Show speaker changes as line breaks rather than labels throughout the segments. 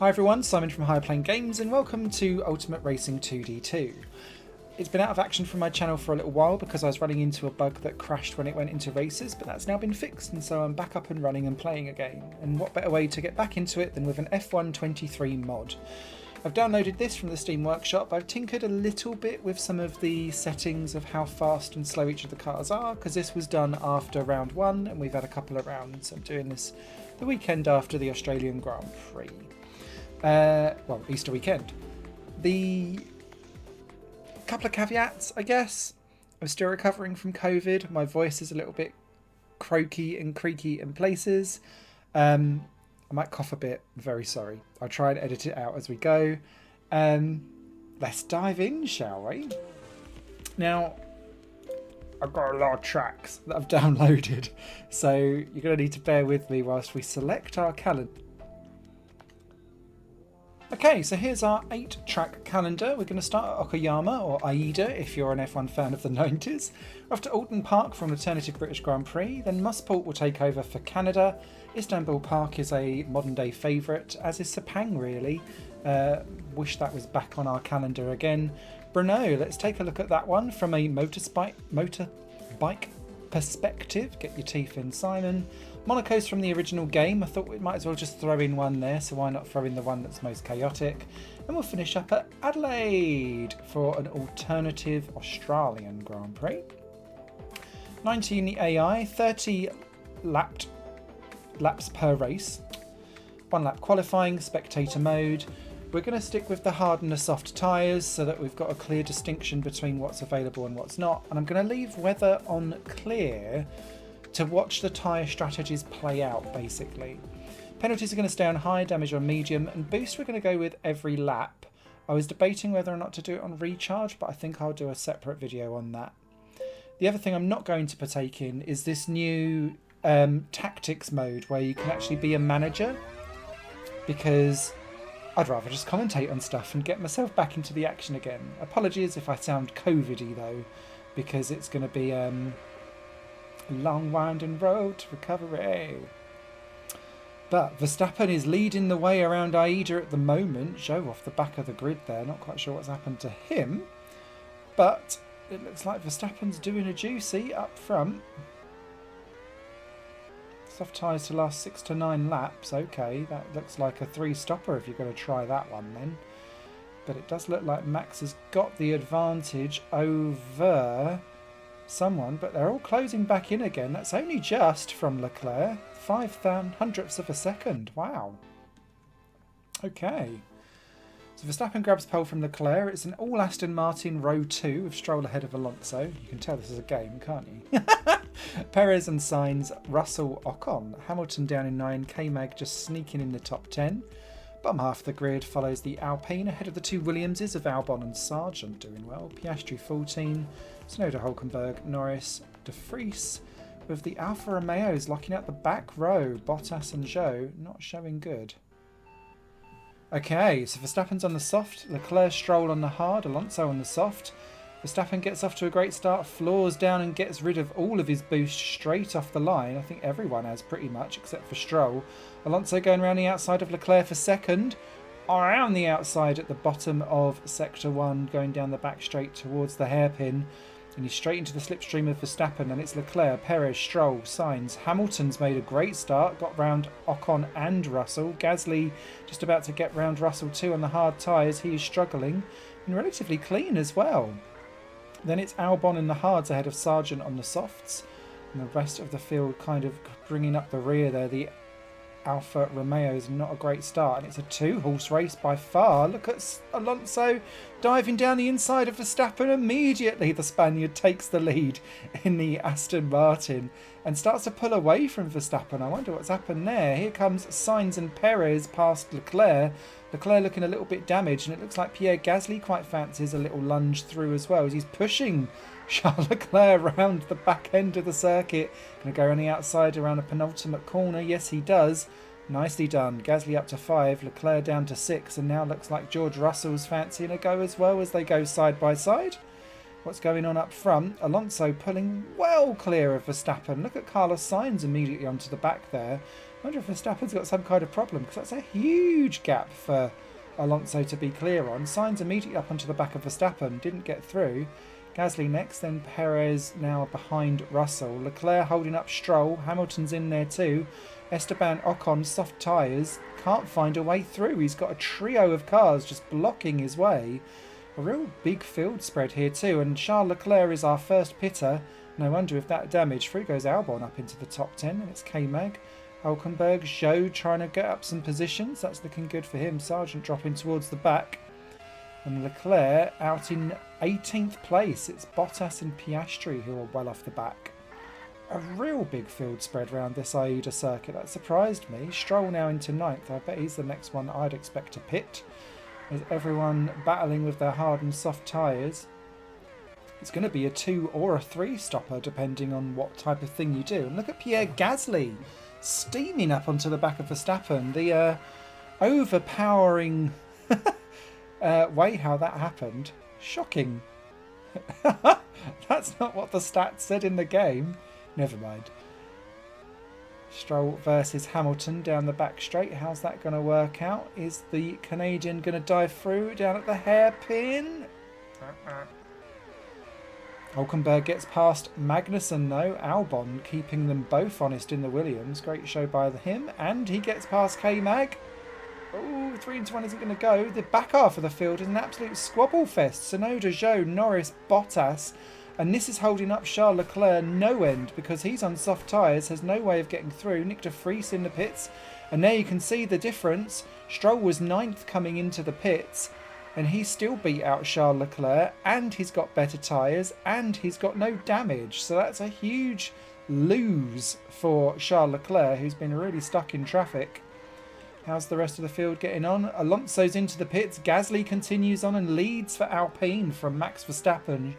Hi everyone, Simon from Higher Plane Games and welcome to Ultimate Racing 2D2. It's been out of action from my channel for a little while because I was running into a bug that crashed when it went into races, but that's now been fixed and so I'm back up and running and playing again. And what better way to get back into it than with an F123 mod. I've downloaded this from the Steam Workshop. I've tinkered a little bit with some of the settings of how fast and slow each of the cars are because this was done after round 1 and we've had a couple of rounds. I'm doing this the weekend after the Australian Grand Prix. Well, Easter weekend. The couple of caveats, I guess. I'm still recovering from COVID. My voice is a little bit croaky and creaky in places. I might cough a bit. I'm very sorry. I'll try and edit it out as we go. Let's dive in, shall we? Now, I've got a lot of tracks that I've downloaded, so you're going to need to bear with me whilst we select our calendar. Okay, so here's our 8-track calendar. We're going to start at Okayama, or Aida if you're an F1 fan of the 90s. We're off to Alton Park for an alternative British Grand Prix. Then Musport will take over for Canada. Istanbul Park is a modern day favourite, as is Sepang really. Wish that was back on our calendar again. Brno, let's take a look at that one from a motorbike perspective. Get your teeth in, Simon. Monaco's from the original game. I thought we might as well just throw in one there, so why not throw in the one that's most chaotic? And we'll finish up at Adelaide for an alternative Australian Grand Prix. 19 the AI, 30 laps per race. 1 lap qualifying, spectator mode. We're going to stick with the hard and the soft tyres so that we've got a clear distinction between what's available and what's not. And I'm going to leave weather on clear to watch the tyre strategies play out, basically. Penalties are going to stay on high, damage on medium, and boost we're going to go with every lap. I was debating whether or not to do it on recharge, but I think I'll do a separate video on that. The other thing I'm not going to partake in is this new tactics mode where you can actually be a manager, because I'd rather just commentate on stuff and get myself back into the action again. Apologies if I sound COVID-y though, because it's going to be a long winding road to recovery. But Verstappen is leading the way around Aida at the moment. Joe off the back of the grid there, not quite sure what's happened to him. But it looks like Verstappen's doing a juicy up front. Soft tyres to last 6 to 9 laps. Okay, that looks like a 3-stopper if you're going to try that one then. But it does look like Max has got the advantage over someone, but they're all closing back in again. That's only just from Leclerc. 0.05 of a second. Wow. Okay. So Verstappen grabs pole from Leclerc. It's an all Aston Martin row 2 with Stroll ahead of Alonso. You can tell this is a game, can't you? Perez and Sainz, Russell, Ocon. Hamilton down in 9, K-Mag just sneaking in the top 10. Bottom half of the grid follows the Alpine ahead of the 2 Williamses of Albon and Sargent doing well. Piastri 14, Tsunoda, Hulkenberg, Norris, De Vries, with the Alfa Romeos locking out the back row. Bottas and Zhou not showing good. Okay, so Verstappen's on the soft, Leclerc, Stroll on the hard, Alonso on the soft. Verstappen gets off to a great start, floors down and gets rid of all of his boost straight off the line. I think everyone has pretty much, except for Stroll. Alonso going around the outside of Leclerc for second. Around the outside at the bottom of Sector 1, going down the back straight towards the hairpin. And he's straight into the slipstream of Verstappen, and it's Leclerc, Perez, Stroll, Sainz. Hamilton's made a great start, got round Ocon and Russell. Gasly just about to get round Russell too on the hard tyres. He is struggling, and relatively clean as well. Then it's Albon in the hards ahead of Sargent on the softs, and the rest of the field kind of bringing up the rear there. The Alfa Romeo's not a great start, and it's a 2-horse race by far. Look at Alonso diving down the inside of Verstappen. Immediately the Spaniard takes the lead in the Aston Martin and starts to pull away from Verstappen. I wonder what's happened there. Here comes Sainz and Perez past Leclerc. Leclerc looking a little bit damaged, and it looks like Pierre Gasly quite fancies a little lunge through as well as he's pushing Charles Leclerc around the back end of the circuit. Going to go on the outside around a penultimate corner. Yes, he does. Nicely done. Gasly up to 5, Leclerc down to 6, and now looks like George Russell's fancying a go as well as they go side by side. What's going on up front? Alonso pulling well clear of Verstappen. Look at Carlos Sainz immediately onto the back there. wonder if Verstappen's got some kind of problem, because that's a huge gap for Alonso to be clear on. Sainz immediately up onto the back of Verstappen, didn't get through. Gasly next, then Perez now behind Russell. Leclerc holding up Stroll, Hamilton's in there too. Esteban Ocon, soft tyres, can't find a way through. He's got a trio of cars just blocking his way. A real big field spread here too, and Charles Leclerc is our first pitter. No wonder if that damage. Through goes Albon up into the top 10, and it's K-Mag. Hulkenberg, Zhou trying to get up some positions. That's looking good for him. Sargent dropping towards the back. And Leclerc out in 18th place. It's Bottas and Piastri who are well off the back. A real big field spread around this Aida circuit. That surprised me. Stroll now into 9th. I bet he's the next one I'd expect to pit. There's everyone battling with their hard and soft tyres. It's going to be a 2 or a 3 stopper depending on what type of thing you do. And look at Pierre Gasly steaming up onto the back of Verstappen. The overpowering way how that happened. Shocking. That's not what the stats said in the game. Never mind. Stroll versus Hamilton down the back straight. How's that going to work out? Is the Canadian going to dive through down at the hairpin? Hulkenberg gets past Magnussen though. Albon keeping them both honest in the Williams. Great show by him. And he gets past K-Mag. Oh, 3 into 1 isn't going to go. The back half of the field is an absolute squabble fest. Tsunoda, Zhou, Norris, Bottas. And this is holding up Charles Leclerc no end because he's on soft tyres, has no way of getting through. Nick de Vries in the pits. And there you can see the difference. Stroll was 9th coming into the pits. And he still beat out Charles Leclerc, and he's got better tyres, and he's got no damage. So that's a huge lose for Charles Leclerc, who's been really stuck in traffic. How's the rest of the field getting on? Alonso's into the pits. Gasly continues on and leads for Alpine from Max Verstappen.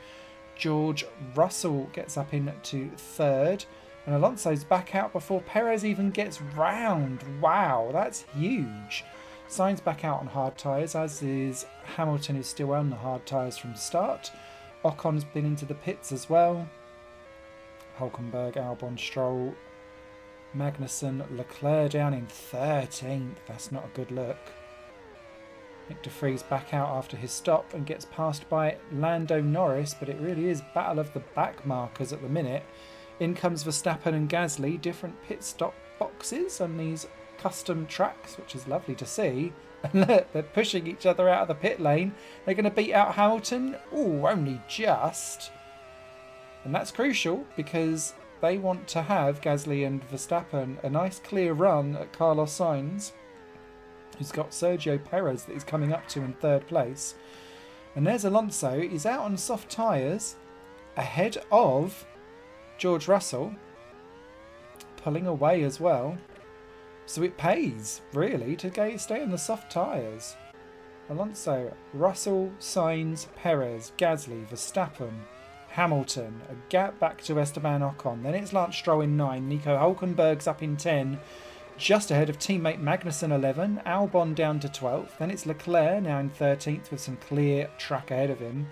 George Russell gets up into 3rd. And Alonso's back out before Perez even gets round. Wow, that's huge. Sainz back out on hard tyres, as is Hamilton, is still on the hard tyres from start. Ocon's been into the pits as well. Hulkenberg, Albon, Stroll, Magnussen, Leclerc down in 13th. That's not a good look. Nick de Vries back out after his stop and gets passed by Lando Norris, but it really is battle of the back markers at the minute. In comes Verstappen and Gasly, different pit stop boxes on these custom tracks, which is lovely to see. And look, they're pushing each other out of the pit lane. They're going to beat out Hamilton. Oh, only just. And that's crucial because they want to have Gasly and Verstappen a nice clear run at Carlos Sainz, who's got Sergio Perez that he's coming up to in 3rd place. And there's Alonso. He's out on soft tyres ahead of George Russell, pulling away as well. So it pays, really, to stay on the soft tyres. Alonso, Russell, Sainz, Perez, Gasly, Verstappen, Hamilton. A gap back to Esteban Ocon. Then it's Lance Stroll in 9. Nico Hulkenberg's up in 10. Just ahead of teammate Magnussen 11. Albon down to 12th. Then it's Leclerc now in 13th with some clear track ahead of him.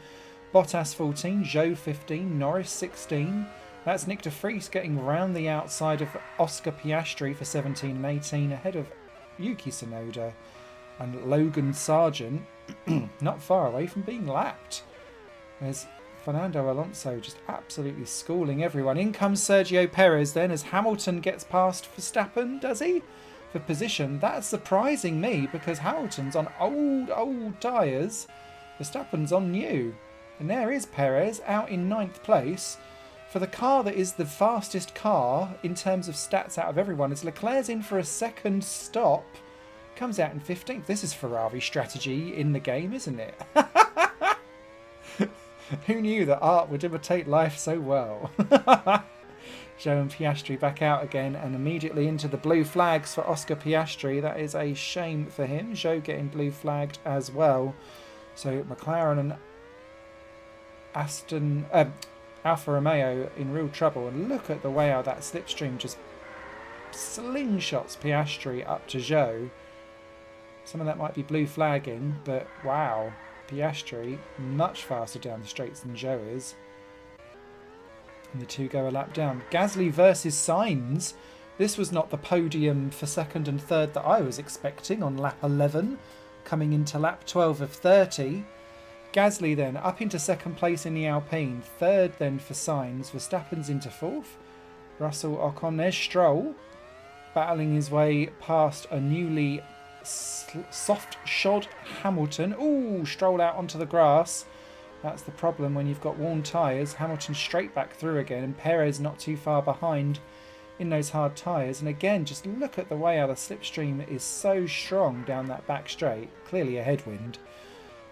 Bottas 14. Zhou 15. Norris 16. That's Nick de Vries getting round the outside of Oscar Piastri for 17 and 18, ahead of Yuki Tsunoda and Logan Sargent, not far away from being lapped. There's Fernando Alonso just absolutely schooling everyone. In comes Sergio Perez then as Hamilton gets past Verstappen, does he? For position. That's surprising me because Hamilton's on old tyres. Verstappen's on new. And there is Perez out in 9th place. For the car that is the fastest car in terms of stats out of everyone, as Leclerc's in for a 2nd stop, comes out in 15th. This is Ferrari strategy in the game, isn't it? Who knew that art would imitate life so well? Zhou and Piastri back out again and immediately into the blue flags for Oscar Piastri. That is a shame for him. Zhou getting blue flagged as well. So McLaren and Alfa Romeo in real trouble, and look at the way how that slipstream just slingshots Piastri up to Zhou. Some of that might be blue flagging, but wow, Piastri much faster down the straights than Zhou is. And the two go a lap down. Gasly versus Sainz This was not the podium for second and third that I was expecting on lap 11, coming into lap 12 of 30. Gasly then up into second place in the Alpine, third then for Sainz, Verstappen's into fourth, Russell, Ocon, there's Stroll, battling his way past a newly soft-shod Hamilton. Ooh, Stroll out onto the grass. That's the problem when you've got worn tyres. Hamilton straight back through again, and Perez not too far behind in those hard tyres. And again, just look at the way how the slipstream is so strong down that back straight. Clearly a headwind.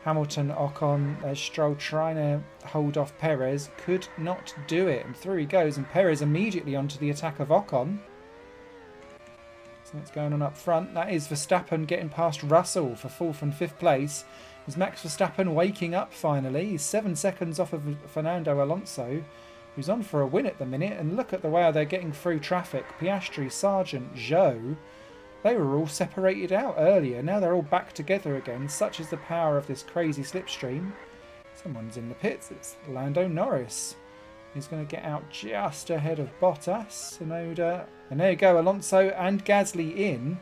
Hamilton, Ocon, Stroll trying to hold off Perez. Could not do it. And through he goes, and Perez immediately onto the attack of Ocon. So what's going on up front? That is Verstappen getting past Russell for 4th and 5th place. Is Max Verstappen waking up finally? He's 7 seconds off of Fernando Alonso, who's on for a win at the minute. And look at the way they're getting through traffic. Piastri, Sargent, Zhou. They were all separated out earlier. Now they're all back together again. Such is the power of this crazy slipstream. Someone's in the pits. It's Lando Norris. He's going to get out just ahead of Bottas, Tsunoda. And there you go, Alonso and Gasly in.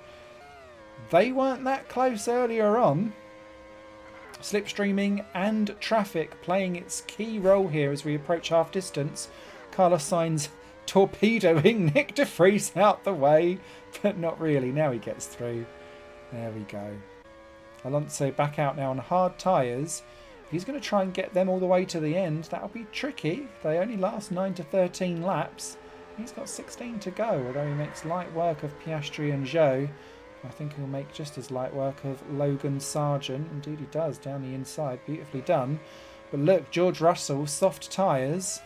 They weren't that close earlier on. Slipstreaming and traffic playing its key role here as we approach half distance. Carlos Sainz torpedoing Nick de Vries out the way, but not really. Now he gets through. There we go. Alonso back out now on hard tyres. He's going to try and get them all the way to the end. That'll be tricky. They only last 9 to 13 laps. He's got 16 to go, although he makes light work of Piastri and Zhou. I think he'll make just as light work of Logan Sargent. Indeed he does, down the inside. Beautifully done. But look, George Russell, soft tyres.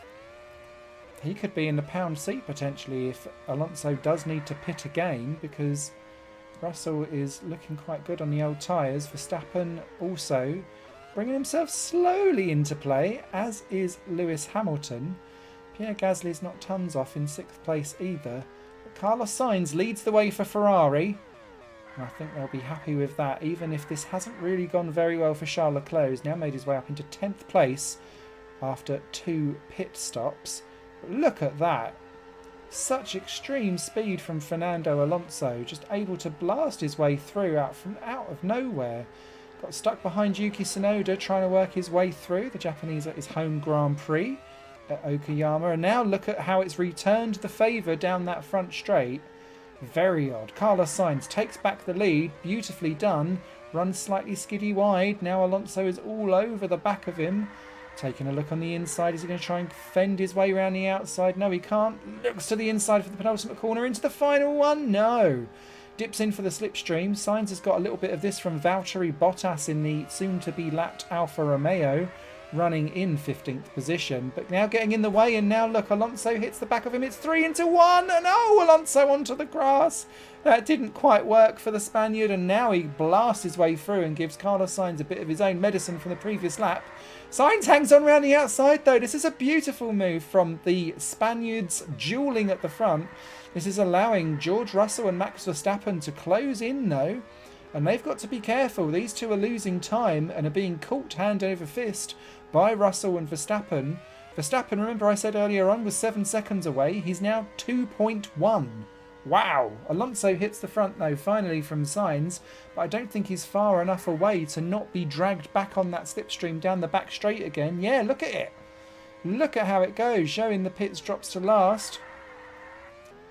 He could be in the pound seat potentially if Alonso does need to pit again, because Russell is looking quite good on the old tyres. Verstappen also bringing himself slowly into play, as is Lewis Hamilton. Pierre Gasly's not tons off in 6th place either. But Carlos Sainz leads the way for Ferrari. And I think they'll be happy with that, even if this hasn't really gone very well for Charles Leclerc. He's now made his way up into 10th place after 2 pit stops. But look at that. Such extreme speed from Fernando Alonso, just able to blast his way through out of nowhere. Got stuck behind Yuki Tsunoda trying to work his way through. The Japanese at his home Grand Prix at Okayama. And now look at how it's returned the favour down that front straight. Very odd. Carlos Sainz takes back the lead. Beautifully done. Runs slightly skiddy wide. Now Alonso is all over the back of him. Taking a look on the inside. Is he going to try and fend his way around the outside? No, he can't. Looks to the inside for the penultimate corner. Into the final one. No. Dips in for the slipstream. Sainz has got a little bit of this from Valtteri Bottas in the soon-to-be lapped Alfa Romeo, running in 15th position, but now getting in the way. And now look, Alonso hits the back of him. It's 3 into 1, and oh, Alonso onto the grass. That didn't quite work for the Spaniard, and now he blasts his way through and gives Carlos Sainz a bit of his own medicine from the previous lap. Sainz hangs on around the outside though. This is a beautiful move from the Spaniards, duelling at the front. This is allowing George Russell and Max Verstappen to close in though, and they've got to be careful. These two are losing time and are being caught hand over fist by Russell and Verstappen. Verstappen, remember I said earlier on, was 7 seconds away. He's now 2.1. Wow. Alonso hits the front though, finally from Sainz, but I don't think he's far enough away to not be dragged back on that slipstream down the back straight again. Yeah, look at it. Look at how it goes. Showing the pits drops to last.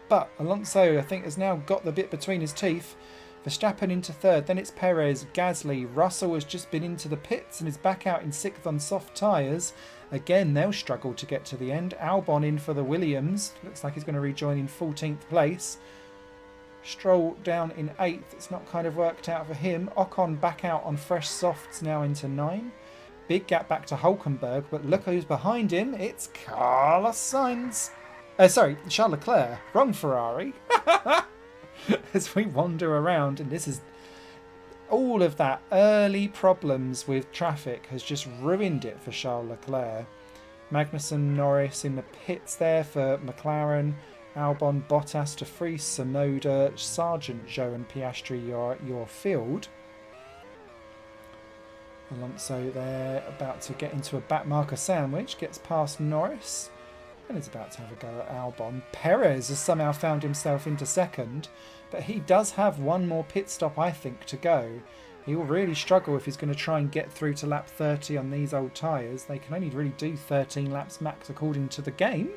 But Alonso, I think, has now got the bit between his teeth. Verstappen into 3rd, then it's Perez, Gasly. Russell has just been into the pits and is back out in 6th on soft tyres. Again, they'll struggle to get to the end. Albon in for the Williams. Looks like he's going to rejoin in 14th place. Stroll down in 8th. It's not kind of worked out for him. Ocon back out on fresh softs now into 9. Big gap back to Hulkenberg, but look who's behind him. It's Carlos Sainz. Sorry, Charles Leclerc. Wrong Ferrari. As we wander around, and this is all of that early problems with traffic has just ruined it for Charles Leclerc. Magnussen, Norris in the pits there for McLaren. Albon, Bottas, de Vries, Tsunoda, Sargent, Zhou and Piastri your field. Alonso there about to get into a backmarker sandwich, gets past Norris. Verstappen is about to have a go at Albon. Perez has somehow found himself into second, but he does have one more pit stop, I think, to go. He will really struggle if he's going to try and get through to lap 30 on these old tyres. They can only really do 13 laps max according to the game.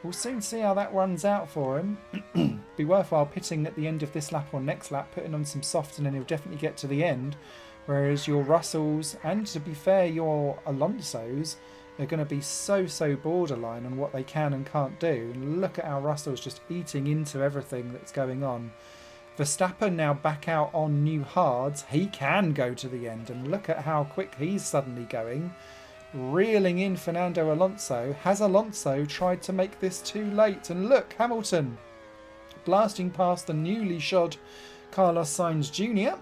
We'll soon see how that runs out for him. Be worthwhile pitting at the end of this lap or next lap, putting on some softs, and then he'll definitely get to the end. Whereas your Russells, and to be fair, your Alonsos, are going to be so borderline on what they can and can't do. And look at how Russell's just eating into everything that's going on. Verstappen now back out on new hards. He can go to the end, and look at how quick he's suddenly going. Reeling in Fernando Alonso. Has Alonso tried to make this too late? And look, Hamilton blasting past the newly shod Carlos Sainz Jr.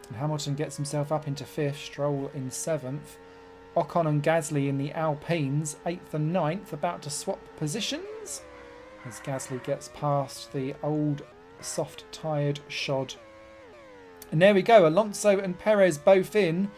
And Hamilton gets himself up into 5th, Stroll in 7th. Ocon and Gasly in the Alpines, 8th and 9th, about to swap positions as Gasly gets past the old soft-tyred shod. And there we go, Alonso and Perez both in.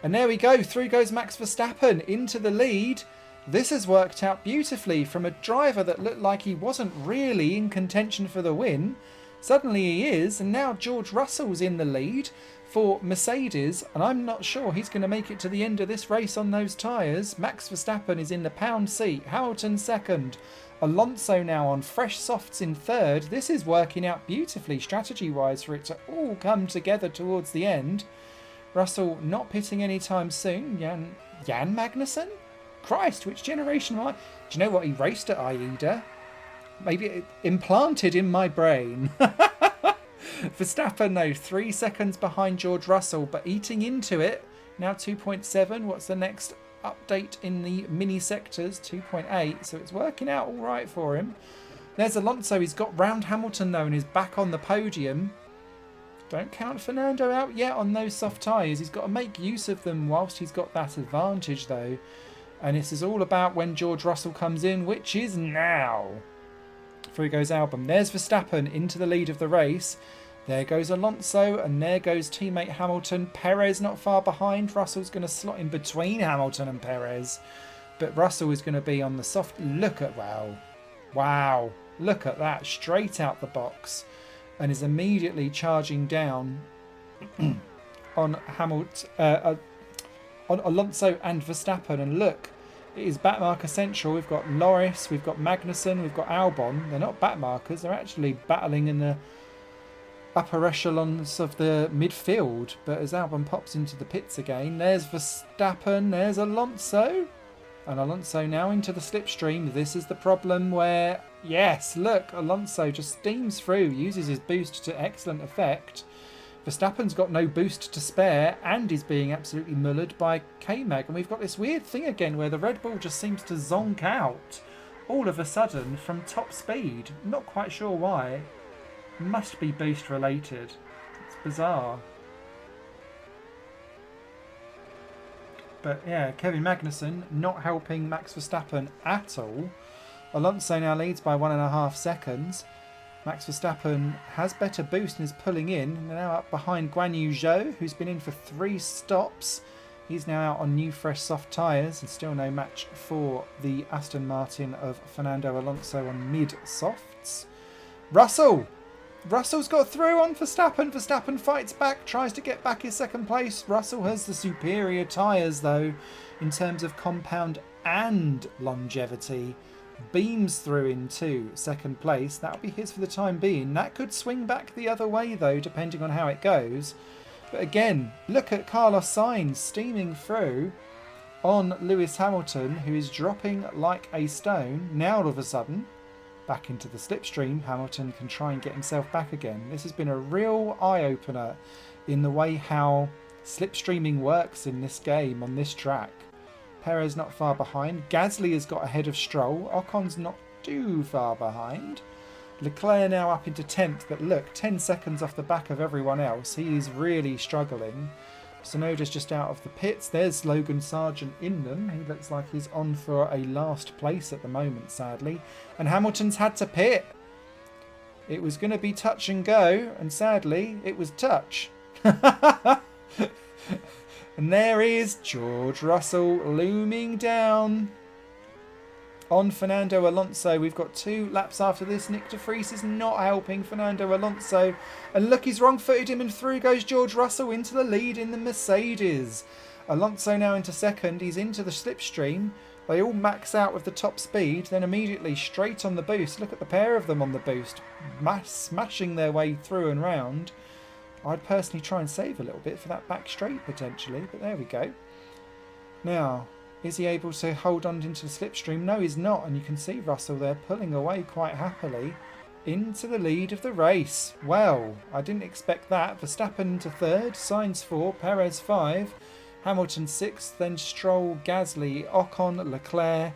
And there we go, through goes Max Verstappen into the lead. This has worked out beautifully from a driver that looked like he wasn't really in contention for the win. Suddenly he is, and now George Russell's in the lead for Mercedes, and I'm not sure he's going to make it to the end of this race on those tyres. Max Verstappen is in the pound seat, Hamilton second, Alonso now on fresh softs in third. This is working out beautifully strategy-wise for it to all come together towards the end. Russell not pitting anytime soon. Jan Magnussen? Christ, which generation am I? Do you know what he raced at Aida? Maybe it implanted in my brain. Verstappen, though, 3 seconds behind George Russell, but eating into it. Now 2.7. What's the next update in the mini sectors? 2.8. So it's working out all right for him. There's Alonso. He's got round Hamilton, though, and is back on the podium. Don't count Fernando out yet on those soft tyres. He's got to make use of them whilst he's got that advantage, though. And this is all about when George Russell comes in, which is now. Through goes Albon. There's Verstappen into the lead of the race. There goes Alonso, and there goes teammate Hamilton. Perez not far behind. Russell's going to slot in between Hamilton and Perez. But Russell is going to be on the soft. Look at, wow. Look at that. Straight out the box. And is immediately charging down on Hamilton, on Alonso and Verstappen. And look, it is backmarker central. We've got Norris, we've got Magnussen, we've got Albon. They're not backmarkers. They're actually battling in the upper echelons of the midfield. But as Albon pops into the pits again, there's Verstappen, there's Alonso. And Alonso now into the slipstream. This is the problem where, yes, look, Alonso just steams through, uses his boost to excellent effect. Verstappen's got no boost to spare and is being absolutely mullered by K-Mag. And we've got this weird thing again where the Red Bull just seems to zonk out all of a sudden from top speed. Not quite sure why. Must be boost related. It's bizarre. But yeah, Kevin Magnussen not helping Max Verstappen at all. Alonso now leads by 1.5 seconds. Max Verstappen has better boost and is pulling in. They're now up behind Guan Yu Zhou, who's been in for 3 stops. He's now out on new fresh soft tyres and still no match for the Aston Martin of Fernando Alonso on mid-softs. Russell's got through on Verstappen. Verstappen fights back, tries to get back his second place. Russell has the superior tyres, though, in terms of compound and longevity. Beams through into second place. That'll be his for the time being. That could swing back the other way, though, depending on how it goes. But again, look at Carlos Sainz steaming through on Lewis Hamilton, who is dropping like a stone. Now, all of a sudden, back into the slipstream, Hamilton can try and get himself back again. This has been a real eye-opener in the way how slipstreaming works in this game on this track. Perez not far behind. Gasly has got ahead of Stroll. Ocon's not too far behind. Leclerc now up into 10th, but look, 10 seconds off the back of everyone else. He is really struggling. Tsunoda's just out of the pits. There's Logan Sargent in them. He looks like he's on for a last place at the moment, sadly. And Hamilton's had to pit. It was going to be touch and go, and sadly, it was touch. And there is George Russell looming down. on Fernando Alonso. We've got 2 laps after this. Nick de Vries is not helping Fernando Alonso. And look, he's wrong-footed him and through goes George Russell into the lead in the Mercedes. Alonso now into second. He's into the slipstream. They all max out with the top speed, then immediately straight on the boost. Look at the pair of them on the boost, smashing their way through and round. I'd personally try and save a little bit for that back straight potentially, but there we go. Now, is he able to hold on into the slipstream? No, he's not, and you can see Russell there pulling away quite happily into the lead of the race. Well, I didn't expect that. Verstappen into third, Sainz 4, Perez 5, Hamilton 6th, then Stroll, Gasly, Ocon, Leclerc,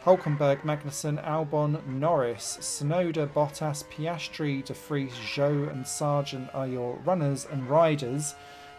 Hulkenberg, Magnussen, Albon, Norris, Tsunoda, Bottas, Piastri, De Vries, Zhou and Sargent are your runners and riders.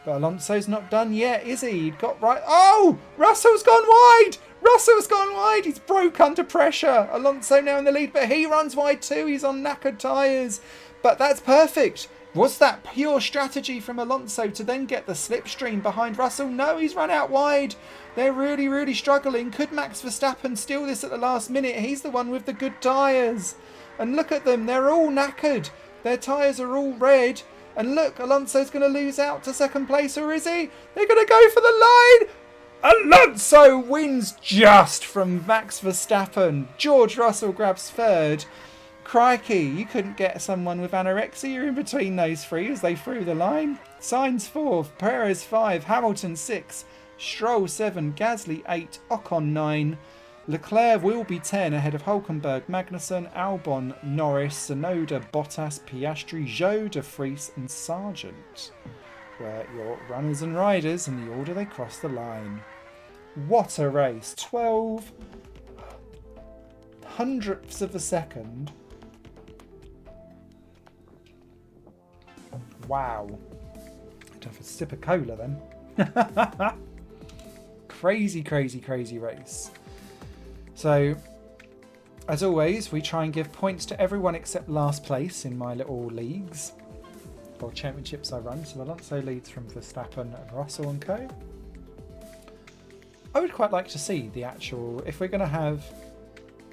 But Alonso's not done yet, is he? He got right. Oh! Russell's gone wide! Russell's gone wide! He's broke under pressure. Alonso now in the lead, but he runs wide too. He's on knackered tyres. But that's perfect. Was that pure strategy from Alonso to then get the slipstream behind Russell? No, he's run out wide. They're really, really struggling. Could Max Verstappen steal this at the last minute? He's the one with the good tyres. And look at them. They're all knackered. Their tyres are all red. And look, Alonso's going to lose out to second place, or is he? They're going to go for the line. Alonso wins just from Max Verstappen. George Russell grabs third. Crikey, you couldn't get someone with anorexia in between those 3 as they threw the line. Sainz 4, Perez 5, Hamilton 6, Stroll 7, Gasly 8, Ocon 9. Leclerc will be 10 ahead of Hulkenberg, Magnussen, Albon, Norris, Tsunoda, Bottas, Piastri, Zhou, De Vries and Sargent were your runners and riders in the order they crossed the line. What a race. 12 hundredths of a second. Wow. I'd have a sip of cola then. Crazy, crazy, crazy race. So, as always, we try and give points to everyone except last place in my little leagues or championships I run. So Alonso leads from Verstappen and Russell and co. I would quite like to see the actual, if we're going to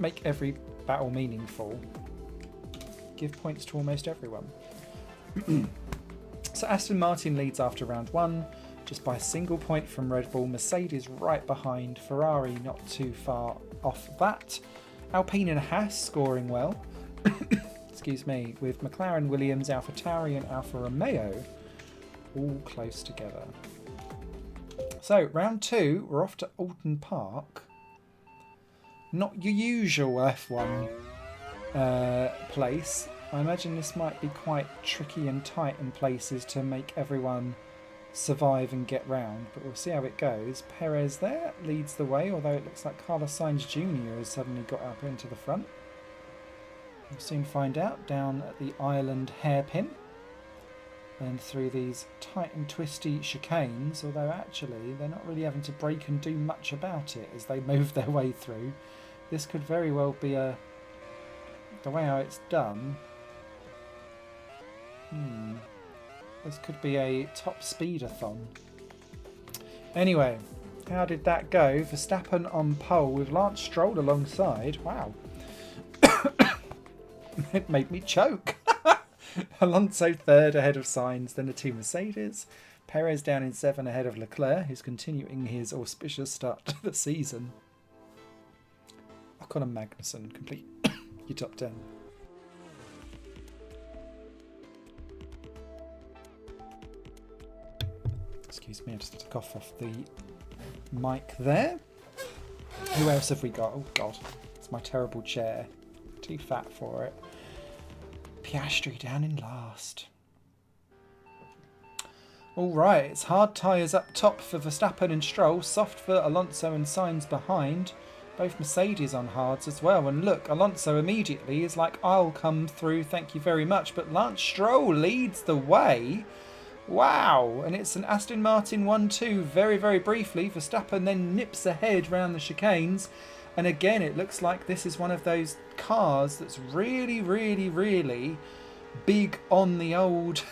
make every battle meaningful, give points to almost everyone. So Aston Martin leads after round 1. Just by a single point from Red Bull. Mercedes right behind. Ferrari not too far off that. Alpine and Haas scoring well. Excuse me. With McLaren, Williams, AlphaTauri and Alfa Romeo all close together. So round 2, we're off to Alton Park. Not your usual F1 place. I imagine this might be quite tricky and tight in places to make everyone survive and get round, but we'll see how it goes. Perez there leads the way, although it looks like Carlos Sainz Jr. has suddenly got up into the front. We'll soon find out down at the Ireland hairpin and through these tight and twisty chicanes, although actually they're not really having to brake and do much about it as they move their way through. This could very well be the way how it's done. This could be a top speed-a-thon. Anyway, how did that go? Verstappen on pole with Lance Stroll alongside. Wow. It made me choke. Alonso third ahead of Sainz, then the 2 Mercedes. Perez down in 7 ahead of Leclerc, who's continuing his auspicious start to the season. Ocon and Magnussen complete your top 10. Excuse me, I just took off the mic there. Who else have we got? Oh god, it's my terrible chair. Too fat for it. Piastri down in last. Alright, it's hard tyres up top for Verstappen and Stroll, soft for Alonso and Sainz behind. Both Mercedes on hards as well. And look, Alonso immediately is like, I'll come through, thank you very much. But Lance Stroll leads the way. Wow, and it's an Aston Martin 1-2 very, very briefly. Verstappen then nips ahead round the chicanes. And again, it looks like this is one of those cars that's really, really, really big on the old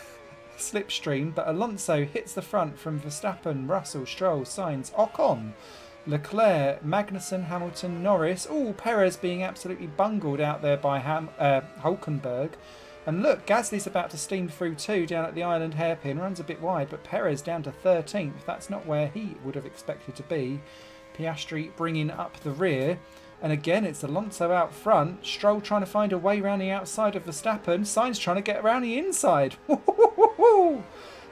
slipstream. But Alonso hits the front from Verstappen, Russell, Stroll, Sainz, Ocon. Leclerc, Magnussen, Hamilton, Norris. Oh, Perez being absolutely bungled out there by Hulkenberg. And look, Gasly's about to steam through too down at the island hairpin. Runs a bit wide, but Perez down to 13th. That's not where he would have expected to be. Piastri bringing up the rear. And again, it's Alonso out front. Stroll trying to find a way around the outside of Verstappen. Sainz trying to get around the inside.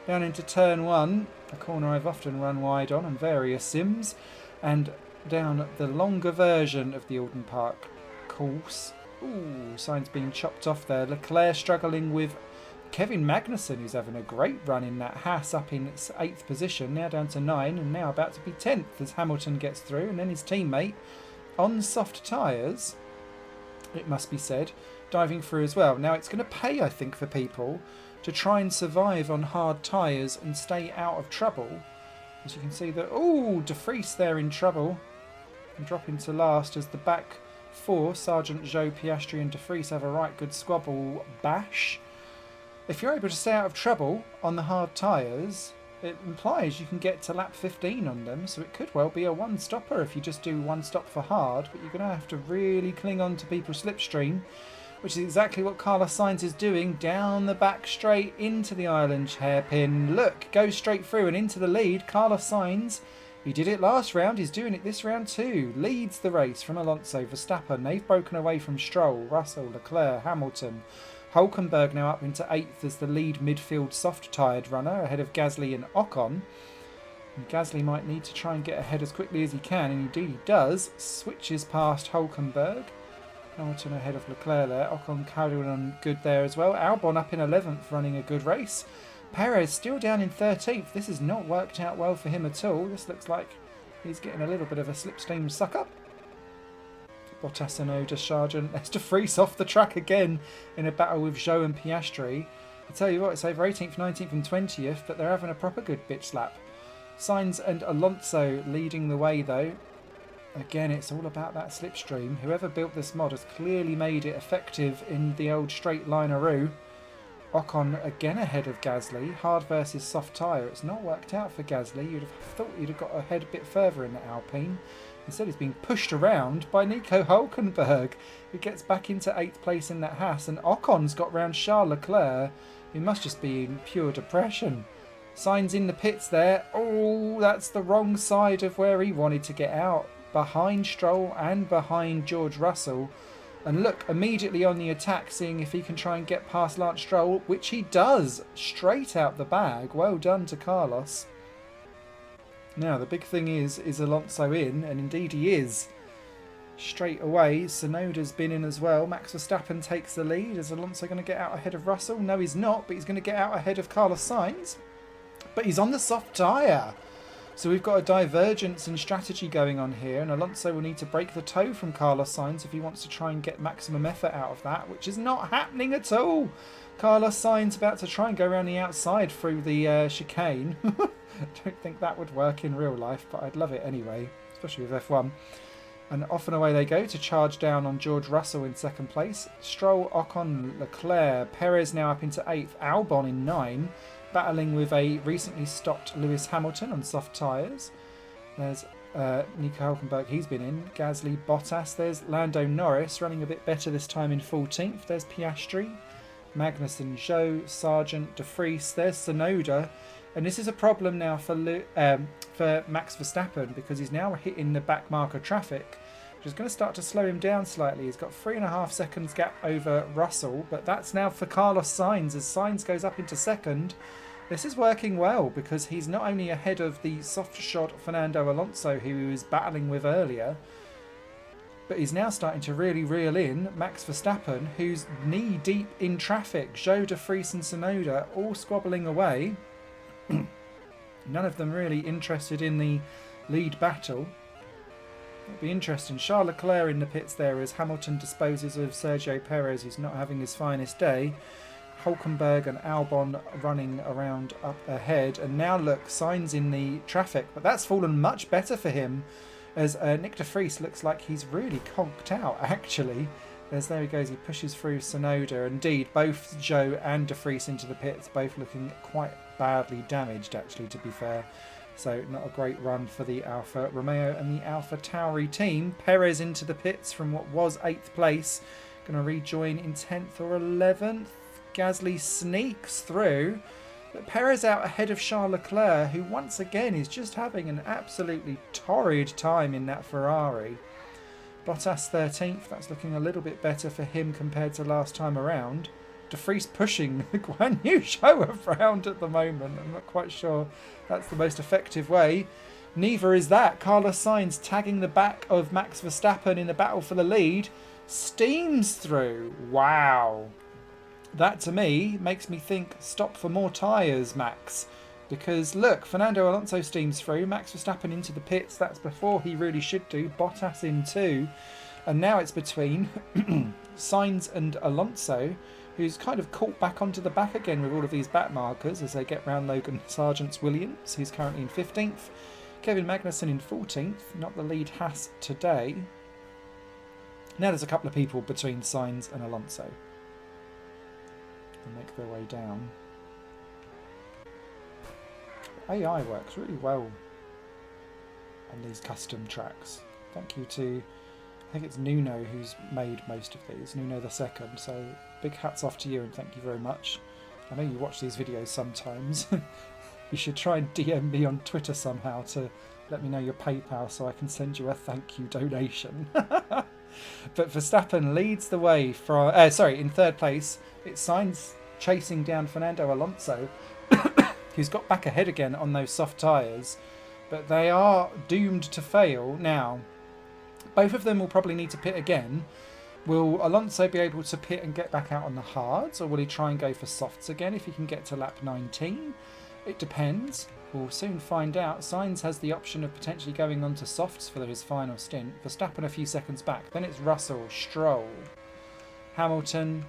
Down into turn 1. A corner I've often run wide on various sims. And down the longer version of the Alden Park course. Ooh, Sainz being chopped off there. Leclerc struggling with Kevin Magnussen, who's having a great run in that Haas, up in its 8th position. Now down to 9 and now about to be 10th as Hamilton gets through. And then his teammate on soft tyres, it must be said, diving through as well. Now it's going to pay, I think, for people to try and survive on hard tyres and stay out of trouble. As you can see that, oh, De Vries there in trouble and dropping to last as the back 4, Sergeant Joe, Piastri and De Vries have a right good squabble bash. If you're able to stay out of trouble on the hard tyres, it implies you can get to lap 15 on them, so it could well be a one-stopper if you just do one stop for hard, but you're going to have to really cling on to people's slipstream, which is exactly what Carlos Sainz is doing, down the back straight into the island hairpin. Look, goes straight through and into the lead. Carlos Sainz, he did it last round, he's doing it this round too. Leads the race from Alonso, Verstappen. They've broken away from Stroll, Russell, Leclerc, Hamilton. Hulkenberg now up into 8th as the lead midfield soft-tyred runner ahead of Gasly and Ocon. And Gasly might need to try and get ahead as quickly as he can, and indeed he does. Switches past Hulkenberg. Hamilton ahead of Leclerc there. Ocon carrying on good there as well. Albon up in 11th, running a good race. Perez still down in 13th. This has not worked out well for him at all. This looks like he's getting a little bit of a slipstream suck-up. Bottas and Oda, Sargent. There's De Vries off the track again in a battle with Zhou and Piastri. I tell you what, it's over 18th, 19th and 20th, but they're having a proper good bitch slap. Sainz and Alonso leading the way though. Again, it's all about that slipstream. Whoever built this mod has clearly made it effective in the old straight lineroo. Ocon again ahead of Gasly. Hard versus soft tyre. It's not worked out for Gasly. You'd have thought you'd have got ahead a bit further in the Alpine. Instead, he's being pushed around by Nico Hulkenberg, who gets back into 8th place in that Haas. And Ocon's got round Charles Leclerc, who must just be in pure depression. Sainz in the pits there. Oh, that's the wrong side of where he wanted to get out. Behind Stroll and behind George Russell. And look, immediately on the attack, seeing if he can try and get past Lance Stroll, which he does, straight out the bag. Well done to Carlos. Now, the big thing is Alonso in? And indeed he is. Straight away, Tsunoda's been in as well. Max Verstappen takes the lead. Is Alonso going to get out ahead of Russell? No, he's not, but he's going to get out ahead of Carlos Sainz. But he's on the soft tyre. So we've got a divergence in strategy going on here, and Alonso will need to break the toe from Carlos Sainz if he wants to try and get maximum effort out of that, which is not happening at all. Carlos Sainz about to try and go around the outside through the chicane. I don't think that would work in real life, but I'd love it anyway, especially with F1. And off and away they go to charge down on George Russell in 2nd place. Stroll, Ocon, Leclerc, Perez now up into 8th, Albon in 9, battling with a recently stopped Lewis Hamilton on soft tyres. There's Nico Hulkenberg, he's been in. Gasly, Bottas. There's Lando Norris running a bit better this time in 14th. There's Piastri, Magnussen, Zhou, Sargent, De Vries. There's Tsunoda. And this is a problem now for Max Verstappen, because he's now hitting the back marker traffic, which is going to start to slow him down slightly. He's got 3.5 seconds gap over Russell, but that's now for Carlos Sainz as Sainz goes up into 2nd. This is working well because he's not only ahead of the soft shod Fernando Alonso, who he was battling with earlier, but he's now starting to really reel in Max Verstappen, who's knee deep in traffic. Zhou, De Vries and Tsunoda all squabbling away. None of them really interested in the lead battle. It'll be interesting. Charles Leclerc in the pits there as Hamilton disposes of Sergio Perez, who's not having his finest day. Hulkenberg and Albon running around up ahead. And now look, Sainz in the traffic, but that's fallen much better for him as Nick De Vries looks like he's really conked out actually. There he goes, he pushes through Tsunoda. Indeed, both Zhou and De Vries into the pits, both looking quite badly damaged actually, to be fair. So not a great run for the Alfa Romeo and the Alfa Tauri team. Perez into the pits from what was 8th place. Going to rejoin in 10th or 11th. Gasly sneaks through. But Perez out ahead of Charles Leclerc, who once again is just having an absolutely torrid time in that Ferrari. Bottas 13th, that's looking a little bit better for him compared to last time around. De Vries pushing the Guan Yu Zhou around at the moment. I'm not quite sure that's the most effective way. Neither is that. Carlos Sainz tagging the back of Max Verstappen in the battle for the lead. Steams through. Wow. That to me makes me think, stop for more tyres, Max. Because look, Fernando Alonso steams through, Max Verstappen into the pits, that's before he really should do, Bottas in too. And now it's between Sainz and Alonso, who's kind of caught back onto the back again with all of these back markers as they get round Logan Sargent's Williams, who's currently in 15th. Kevin Magnussen in 14th, not the lead Haas today. Now there's a couple of people between Sainz and Alonso. They'll make their way down. AI works really well on these custom tracks. Thank you to, I think it's Nuno who's made most of these, Nuno the second, so big hats off to you and thank you very much. I know you watch these videos sometimes. You should try and DM me on Twitter somehow to let me know your PayPal so I can send you a thank you donation. But Verstappen leads the way from, in third place. It's Sainz chasing down Fernando Alonso, who's got back ahead again on those soft tyres, but they are doomed to fail now. Both of them will probably need to pit again. Will Alonso be able to pit and get back out on the hards, or will he try and go for softs again if he can get to lap 19? It depends. We'll soon find out. Sainz has the option of potentially going on to softs for his final stint. Verstappen a few seconds back. Then it's Russell, Stroll, Hamilton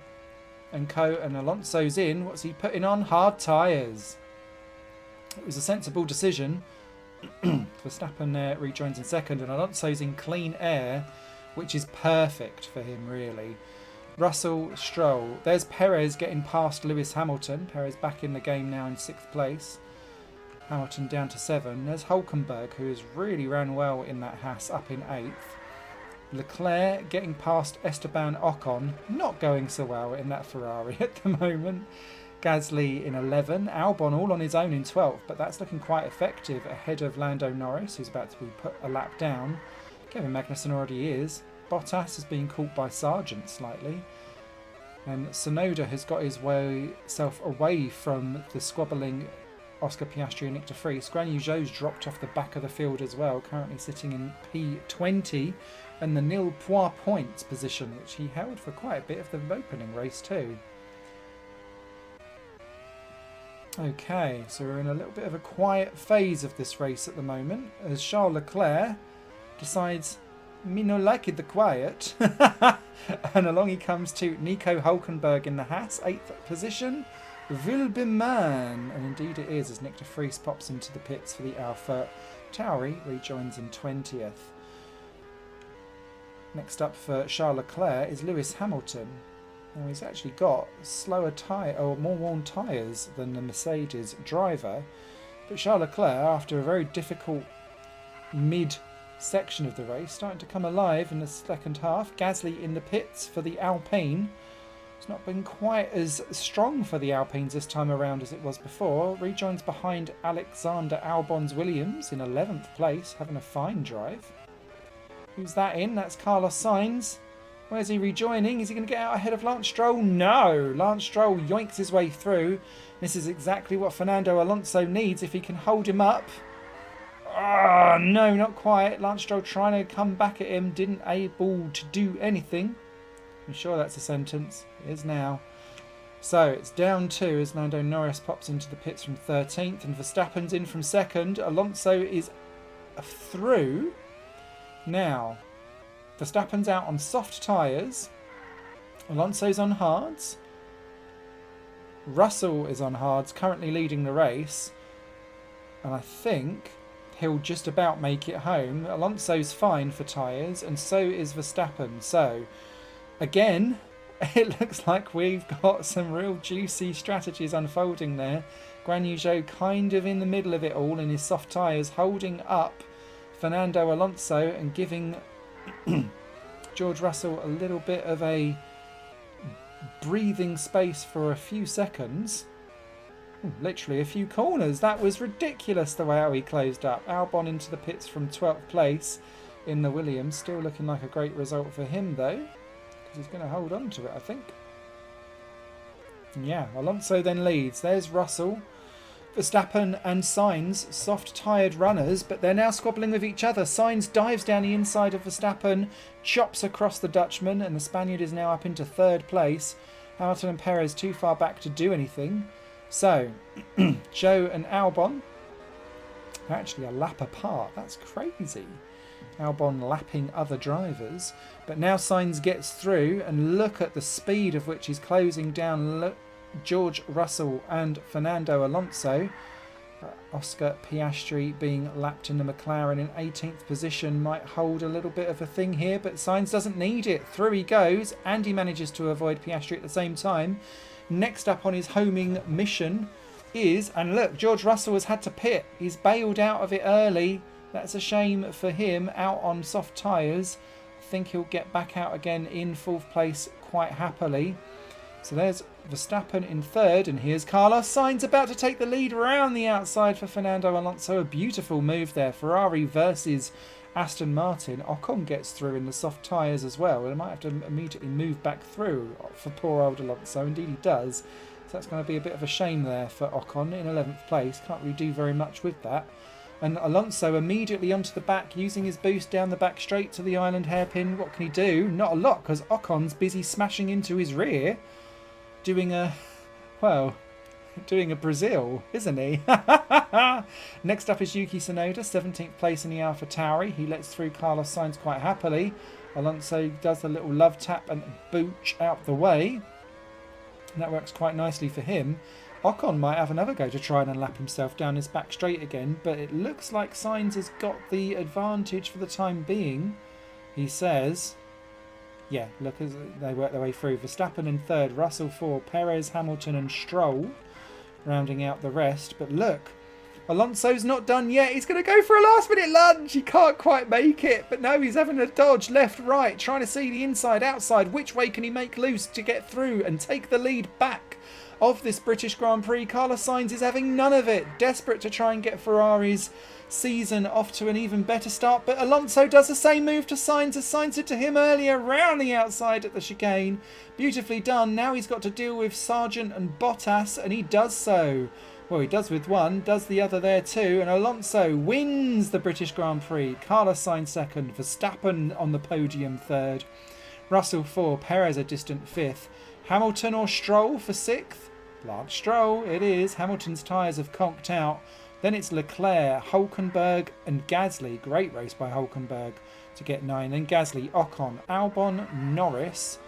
and co, and Alonso's in. What's he putting on? Hard tyres. It was a sensible decision. Verstappen rejoins in second, and Alonso's in clean air, which is perfect for him, really. Russell, Stroll. There's Perez getting past Lewis Hamilton. Perez back in the game now in 6th place. Hamilton down to 7. There's Hülkenberg, who has really ran well in that Haas, up in 8th. Leclerc getting past Esteban Ocon, not going so well in that Ferrari at the moment. Gasly in 11. Albon all on his own in 12th, but that's looking quite effective ahead of Lando Norris, who's about to be put a lap down. Kevin Magnussen already is. Bottas has been caught by Sargent slightly. And Tsunoda has got his self away from the squabbling Oscar Piastri and Nick de Vries. Guan Yu Zhou's dropped off the back of the field as well, currently sitting in P20 and the nil points position, which he held for quite a bit of the opening race too. Okay, so we're in a little bit of a quiet phase of this race at the moment, as Charles Leclerc decides, me no like it the quiet, and along he comes to Nico Hülkenberg in the Haas, 8th position. Will be man, and indeed it is, as Nick de Vries pops into the pits for the Alfa Tauri, rejoins in 20th. Next up for Charles Leclerc is Lewis Hamilton. Now he's actually got slower more worn tyres than the Mercedes driver, but Charles Leclerc, after a very difficult mid-section of the race, starting to come alive in the second half. Gasly in the pits for the Alpine. It's not been quite as strong for the Alpines this time around as it was before. Rejoins behind Alexander Albon's Williams in 11th place, having a fine drive. Who's that in? That's Carlos Sainz. Where's he rejoining? Is he going to get out ahead of Lance Stroll? No! Lance Stroll yoinks his way through. This is exactly what Fernando Alonso needs if he can hold him up. Ah, no, not quite. Lance Stroll trying to come back at him, didn't able to do anything. I'm sure that's a sentence. It is now. So it's down 2 as Lando Norris pops into the pits from 13th and Verstappen's in from 2nd. Alonso is through. Now, Verstappen's out on soft tyres. Alonso's on hards. Russell is on hards, currently leading the race. And I think he'll just about make it home. Alonso's fine for tyres, and so is Verstappen. So, again, it looks like we've got some real juicy strategies unfolding there. Guan Yu Zhou kind of in the middle of it all in his soft tyres, holding up Fernando Alonso and giving George Russell a little bit of a breathing space for a few seconds. Literally a few corners. That was ridiculous the way how he closed up. Albon into the pits from 12th place in the Williams. Still looking like a great result for him though, because he's going to hold on to it, I think. Yeah, Alonso then leads. There's Russell, Verstappen and Sainz, soft-tyred runners, but they're now squabbling with each other. Sainz dives down the inside of Verstappen, chops across the Dutchman, and the Spaniard is now up into 3rd place. Hamilton and Perez too far back to do anything. So, Zhou and Albon are actually a lap apart. That's crazy. Albon lapping other drivers. But now Sainz gets through, and look at the speed of which he's closing down George Russell and Fernando Alonso. Oscar Piastri being lapped in the McLaren in 18th position might hold a little bit of a thing here, but Sainz doesn't need it. Through he goes, and he manages to avoid Piastri at the same time. Next up on his homing mission is, and look, George Russell has had to pit. He's bailed out of it early. That's a shame for him, out on soft tyres. I think he'll get back out again in 4th place quite happily. So there's Verstappen in 3rd, and here's Carlos Sainz about to take the lead around the outside for Fernando Alonso. A beautiful move there. Ferrari versus Aston Martin. Ocon gets through in the soft tyres as well. They might have to immediately move back through for poor old Alonso. Indeed he does. So that's going to be a bit of a shame there for Ocon in 11th place. Can't really do very much with that. And Alonso immediately onto the back, using his boost down the back straight to the island hairpin. What can he do? Not a lot, because Ocon's busy smashing into his rear. Doing a Brazil, isn't he? Next up is Yuki Tsunoda, 17th place in the AlphaTauri. He lets through Carlos Sainz quite happily. Alonso does the little love tap and booch out the way. And that works quite nicely for him. Ocon might have another go to try and unlap himself down his back straight again, but it looks like Sainz has got the advantage for the time being. He says, yeah, look as they work their way through. Verstappen in 3rd, Russell 4, Perez, Hamilton and Stroll rounding out the rest. But look, Alonso's not done yet. He's going to go for a last minute lunge. He can't quite make it, but no, he's having a dodge left, right, trying to see the inside, outside. Which way can he make loose to get through and take the lead back of this British Grand Prix? Carlos Sainz is having none of it, desperate to try and get Ferrari's season off to an even better start, but Alonso does the same move to Sainz as Sainz did to him earlier, round the outside at the chicane. Beautifully done. Now he's got to deal with Sargent and Bottas, and he does so. Well, he does with one, does the other there too, and Alonso wins the British Grand Prix. Carlos Sainz 2nd, Verstappen on the podium 3rd, Russell 4, Perez a distant 5th. Hamilton or Stroll for 6th? Lance Stroll it is. Hamilton's tyres have conked out. Then it's Leclerc, Hulkenberg and Gasly. Great race by Hulkenberg to get 9. Then Gasly, Ocon, Albon, Norris,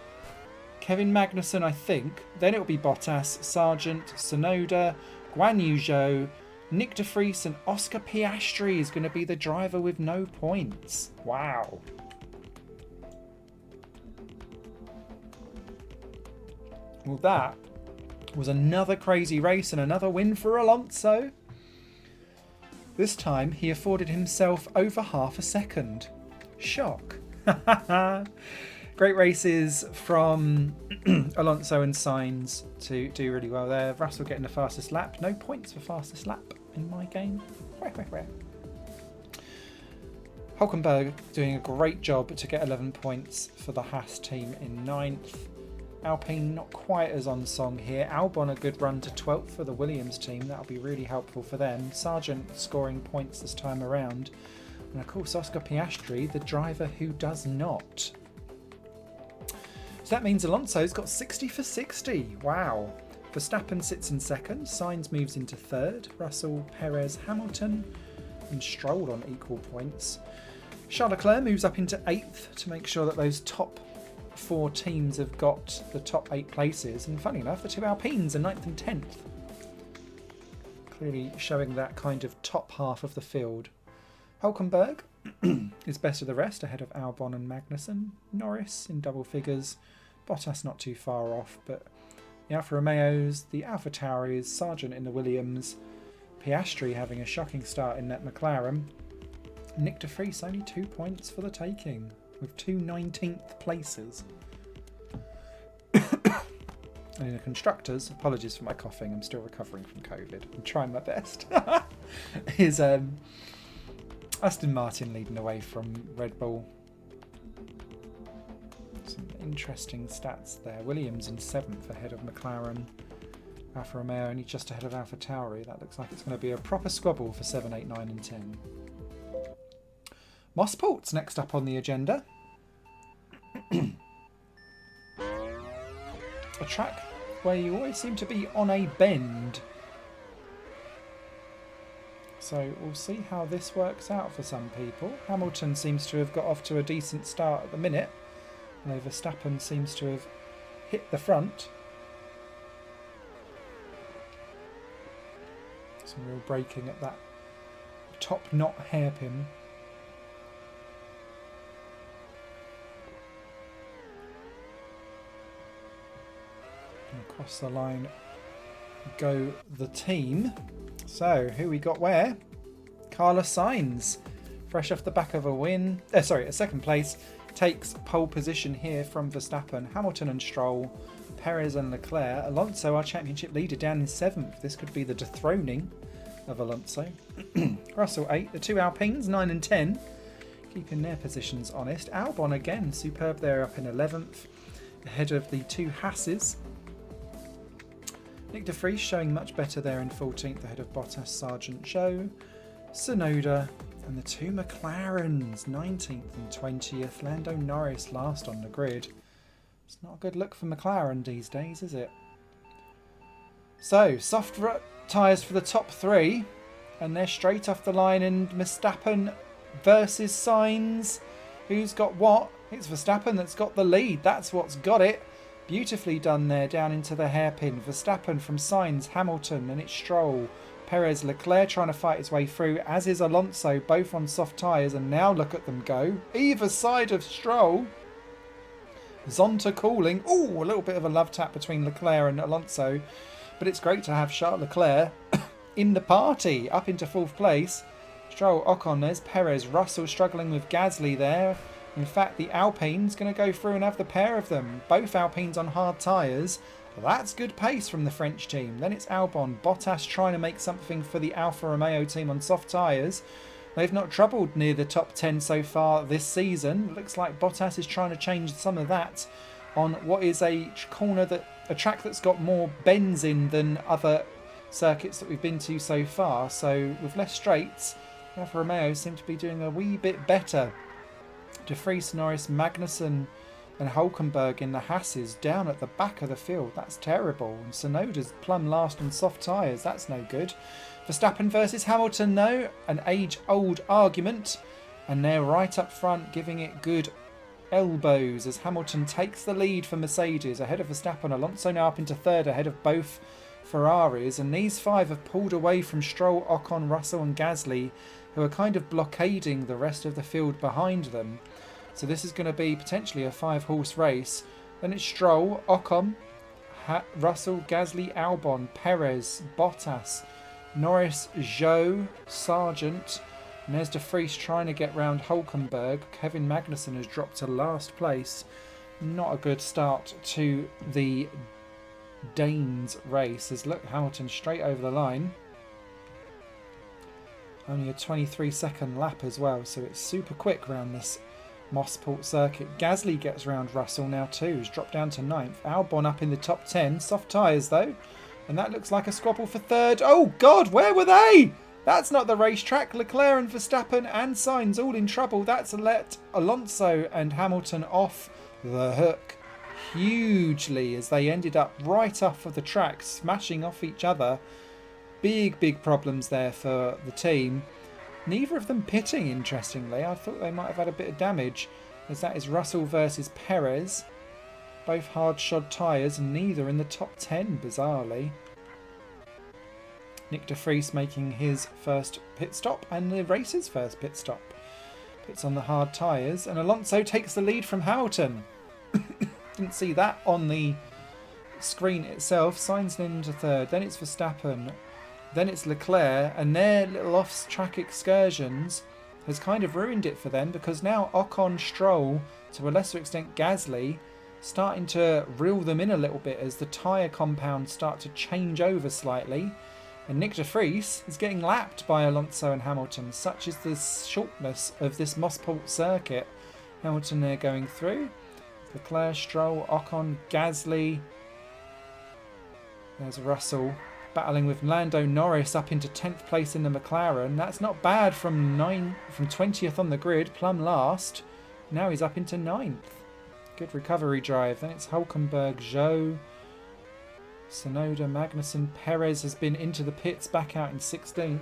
Kevin Magnussen, I think. Then it'll be Bottas, Sargent, Tsunoda, Guan Yu Zhou, Nick de Vries and Oscar Piastri is going to be the driver with no points. Wow. Well, that was another crazy race and another win for Alonso. This time he afforded himself over half a second. Shock. Great races from Alonso and Sainz to do really well there. Russell getting the fastest lap. No points for fastest lap in my game. Hulkenberg doing a great job to get 11 points for the Haas team in 9th. Alpine not quite as on song here. Albon a good run to 12th for the Williams team. That'll be really helpful for them. Sargent scoring points this time around. And of course Oscar Piastri, the driver who does not. So that means Alonso's got 60 for 60. Wow. Verstappen sits in 2nd. Sainz moves into 3rd. Russell, Perez, Hamilton and Stroll on equal points. Charles Leclerc moves up into 8th to make sure that those top 4 teams have got the top 8 places, and funny enough the 2 Alpines are 9th and 10th, clearly showing that kind of top half of the field. Hulkenberg is best of the rest, ahead of Albon and Magnussen. Norris in double figures, Bottas not too far off, but The Alfa Romeos, the Alfa Tauris, Sargent in the Williams, Piastri having a shocking start in that McLaren. Nick de Vries only 2 points for the taking, with two 19th places. And in the constructors, apologies for my coughing, I'm still recovering from COVID. I'm trying my best. Is Aston Martin leading away from Red Bull. Some interesting stats there. Williams in 7th ahead of McLaren. Alfa Romeo only just ahead of Alfa Tauri. That looks like it's going to be a proper squabble for 7, 8, 9 and 10. Mosport next up on the agenda. A track where you always seem to be on a bend. So we'll see how this works out for some people. Hamilton seems to have got off to a decent start at the minute. Although Verstappen seems to have hit the front. Some real braking at that top knot hairpin. Across the line go the team. So who we got where? Carlos Sainz, fresh off the back of a win. A second place, takes pole position here from Verstappen. Hamilton and Stroll, Perez and Leclerc. Alonso, our championship leader, down in 7th. This could be the dethroning of Alonso. Russell 8. The two Alpines 9 and 10, keeping their positions honest. Albon again superb there, up in 11th, ahead of the two Hasses. Nick de Vries showing much better there in 14th ahead of Bottas, Sargent, Zhou, Tsunoda, and the two McLarens 19th and 20th. Lando Norris last on the grid. It's not a good look for McLaren these days, is it? So, soft tyres for the top three, and they're straight off the line, and Verstappen versus Sainz. Who's got what? It's Verstappen that's got the lead. That's what's got it. Beautifully done there, down into the hairpin. Verstappen from Sainz, Hamilton, and it's Stroll, Perez, Leclerc trying to fight his way through, as is Alonso, both on soft tyres, and now look at them go. Either side of Stroll. Zonta cooling. Ooh, a little bit of a love tap between Leclerc and Alonso, but it's great to have Charles Leclerc in the party, up into 4th place. Stroll, Ocon, there's Perez, Russell struggling with Gasly there. In fact, the Alpine's going to go through and have the pair of them. Both Alpines on hard tyres. That's good pace from the French team. Then it's Albon. Bottas trying to make something for the Alfa Romeo team on soft tyres. They've not troubled near the top 10 so far this season. Looks like Bottas is trying to change some of that on what is a track that's got more bends in than other circuits that we've been to so far. So with less straights, Alfa Romeo seem to be doing a wee bit better. De Vries, Norris, Magnussen and Hulkenberg in the Hasses down at the back of the field. That's terrible. And Tsunoda's plumb last on soft tyres. That's no good. Verstappen versus Hamilton, though. An age-old argument. And they're right up front giving it good elbows as Hamilton takes the lead for Mercedes ahead of Verstappen. Alonso now up into 3rd ahead of both Ferraris. And these 5 have pulled away from Stroll, Ocon, Russell and Gasly, who are kind of blockading the rest of the field behind them. So this is going to be potentially a 5-horse race. Then it's Stroll, Ocon, Russell, Gasly, Albon, Perez, Bottas, Norris, Zhou, Sargent. And there's De Vries trying to get round Hulkenberg. Kevin Magnussen has dropped to last place. Not a good start to the Danes race. As look, Hamilton straight over the line. Only a 23-second lap as well, so it's super quick around this Mosport circuit. Gasly gets round Russell now too. He's dropped down to 9th. Albon up in the top 10. Soft tyres though. And that looks like a squabble for 3rd. Oh God, where were they? That's not the racetrack. Leclerc and Verstappen and Sainz all in trouble. That's let Alonso and Hamilton off the hook hugely as they ended up right off of the track, smashing off each other. Big problems there for the team. Neither of them pitting, interestingly. I thought they might have had a bit of damage, as that is Russell versus Perez. Both hard shod tyres and neither in the top 10, bizarrely. Nick de Vries making his first pit stop and the race's first pit stop. Pits on the hard tyres and Alonso takes the lead from Hamilton. Didn't see that on the screen itself. Sainz then into third, then it's Verstappen, then it's Leclerc, and their little off-track excursions has kind of ruined it for them, because now Ocon, Stroll, to a lesser extent Gasly, starting to reel them in a little bit as the tyre compounds start to change over slightly. And Nick de Vries is getting lapped by Alonso and Hamilton. Such is the shortness of this Mosport circuit. Hamilton there going through. Leclerc, Stroll, Ocon, Gasly. There's Russell battling with Lando Norris up into 10th place in the McLaren. That's not bad from 20th on the grid, plumb last. Now he's up into 9th. Good recovery drive. Then it's Hulkenberg, Zhou, Tsunoda, Magnussen. Perez has been into the pits, back out in 16th.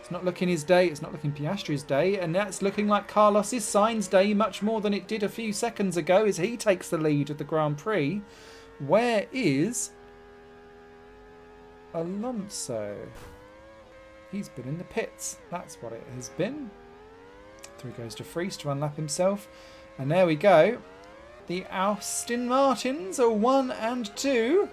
It's not looking his day. It's not looking Piastri's day. And that's looking like Carlos's Sainz day much more than it did a few seconds ago as he takes the lead of the Grand Prix. Where is Alonso? He's been in the pits. That's what it has been. Through goes to Vries to unlap himself. And there we go. The Aston Martins are 1 and 2.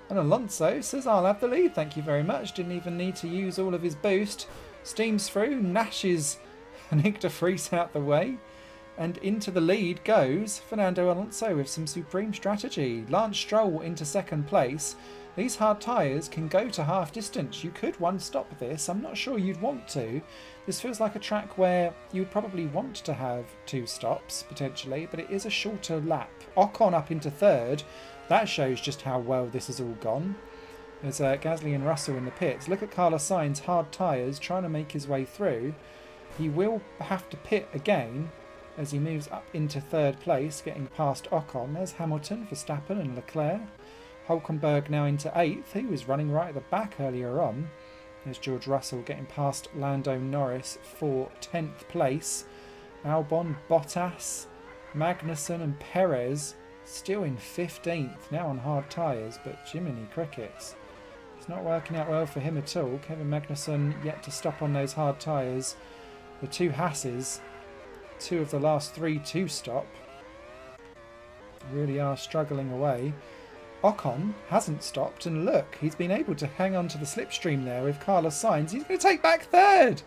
And Alonso says, I'll have the lead, thank you very much. Didn't even need to use all of his boost. Steams through, gnashes Nick de Vries out the way. And into the lead goes Fernando Alonso with some supreme strategy. Lance Stroll into second place. These hard tyres can go to half distance. You could one stop this. I'm not sure you'd want to. This feels like a track where you'd probably want to have 2 stops, potentially, but it is a shorter lap. Ocon up into third. That shows just how well this has all gone. There's Gasly and Russell in the pits. Look at Carlos Sainz, hard tyres, trying to make his way through. He will have to pit again as he moves up into third place, getting past Ocon. There's Hamilton, Verstappen and Leclerc. Hulkenberg now into 8th. He was running right at the back earlier on. There's George Russell getting past Lando Norris for 10th place. Albon, Bottas, Magnussen and Perez still in 15th, now on hard tyres, but Jiminy Crickets. It's not working out well for him at all. Kevin Magnussen yet to stop on those hard tyres. The 2 Hasses, 2 of the last 3 to stop, really are struggling away. Ocon hasn't stopped, and look, he's been able to hang on to the slipstream there with Carlos Sainz. He's going to take back third.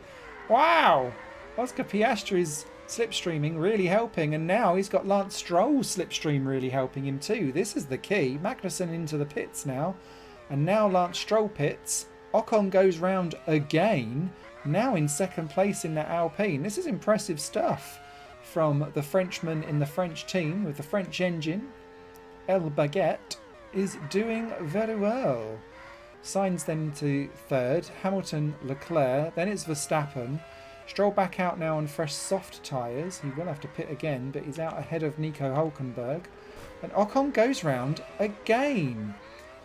Wow! Oscar Piastri's slipstreaming really helping, and now he's got Lance Stroll's slipstream really helping him too. This is the key. Magnussen into the pits now, and now Lance Stroll pits. Ocon goes round again, now in second place in the Alpine. This is impressive stuff from the Frenchman in the French team with the French engine. LBRY is doing very well. Sainz then to third, Hamilton, Leclerc, then it's Verstappen. Stroll back out now on fresh soft tyres. He will have to pit again, but he's out ahead of Nico Hulkenberg. And Ocon goes round again.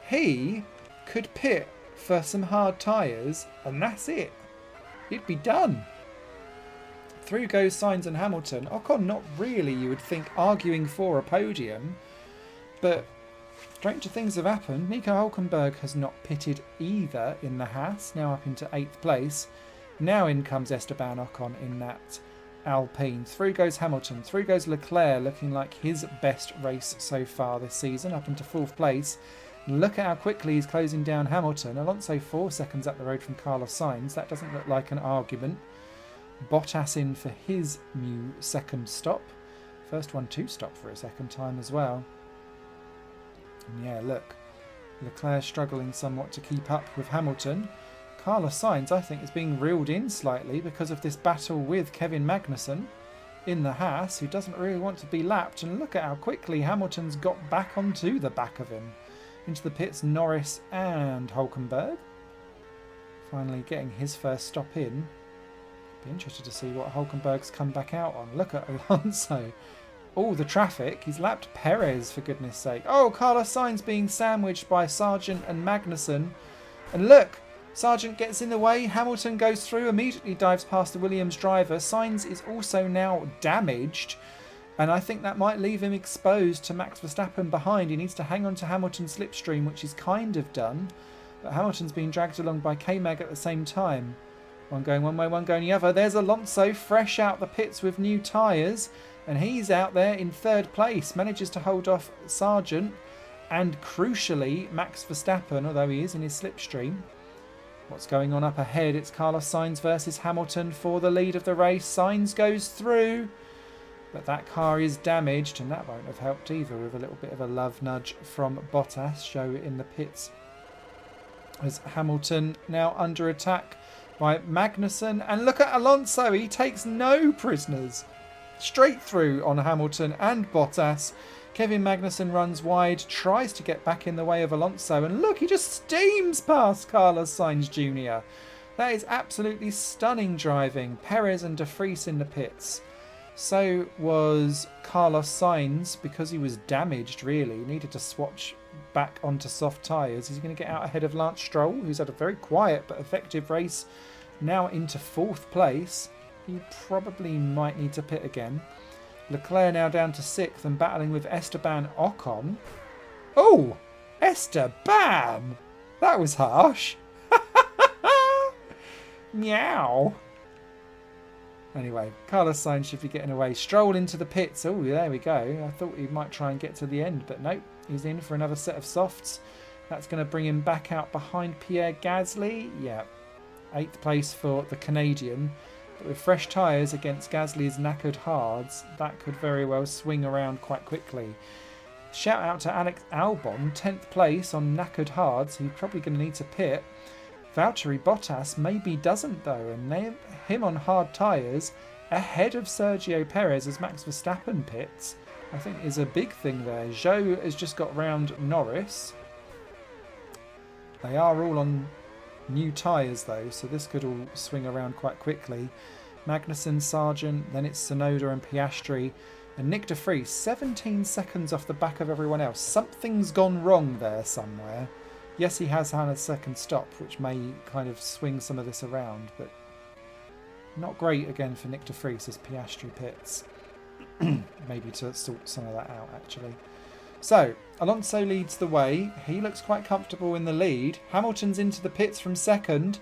He could pit for some hard tyres, and that's it. He'd be done. Through goes Sainz and Hamilton. Ocon not really, you would think, arguing for a podium, but stranger things have happened. Nico Hulkenberg has not pitted either in the Haas, now up into 8th place. Now in comes Esteban Ocon in that Alpine. Through goes Hamilton. Through goes Leclerc, looking like his best race so far this season, up into 4th place. Look at how quickly he's closing down Hamilton. Alonso 4 seconds up the road from Carlos Sainz. That doesn't look like an argument. Bottas in for his new second stop. First one to stop for a second time as well. And yeah, look. Leclerc struggling somewhat to keep up with Hamilton. Carlos Sainz, I think, is being reeled in slightly because of this battle with Kevin Magnussen in the Haas, who doesn't really want to be lapped. And look at how quickly Hamilton's got back onto the back of him. Into the pits, Norris and Hulkenberg. Finally getting his first stop in. Be interested to see what Hulkenberg's come back out on. Look at Alonso. All the traffic. He's lapped Perez, for goodness sake. Oh, Carlos Sainz being sandwiched by Sargent and Magnussen. And look, Sargent gets in the way. Hamilton goes through, immediately dives past the Williams driver. Sainz is also now damaged, and I think that might leave him exposed to Max Verstappen behind. He needs to hang on to Hamilton's slipstream, which is kind of done, but Hamilton's being dragged along by K-Mag at the same time. One going one way, one going the other. There's Alonso, fresh out the pits with new tyres, and he's out there in 3rd place. Manages to hold off Sargent And crucially, Max Verstappen, although he is in his slipstream. What's going on up ahead? It's Carlos Sainz versus Hamilton for the lead of the race. Sainz goes through, but that car is damaged, and that won't have helped either with a little bit of a love nudge from Bottas. Show in the pits as Hamilton now under attack by Magnussen. And look at Alonso, he takes no prisoners. Straight through on Hamilton and Bottas. Kevin Magnussen runs wide, tries to get back in the way of Alonso, and look, he just steams past Carlos Sainz Jr. That is absolutely stunning driving. Perez and De Vries in the pits. So was Carlos Sainz, because he was damaged really, needed to swatch back onto soft tyres. He's going to get out ahead of Lance Stroll, who's had a very quiet but effective race, now into 4th place. He probably might need to pit again. Leclerc now down to 6th and battling with Esteban Ocon. Oh, Esteban! That was harsh. Meow. Anyway, Carlos Sainz should be getting away. Stroll into the pits. Oh, there we go. I thought he might try and get to the end, but nope. He's in for another set of softs. That's going to bring him back out behind Pierre Gasly. Yeah, 8th place for the Canadian. But with fresh tyres against Gasly's knackered hards, that could very well swing around quite quickly. Shout out to Alex Albon, 10th place on knackered hards. He's probably going to need to pit. Valtteri Bottas maybe doesn't though, and him on hard tyres ahead of Sergio Perez as Max Verstappen pits, I think is a big thing there. Zhou has just got round Norris. They are all on new tyres though, so this could all swing around quite quickly. Magnussen, Sargent, then it's Tsunoda and Piastri, and Nick De Vries 17 seconds off the back of everyone else. Something's gone wrong there somewhere. Yes, he has had a second stop, which may kind of swing some of this around, but not great again for Nick De Vries as Piastri pits. Maybe to sort some of that out actually. So, Alonso leads the way. He looks quite comfortable in the lead. Hamilton's into the pits from 2nd.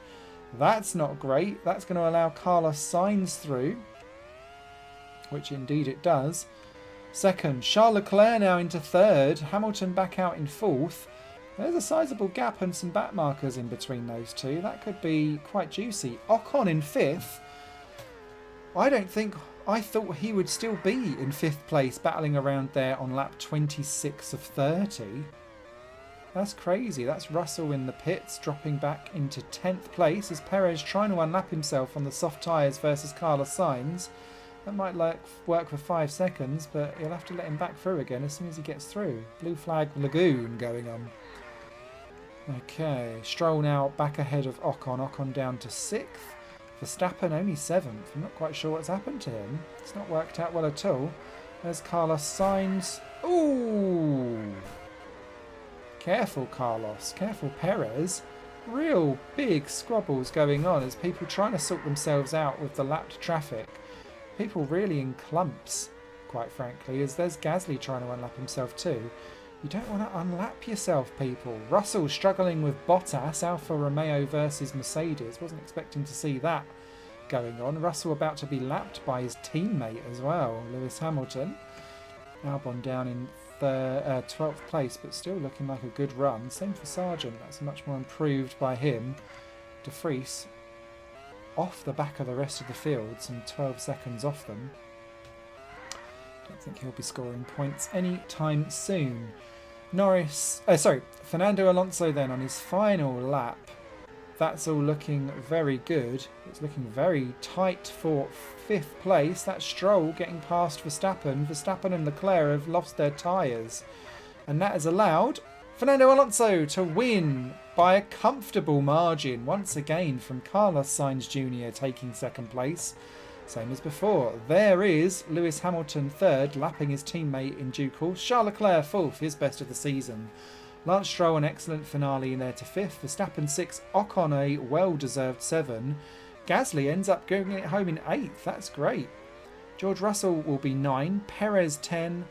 That's not great. That's going to allow Carlos Sainz through, which indeed it does. 2nd, Charles Leclerc now into 3rd. Hamilton back out in 4th. There's a sizable gap and some back markers in between those two. That could be quite juicy. Ocon in 5th. I thought he would still be in 5th place, battling around there on lap 26 of 30. That's crazy. That's Russell in the pits, dropping back into 10th place as Perez trying to unlap himself on the soft tyres versus Carlos Sainz. That might work for 5 seconds, but you'll have to let him back through again as soon as he gets through. Blue flag lagoon going on. Okay, Stroll now back ahead of Ocon. Ocon down to 6th. Verstappen only 7th. I'm not quite sure what's happened to him. It's not worked out well at all. There's Carlos Sainz. Ooh! Careful, Carlos. Careful, Perez. Real big squabbles going on as people trying to sort themselves out with the lapped traffic. People really in clumps, quite frankly, as there's Gasly trying to unlap himself too. You don't want to unlap yourself, people. Russell struggling with Bottas, Alfa Romeo versus Mercedes. Wasn't expecting to see that going on. Russell about to be lapped by his teammate as well, Lewis Hamilton. Albon down in 12th place, but still looking like a good run. Same for Sargent. That's much more improved by him. De Vries off the back of the rest of the field, some 12 seconds off them. Don't think he'll be scoring points anytime soon. Fernando Alonso then on his final lap. That's all looking very good. It's looking very tight for 5th place. That's Stroll getting past Verstappen. Verstappen and Leclerc have lost their tyres. And that has allowed Fernando Alonso to win by a comfortable margin once again from Carlos Sainz Jr. taking 2nd place. Same as before. There is Lewis Hamilton 3rd, lapping his teammate in due course. Charles Leclerc 4th, his best of the season. Lance Stroll an excellent finale in there to 5th. Verstappen 6th, Ocon a well-deserved 7. Gasly ends up going it home in 8th. That's great. George Russell will be 9. Perez 10.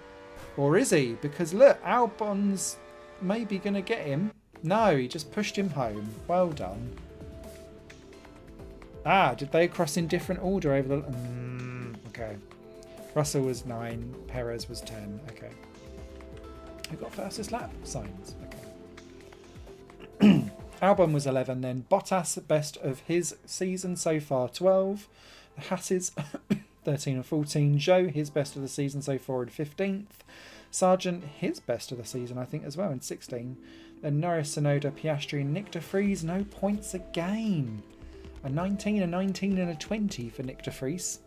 Or is he? Because look, Albon's maybe going to get him. No, he just pushed him home. Well done. Ah, did they cross in different order over the... okay. Russell was 9, Perez was 10. Okay. Who got fastest lap? Sainz. Okay. Albon was 11 then. Bottas, best of his season so far, 12. The Hasses, 13 and 14. Zhou, his best of the season so far, in 15th. Sargent, his best of the season, I think, as well, in 16. Then Norris, Tsunoda, Piastri, and Nick de Vries, no points again. A 19, a 19 and a 20 for Nick de Vries.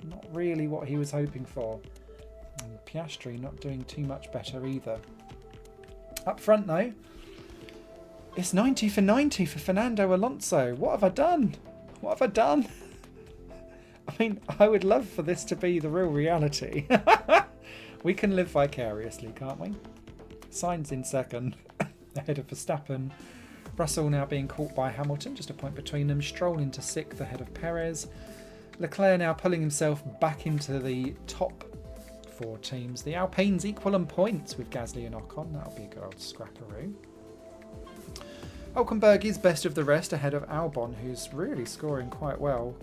Not really what he was hoping for. And Piastri not doing too much better either. Up front though, it's 90 for 90 for Fernando Alonso. What have I done? What have I done? I mean, I would love for this to be the real reality. We can live vicariously, can't we? Sainz in second, ahead of Verstappen. Russell now being caught by Hamilton, just a point between them. Stroll into 6th, ahead of Perez. Leclerc now pulling himself back into the top 4 teams. The Alpines equal on points with Gasly and Ocon. That'll be a good old scrapperoo. Hülkenberg is best of the rest, ahead of Albon, who's really scoring quite well.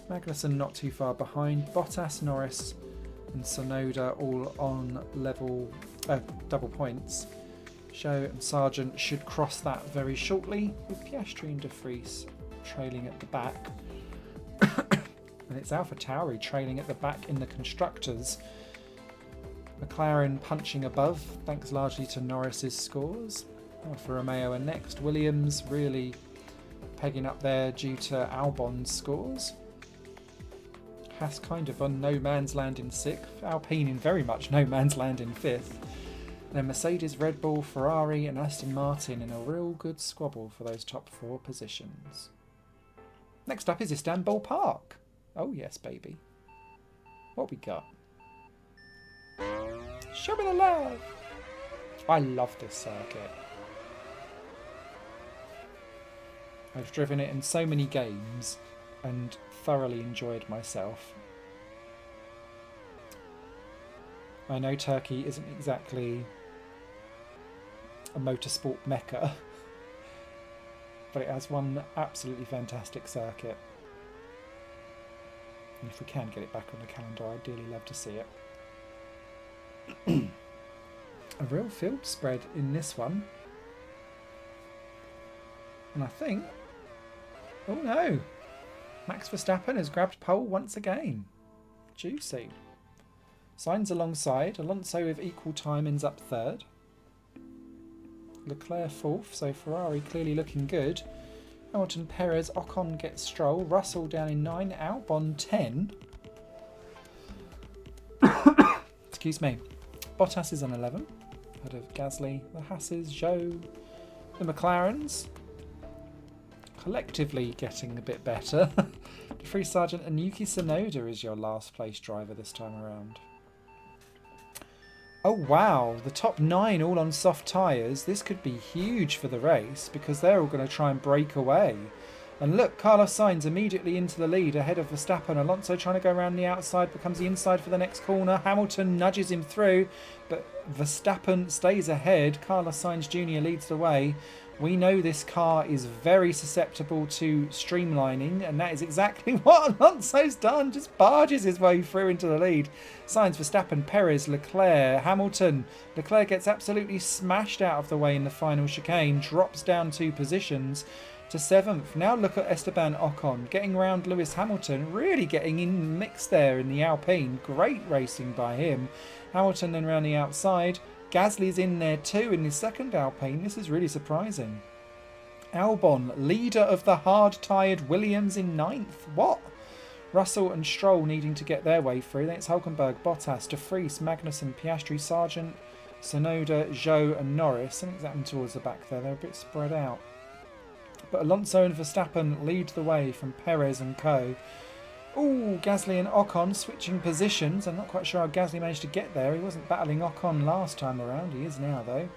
Magnussen not too far behind. Bottas, Norris and Tsunoda all on level double points. Zhou and Sargent should cross that very shortly, with Piastri and de Vries trailing at the back. And it's AlphaTauri trailing at the back in the constructors. McLaren punching above, thanks largely to Norris's scores. Alfa Romeo are next. Williams really pegging up there due to Albon's scores. Haas kind of on no man's land in 6th. Alpine in very much no man's land in 5th. Then Mercedes, Red Bull, Ferrari and Aston Martin in a real good squabble for those top 4 positions. Next up is Istanbul Park. Oh yes, baby. What we got? Show me the love! I love this circuit. I've driven it in so many games and thoroughly enjoyed myself. I know Turkey isn't exactly a motorsport mecca, but it has one absolutely fantastic circuit. And if we can get it back on the calendar, I'd dearly love to see it. A real field spread in this one. And I think... Oh no! Max Verstappen has grabbed pole once again. Juicy. Sainz alongside. Alonso with equal time ends up 3rd. Leclerc 4th, so Ferrari clearly looking good. Hamilton, Perez, Ocon gets Stroll. Russell down in 9. Albon 10. Excuse me. Bottas is on 11. Ahead of Gasly. The Hasses, Zhou. The McLarens. Collectively getting a bit better. De Vries, Sargent and Yuki Tsunoda is your last place driver this time around. Oh wow, the top 9 all on soft tyres. This could be huge for the race because they're all going to try and break away. And look, Carlos Sainz immediately into the lead ahead of Verstappen. Alonso trying to go around the outside, becomes the inside for the next corner. Hamilton nudges him through, but Verstappen stays ahead. Carlos Sainz Jr. leads the way. We know this car is very susceptible to streamlining, and that is exactly what Alonso's done. Just barges his way through into the lead. Sainz, Verstappen, Perez, Leclerc, Hamilton. Leclerc gets absolutely smashed out of the way in the final chicane, drops down 2 positions to 7th. Now look at Esteban Ocon getting around Lewis Hamilton, really getting in the mix there in the Alpine. Great racing by him. Hamilton then round the outside. Gasly's in there too in the second Alpine. This is really surprising. Albon, leader of the hard-tired Williams in 9th. What? Russell and Stroll needing to get their way through. Then it's Hülkenberg, Bottas, de Vries, Magnussen, Piastri, Sargent, Tsunoda, Zhou and Norris. Something's happened towards the back there. They're a bit spread out. But Alonso and Verstappen lead the way from Perez and co. Ooh, Gasly and Ocon switching positions. I'm not quite sure how Gasly managed to get there. He wasn't battling Ocon last time around. He is now, though.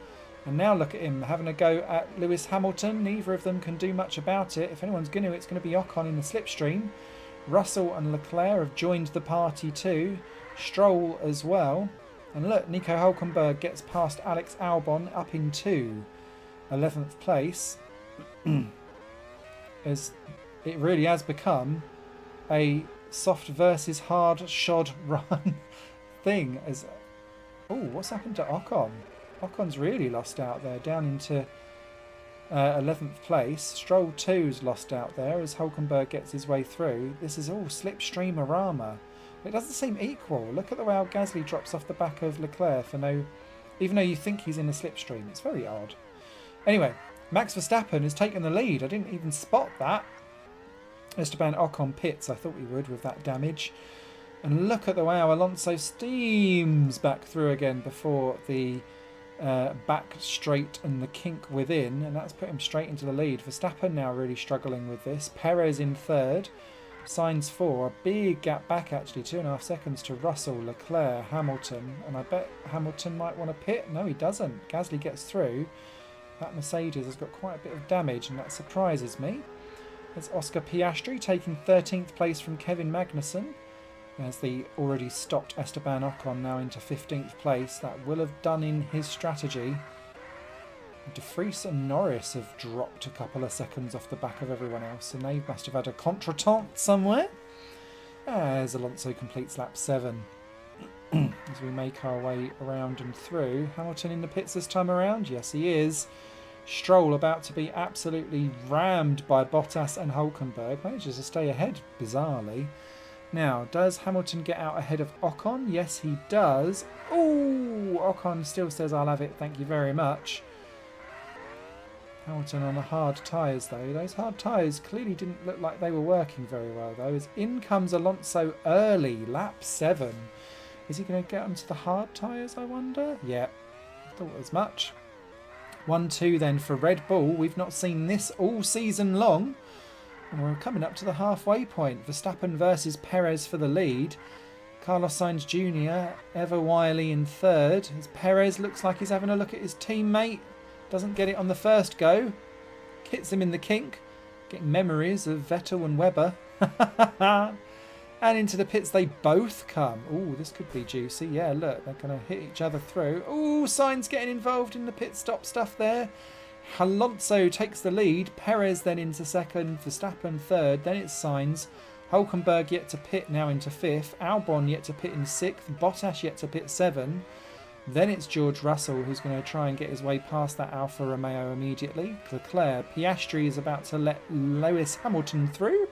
And now look at him having a go at Lewis Hamilton. Neither of them can do much about it. If anyone's going to, it's going to be Ocon in the slipstream. Russell and Leclerc have joined the party too. Stroll as well. And look, Nico Hülkenberg gets past Alex Albon up into 11th place. As it really has become a soft versus hard shod run thing. As oh, what's happened to Ocon? Ocon's really lost out there, down into 11th place. Stroll 2's lost out there as Hulkenberg gets his way through. This is all slipstream-orama. It doesn't seem equal. Look at the way how Gasly drops off the back of Leclerc for no... Even though you think he's in a slipstream. It's very odd. Anyway, Max Verstappen has taken the lead. I didn't even spot that. Esteban Ocon pits. I thought we would with that damage. And look at the way how Alonso steams back through again before the back straight and the kink within. And that's put him straight into the lead. Verstappen now really struggling with this. Perez in third. Sainz 4, a big gap back actually, 2.5 seconds to Russell, Leclerc, Hamilton, and I bet Hamilton might want to pit. No, he doesn't. Gasly gets through. That Mercedes has got quite a bit of damage, and that surprises me. There's Oscar Piastri taking 13th place from Kevin Magnussen. There's the already stopped Esteban Ocon now into 15th place. That will have done in his strategy. De Vries and Norris have dropped a couple of seconds off the back of everyone else, and they must have had a contretemps somewhere. As Alonso completes lap 7. As we make our way around and through. Hamilton in the pits this time around? Yes, he is. Stroll about to be absolutely rammed by Bottas and Hulkenberg. Manages to stay ahead, bizarrely. Now, does Hamilton get out ahead of Ocon? Yes, he does. Ooh, Ocon still says, I'll have it, thank you very much. Hamilton on the hard tyres though. Those hard tyres clearly didn't look like they were working very well though. As in comes Alonso early, lap 7. Is he going to get onto the hard tyres, I wonder? Yeah, thought as much. 1-2 then for Red Bull. We've not seen this all season long. And we're coming up to the halfway point. Verstappen versus Perez for the lead. Carlos Sainz Jr. ever wily in third. As Perez looks like he's having a look at his teammate. Doesn't get it on the first go. Hits him in the kink. Getting memories of Vettel and Webber. And into the pits they both come. Ooh, this could be juicy. Yeah, look, they're going to hit each other through. Ooh, Sainz getting involved in the pit stop stuff there. Alonso takes the lead. Perez then into second. Verstappen third. Then it's Sainz. Hulkenberg yet to pit now into fifth. Albon yet to pit in sixth. Bottas yet to pit 7. Then it's George Russell who's going to try and get his way past that Alfa Romeo immediately. Leclerc. Piastri is about to let Lewis Hamilton through.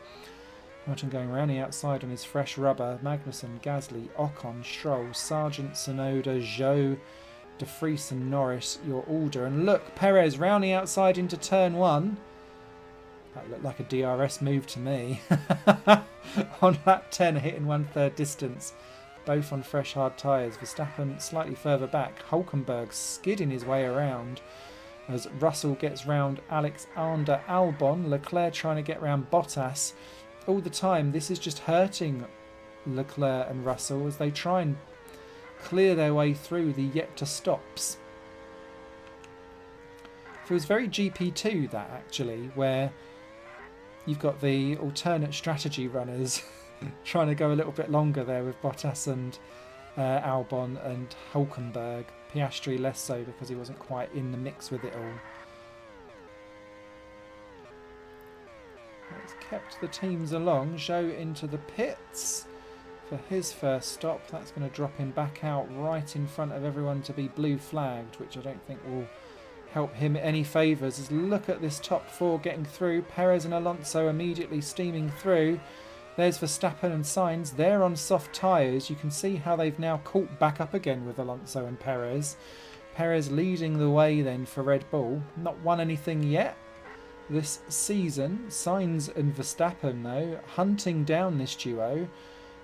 Hamilton going around the outside on his fresh rubber. Magnussen, Gasly, Ocon, Stroll, Sargent, Tsunoda, Zhou, De Vries and Norris, your order. And look, Perez round the outside into turn 1. That looked like a DRS move to me. On lap 10, hitting 1/3 distance. Both on fresh hard tyres. Verstappen slightly further back. Hulkenberg skidding his way around as Russell gets round Alexander Albon. Leclerc trying to get round Bottas. All the time, this is just hurting Leclerc and Russell as they try and clear their way through the yet to stops. Feels very GP2 that actually, where you've got the alternate strategy runners trying to go a little bit longer there with Bottas and Albon and Hulkenberg. Piastri less so because he wasn't quite in the mix with it all. It's kept the teams along. Zhou into the pits for his first stop. That's going to drop him back out right in front of everyone to be blue flagged, which I don't think will help him any favours. As look at this top 4 getting through. Perez and Alonso immediately steaming through. There's Verstappen and Sainz. They're on soft tyres. You can see how they've now caught back up again with Alonso and Perez. Perez leading the way then for Red Bull. Not won anything yet this season. Sainz and Verstappen though hunting down this duo.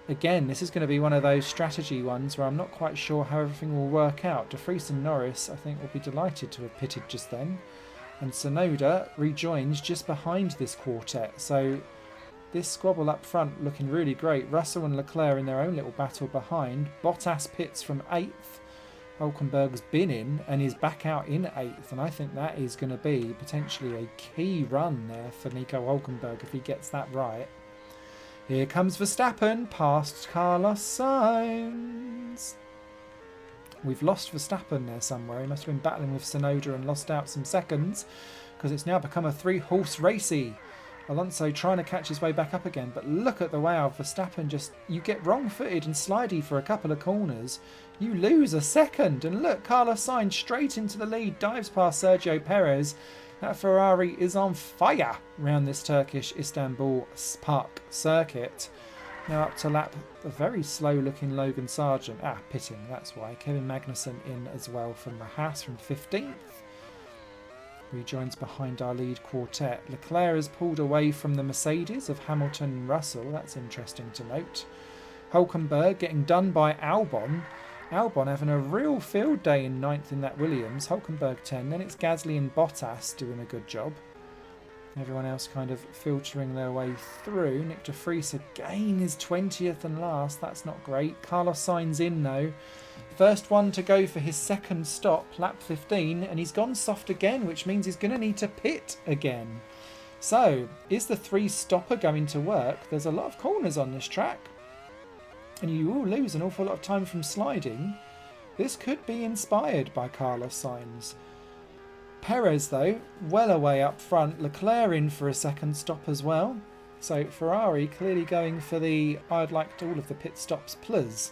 Again, this is going to be one of those strategy ones where I'm not quite sure how everything will work out. De Vries and Norris I think will be delighted to have pitted just then. And Tsunoda rejoins just behind this quartet. So this squabble up front looking really great. Russell and Leclerc in their own little battle behind. Bottas pits from 8th. Hulkenberg's been in and is back out in 8th. And I think that is going to be potentially a key run there for Nico Hulkenberg if he gets that right. Here comes Verstappen past Carlos Sainz. We've lost Verstappen there somewhere. He must have been battling with Tsunoda and lost out some seconds because it's now become a 3-horse racy. Alonso trying to catch his way back up again, but look at the way how Verstappen just, you get wrong-footed and slidey for a couple of corners, you lose a second, and look, Carlos Sainz straight into the lead, dives past Sergio Perez. That Ferrari is on fire around this Turkish Istanbul Park circuit. Now up to lap a very slow-looking Logan Sargent. Pitting, that's why. Kevin Magnussen in as well from the Haas from 15th. Rejoins behind our lead quartet. Leclerc has pulled away from the Mercedes of Hamilton and Russell. That's interesting to note. Hulkenberg getting done by Albon. Albon having a real field day in 9th in that Williams. Hulkenberg 10. Then it's Gasly and Bottas doing a good job. Everyone else kind of filtering their way through. Nick de Vries again is 20th and last. That's not great. Carlos Sainz in though. First one to go for his second stop, lap 15, and he's gone soft again, which means he's going to need to pit again. So, is the 3-stopper going to work? There's a lot of corners on this track, and you will lose an awful lot of time from sliding. This could be inspired by Carlos Sainz. Perez, though, well away up front. Leclerc in for a second stop as well. So, Ferrari clearly going for the I'd like all of the pit stops plus.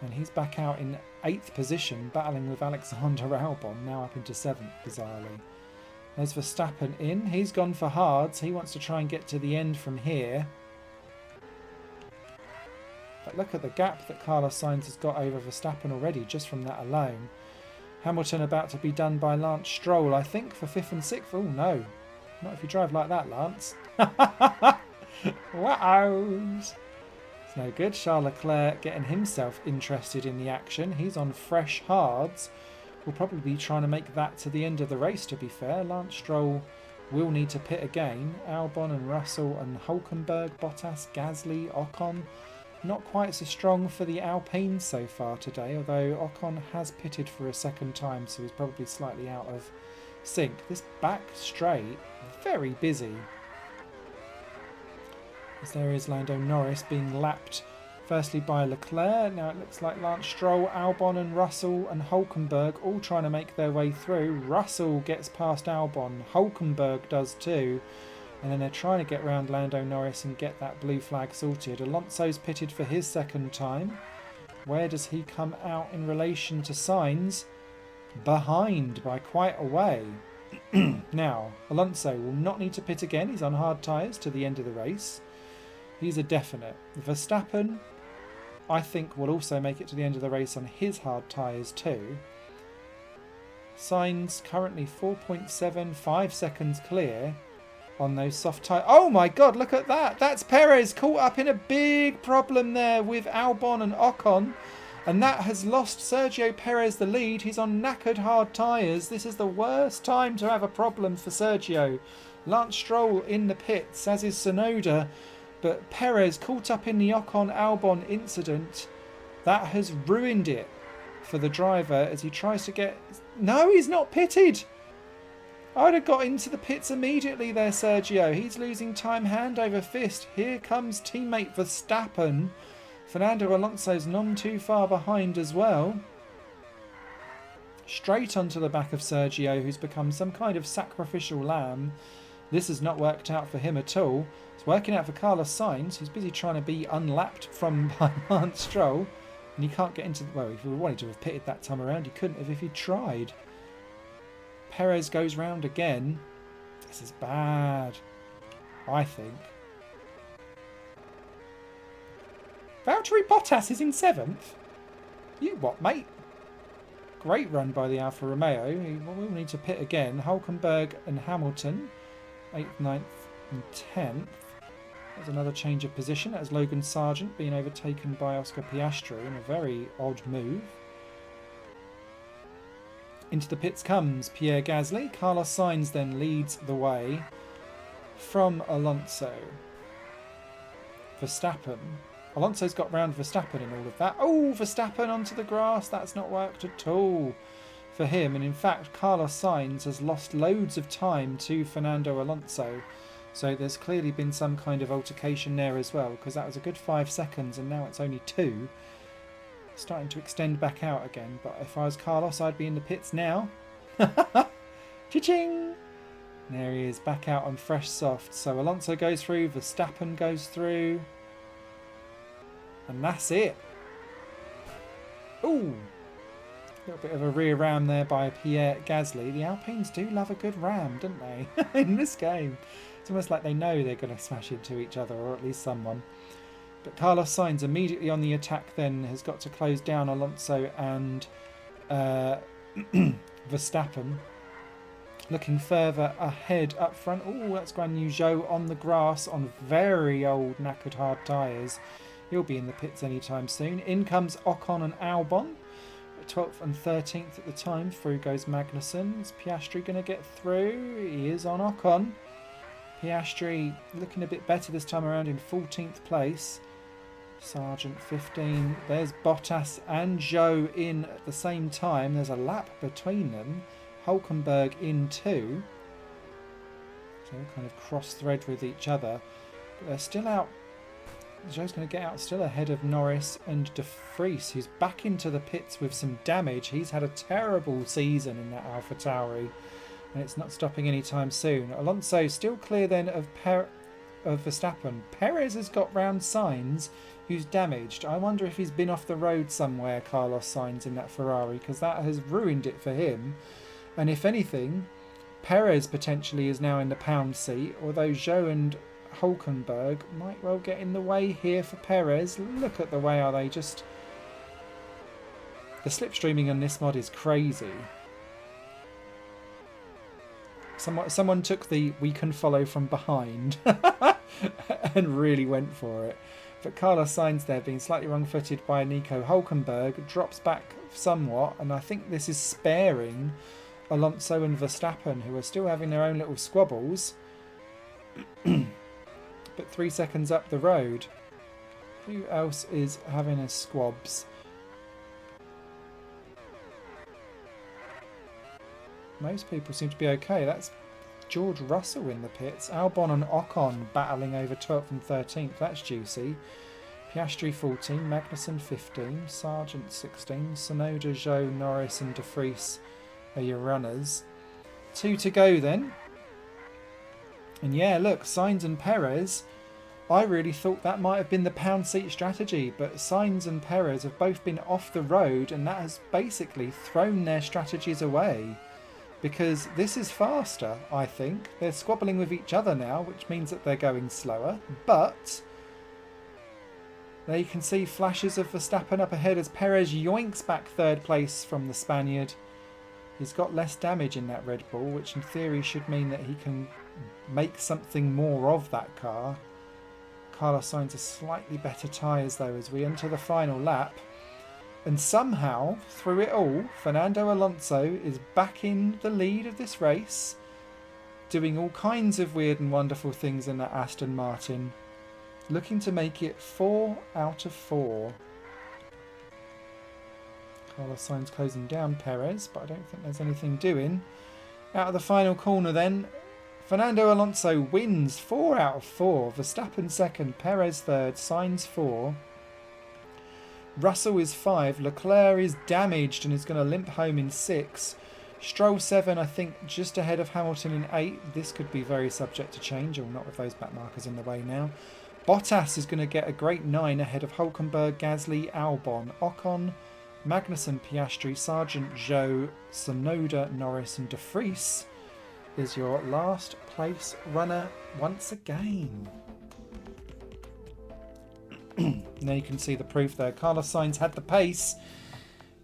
And he's back out in 8th position, battling with Alexander Albon, now up into 7th, bizarrely. There's Verstappen in. He's gone for hards. He wants to try and get to the end from here. But look at the gap that Carlos Sainz has got over Verstappen already, just from that alone. Hamilton about to be done by Lance Stroll, I think, for 5th and 6th. Oh, no. Not if you drive like that, Lance. Wow. No good. Charles Leclerc getting himself interested in the action. He's on fresh hards. We'll probably be trying to make that to the end of the race, to be fair. Lance Stroll will need to pit again. Albon and Russell and Hulkenberg, Bottas, Gasly, Ocon. Not quite so strong for the Alpine so far today, although Ocon has pitted for a second time, so he's probably slightly out of sync. This back straight, very busy. As there is Lando Norris being lapped firstly by Leclerc. Now it looks like Lance Stroll, Albon and Russell and Hulkenberg all trying to make their way through. Russell gets past Albon, Hulkenberg does too. And then they're trying to get round Lando Norris and get that blue flag sorted. Alonso's pitted for his second time. Where does he come out in relation to Sainz? Behind by quite a way. Now, Alonso will not need to pit again. He's on hard tyres to the end of the race. He's a definite. Verstappen, I think, will also make it to the end of the race on his hard tyres too. Sainz currently 4.75 seconds clear on those soft tyres. Oh my God, look at that. That's Perez caught up in a big problem there with Albon and Ocon. And that has lost Sergio Perez the lead. He's on knackered hard tyres. This is the worst time to have a problem for Sergio. Lance Stroll in the pits, as is Tsunoda. But Perez caught up in the Ocon-Albon incident. That has ruined it for the driver as he tries to get... No, he's not pitted. I'd have got into the pits immediately there, Sergio. He's losing time hand over fist. Here comes teammate Verstappen. Fernando Alonso's none too far behind as well. Straight onto the back of Sergio, who's become some kind of sacrificial lamb. This has not worked out for him at all. It's working out for Carlos Sainz, who's busy trying to be unlapped from by Lance Stroll. And he can't get into... Well, if he wanted to have pitted that time around, he couldn't have if he tried. Perez goes round again. This is bad, I think. Valtteri Bottas is in 7th. You what, mate? Great run by the Alfa Romeo. He will need to pit again. Hulkenberg and Hamilton, 8th, 9th and 10th. There's another change of position. That's Logan Sargent being overtaken by Oscar Piastri in a very odd move. Into the pits comes Pierre Gasly. Carlos Sainz then leads the way from Alonso. Verstappen. Alonso's got round Verstappen in all of that. Oh, Verstappen onto the grass. That's not worked at all for him. And in fact, Carlos Sainz has lost loads of time to Fernando Alonso. So there's clearly been some kind of altercation there as well, because that was a good 5 seconds and now it's only 2. Starting to extend back out again. But if I was Carlos, I'd be in the pits now. Cha-ching! And there he is, back out on fresh soft. So Alonso goes through, Verstappen goes through. And that's it. Ooh! A little bit of a rear ram there by Pierre Gasly. The Alpines do love a good ram, don't they? In this game. It's almost like they know they're going to smash into each other, or at least someone. But Carlos Sainz immediately on the attack then has got to close down Alonso and Verstappen. Looking further ahead up front. Oh, that's Guan Yu Zhou on the grass on very old knackered hard tyres. He'll be in the pits anytime soon. In comes Ocon and Albon. 12th and 13th at the time. Through goes Magnussen. Is Piastri going to get through? He is on Ocon. Piastri looking a bit better this time around in 14th place. Sargent 15. There's Bottas and Zhou in at the same time. There's a lap between them. Hulkenberg in 2. So kind of cross-thread with each other. But they're still out. Zhou's going to get out still ahead of Norris and De Vries, who's back into the pits with some damage. He's had a terrible season in that AlphaTauri, and it's not stopping anytime soon. Alonso still clear then of Verstappen. Perez has got round Sainz, who's damaged. I wonder if he's been off the road somewhere, Carlos Sainz, in that Ferrari, because that has ruined it for him. And if anything, Perez potentially is now in the pound seat, although Zhou and Hulkenberg might well get in the way here for Perez. Look at the way are they just... The slipstreaming on this mod is crazy. Someone took the we can follow from behind and really went for it. But Carlos Sainz there being slightly wrong-footed by Nico Hulkenberg drops back somewhat, and I think this is sparing Alonso and Verstappen, who are still having their own little squabbles. But 3 seconds up the road. Who else is having a squabs? Most people seem to be okay. That's George Russell in the pits. Albon and Ocon battling over 12th and 13th. That's juicy. Piastri 14, Magnussen 15, Sargent 16, Tsunoda, Zhou, Norris and De Vries are your runners. 2 to go then. And yeah, look, Sainz and Perez, I really thought that might have been the pound seat strategy, but Sainz and Perez have both been off the road, and that has basically thrown their strategies away. Because this is faster, I think. They're squabbling with each other now, which means that they're going slower. But there you can see flashes of Verstappen up ahead as Perez yoinks back 3rd place from the Spaniard. He's got less damage in that Red Bull, which in theory should mean that he can make something more of that car. Carlos Sainz has slightly better tyres though as we enter the final lap. And somehow, through it all, Fernando Alonso is back in the lead of this race, doing all kinds of weird and wonderful things in that Aston Martin, looking to make it 4 out of 4. Carlos Sainz closing down Perez, but I don't think there's anything doing. Out of the final corner then, Fernando Alonso wins 4 out of 4. Verstappen 2nd, Perez 3rd, Sainz 4. Russell is 5. Leclerc is damaged and is going to limp home in 6. Stroll 7, I think, just ahead of Hamilton in 8. This could be very subject to change, or not with those back markers in the way now. Bottas is going to get a great 9 ahead of Hulkenberg, Gasly, Albon, Ocon, Magnussen, Piastri, Sargent, Zhou, Tsunoda, Norris and De Vries is your last place runner once again. Now you can see the proof there. Carlos Sainz had the pace.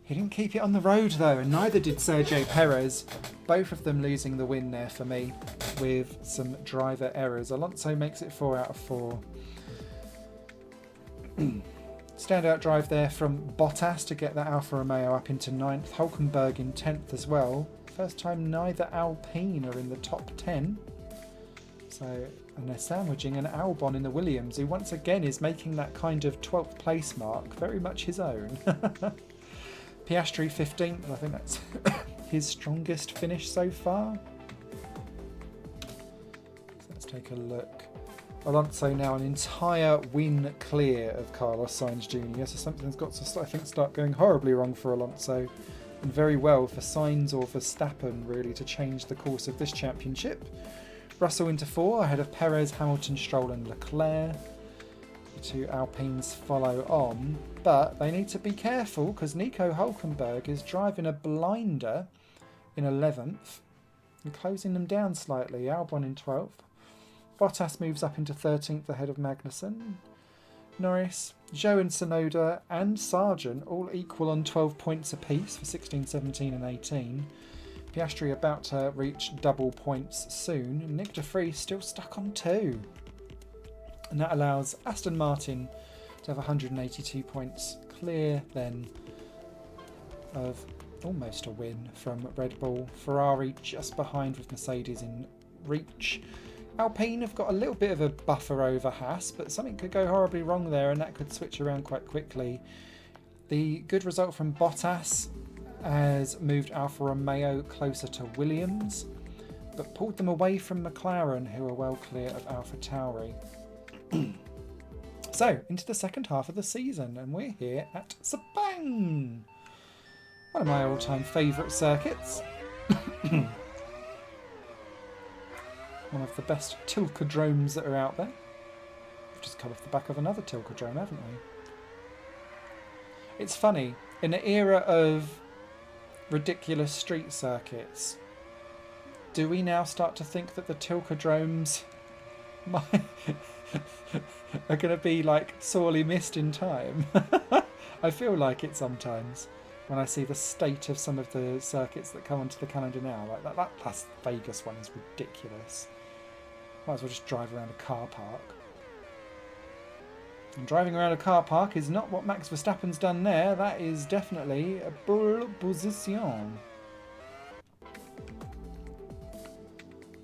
He didn't keep it on the road though, and neither did Sergio Perez. Both of them losing the win there for me with some driver errors. Alonso makes it 4 out of 4. Standout drive there from Bottas to get that Alfa Romeo up into 9th. Hulkenberg in 10th as well. First time neither Alpine are in the top 10. So, and they're sandwiching an Albon in the Williams, who once again is making that kind of 12th place mark very much his own. Piastri 15th, I think that's his strongest finish so far. So let's take a look. Alonso now an entire win clear of Carlos Sainz Jr. So something's got to, I think, start going horribly wrong for Alonso. And very well for Sainz or Verstappen, really, to change the course of this championship. Russell into 4, ahead of Perez, Hamilton, Stroll and Leclerc. The 2 Alpines follow on, but they need to be careful because Nico Hülkenberg is driving a blinder in 11th and closing them down slightly. Albon in 12th. Bottas moves up into 13th ahead of Magnussen. Norris, Zhou and Tsunoda and Sargent all equal on 12 points apiece for 16, 17 and 18. Piastri about to reach double points soon. Nick de Vries still stuck on 2. And that allows Aston Martin to have 182 points clear then of almost a win from Red Bull. Ferrari just behind with Mercedes in reach. Alpine have got a little bit of a buffer over Haas, but something could go horribly wrong there and that could switch around quite quickly. The good result from Bottas has moved Alfa Romeo closer to Williams, but pulled them away from McLaren, who are well clear of Alpha Tauri. So, into the second half of the season, and we're here at Sepang, one of my all-time favourite circuits. One of the best Tilkodromes that are out there. We've just come off the back of another Tilkodrome, haven't we? It's funny, in the era of ridiculous street circuits, do we now start to think that the Tilkodromes are going to be like sorely missed in time? I feel like it sometimes when I see the state of some of the circuits that come onto the calendar now. Like that Las Vegas one is ridiculous. Might as well just drive around a car park. And driving around a car park is not what Max Verstappen's done there. That is definitely a pole position.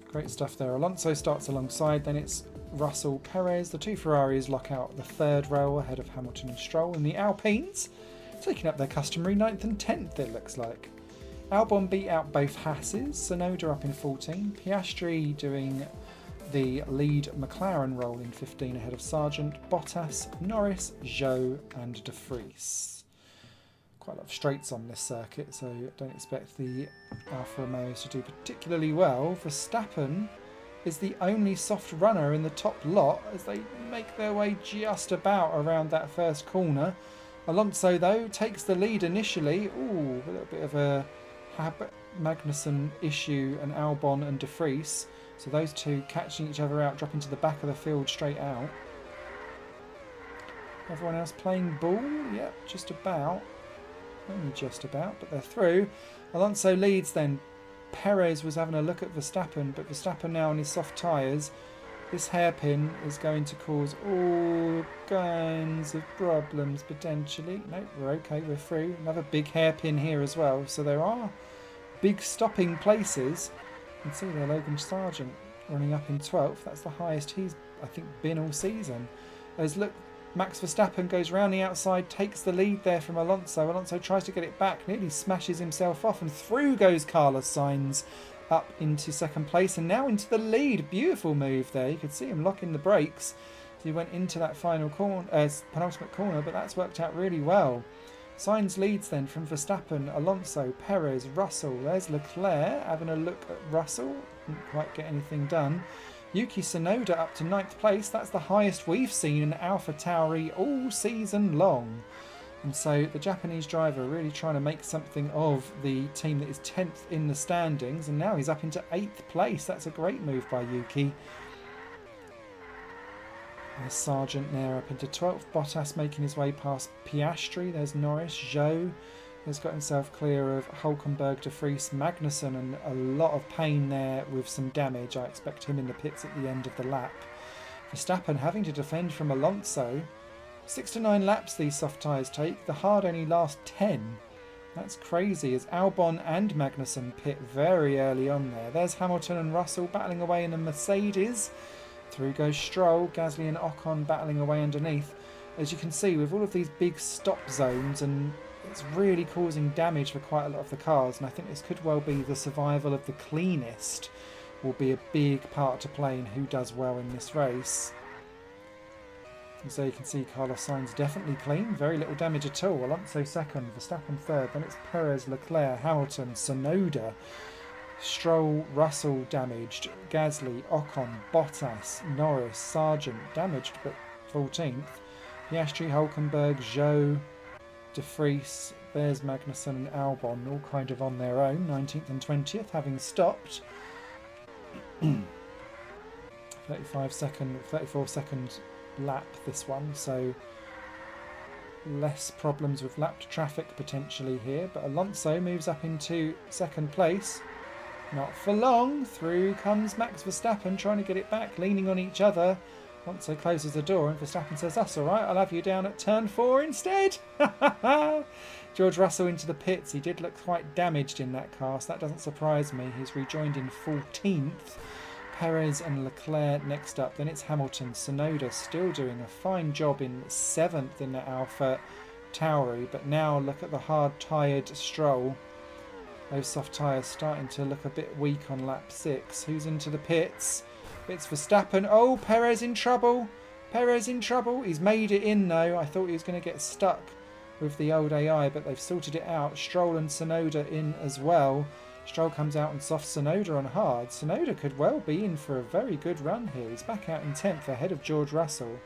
Great stuff there. Alonso starts alongside, then it's Russell, Perez. The 2 Ferraris lock out the 3rd row ahead of Hamilton and Stroll. And the Alpines taking up their customary 9th and 10th, it looks like. Albon beat out both Hasses. Tsunoda up in 14. Piastri doing the lead McLaren role in 15 ahead of Sargent, Bottas, Norris, Zhou and de Vries. Quite a lot of straights on this circuit, so don't expect the Alfa Romeos to do particularly well. Verstappen is the only soft runner in the top lot as they make their way just about around that first corner. Alonso, though, takes the lead initially. Ooh, a little bit of a Magnussen issue and Albon and de Vries. So those 2 catching each other out, dropping to the back of the field straight out. Everyone else playing ball? Yep, just about. Only just about, but they're through. Alonso leads then. Perez was having a look at Verstappen, but Verstappen now on his soft tyres. This hairpin is going to cause all kinds of problems potentially. No, we're okay, we're through. Another big hairpin here as well. So there are big stopping places. You can see there Logan Sargent running up in 12th. That's the highest he's, I think, been all season. As look, Max Verstappen goes round the outside, takes the lead there from Alonso. Alonso tries to get it back, nearly smashes himself off, and through goes Carlos Sainz up into 2nd place and now into the lead. Beautiful move there. You could see him locking the brakes. So he went into that final corner, penultimate corner, but that's worked out really well. Sainz leads then from Verstappen, Alonso, Perez, Russell. There's Leclerc having a look at Russell. Didn't quite get anything done. Yuki Tsunoda up to 9th place. That's the highest we've seen in Alpha Tauri all season long. And so the Japanese driver really trying to make something of the team that is 10th in the standings. And now he's up into 8th place. That's a great move by Yuki. There's Sargent there up into 12th. Bottas making his way past Piastri. There's Norris. Zhou has got himself clear of Hülkenberg, de Vries, Magnussen, and a lot of pain there with some damage. I expect him in the pits at the end of the lap. Verstappen having to defend from Alonso. 6 to 9 laps these soft tyres take. The hard only last 10. That's crazy as Albon and Magnussen pit very early on there. There's Hamilton and Russell battling away in a Mercedes. Through goes Stroll, Gasly and Ocon battling away underneath. As you can see, with all of these big stop zones, and it's really causing damage for quite a lot of the cars, and I think this could well be the survival of the cleanest will be a big part to play in who does well in this race. And so you can see Carlos Sainz definitely clean, very little damage at all. Alonso second, Verstappen third, then it's Perez, Leclerc, Hamilton, Tsunoda, Stroll, Russell damaged, Gasly, Ocon, Bottas, Norris, Sargent damaged but 14th, Piastri, Hulkenberg, Zhou, De Vries, there's Magnussen and Albon, all kind of on their own, 19th and 20th, having stopped. 34 second lap this one, so less problems with lapped traffic potentially here, but Alonso moves up into second place. Not for long, through comes Max Verstappen trying to get it back, leaning on each other. Alonso closes the door and Verstappen says, that's alright, I'll have you down at turn 4 instead. George Russell into the pits. He did look quite damaged in that car, so that doesn't surprise me. He's rejoined in 14th. Perez and Leclerc next up. Then it's Hamilton. Tsunoda still doing a fine job in 7th in the Alpha Tauri, but now look at the hard-tired Stroll. Those soft tyres starting to look a bit weak on lap 6. Who's into the pits? It's Verstappen. Oh, Perez in trouble. Perez in trouble. He's made it in though. I thought he was going to get stuck with the old AI, but they've sorted it out. Stroll and Tsunoda in as well. Stroll comes out on soft, Tsunoda on hard. Tsunoda could well be in for a very good run here. He's back out in 10th ahead of George Russell.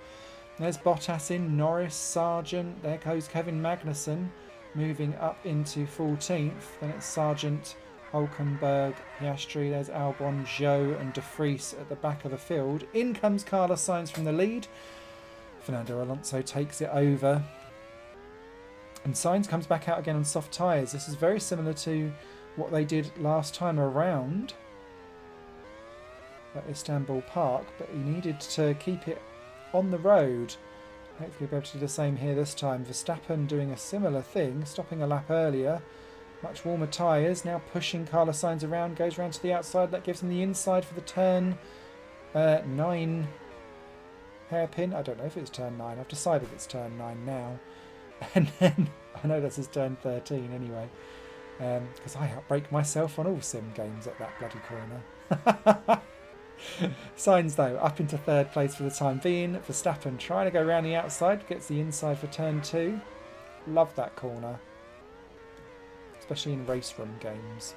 There's Bottas in, Norris, Sargent. There goes Kevin Magnussen moving up into 14th. Then it's Sargent, Hulkenberg, Piastri. There's Albon, Zhou and De Vries at the back of the field. In comes Carlos Sainz from the lead. Fernando Alonso takes it over. And Sainz comes back out again on soft tyres. This is very similar to what they did last time around at Istanbul Park, but he needed to keep it on the road. Hopefully he'll be able to do the same here this time. Verstappen doing a similar thing, stopping a lap earlier. Much warmer tyres, now pushing Carlos Sainz around, goes round to the outside. That gives him the inside for the turn 9 hairpin. I don't know if it's turn 9. I've decided it's turn 9 now. And then, I know this is turn 13 anyway, because I outbrake myself on all sim games at that bloody corner. Sainz though, up into 3rd place for the time being. Verstappen trying to go around the outside, gets the inside for turn 2. Love that corner, especially in race room games.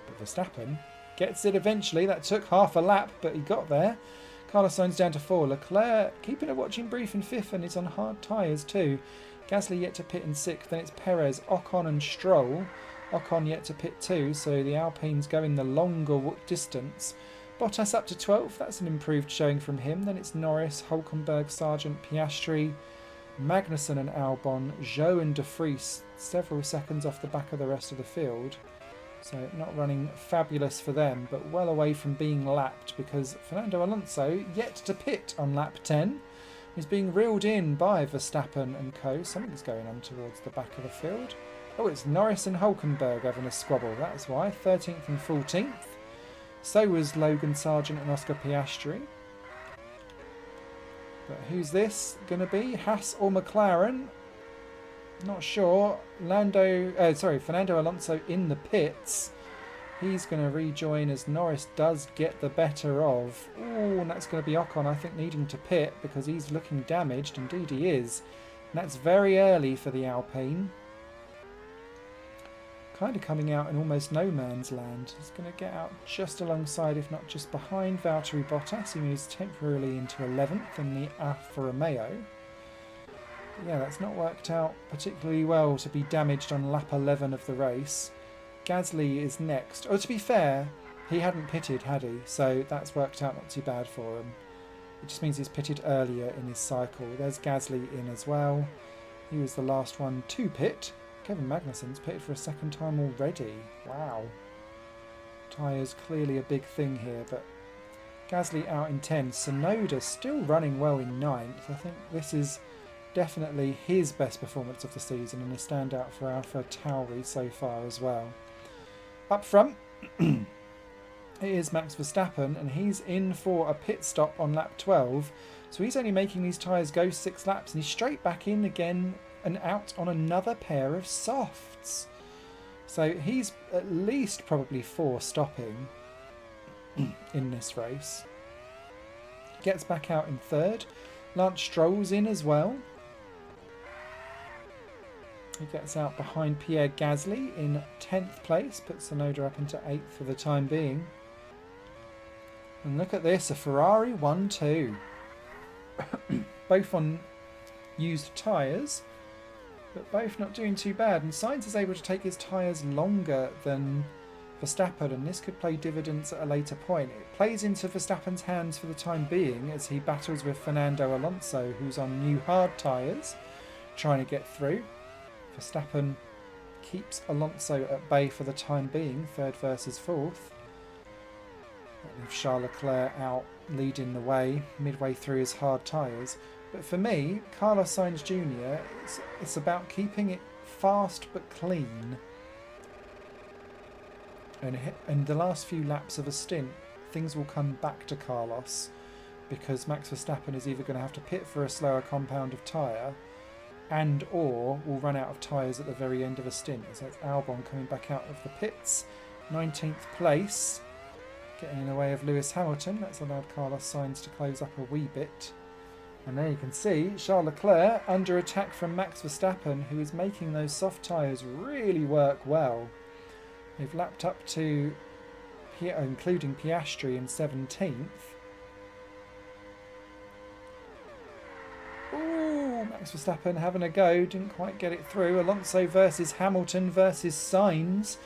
But Verstappen gets it eventually. That took half a lap, but he got there. Carlos Sainz down to 4. Leclerc keeping a watching brief in 5th and is on hard tyres too. Gasly yet to pit in 6th. Then it's Perez, Ocon and Stroll. Ocon yet to pit too, so the Alpines going the longer distance. Bottas up to 12th. That's an improved showing from him. Then it's Norris, Hulkenberg, Sargent, Piastri, Magnussen and Albon, Zhou and De Vries several seconds off the back of the rest of the field. So not running fabulous for them, but well away from being lapped, because Fernando Alonso, yet to pit on lap 10, is being reeled in by Verstappen and co. Something's going on towards the back of the field. Oh, it's Norris and Hulkenberg having a squabble, that's why. 13th and 14th. So was Logan Sargent and Oscar Piastri. But who's this going to be? Haas or McLaren? Not sure. Fernando Alonso in the pits. He's going to rejoin as Norris does get the better of. Oh, and that's going to be Ocon, I think, needing to pit because he's looking damaged. Indeed he is. And that's very early for the Alpine. Kind of coming out in almost no man's land. He's going to get out just alongside, if not just behind, Valtteri Bottas. He moves temporarily into 11th in the Alfa Romeo. Yeah, that's not worked out particularly well to be damaged on lap 11 of the race. Gasly is next. Oh, to be fair, he hadn't pitted, had he? So that's worked out not too bad for him. It just means he's pitted earlier in his cycle. There's Gasly in as well. He was the last one to pit. Kevin Magnussen's pitted for a second time already. Wow. Tyres clearly a big thing here, but Gasly out in 10. Tsunoda still running well in 9th. I think this is definitely his best performance of the season and a standout for Alpha Tauri so far as well. Up front, it is Max Verstappen, and he's in for a pit stop on lap 12. So he's only making these tyres go 6 laps, and he's straight back in again and out on another pair of softs. So he's at least probably 4 stopping in this race. Gets back out in 3rd. Lance Stroll's in as well. He gets out behind Pierre Gasly in 10th place, puts Tsunoda up into 8th for the time being. And look at this, a Ferrari 1-2. Both on used tyres, but both not doing too bad. And Sainz is able to take his tyres longer than Verstappen, and this could play dividends at a later point. It plays into Verstappen's hands for the time being as he battles with Fernando Alonso, who's on new hard tyres, trying to get through. Verstappen keeps Alonso at bay for the time being, 3rd versus 4th. With Charles Leclerc out leading the way midway through his hard tyres. But for me, Carlos Sainz Jr., it's about keeping it fast but clean. And in the last few laps of a stint, things will come back to Carlos, because Max Verstappen is either going to have to pit for a slower compound of tyre and or will run out of tyres at the very end of a stint. So it's Albon coming back out of the pits, 19th place, getting in the way of Lewis Hamilton. That's allowed Carlos Sainz to close up a wee bit. And there you can see Charles Leclerc under attack from Max Verstappen, who is making those soft tyres really work well. They've lapped up to, including Piastri in 17th. Ooh, Max Verstappen having a go, didn't quite get it through. Alonso versus Hamilton versus Sainz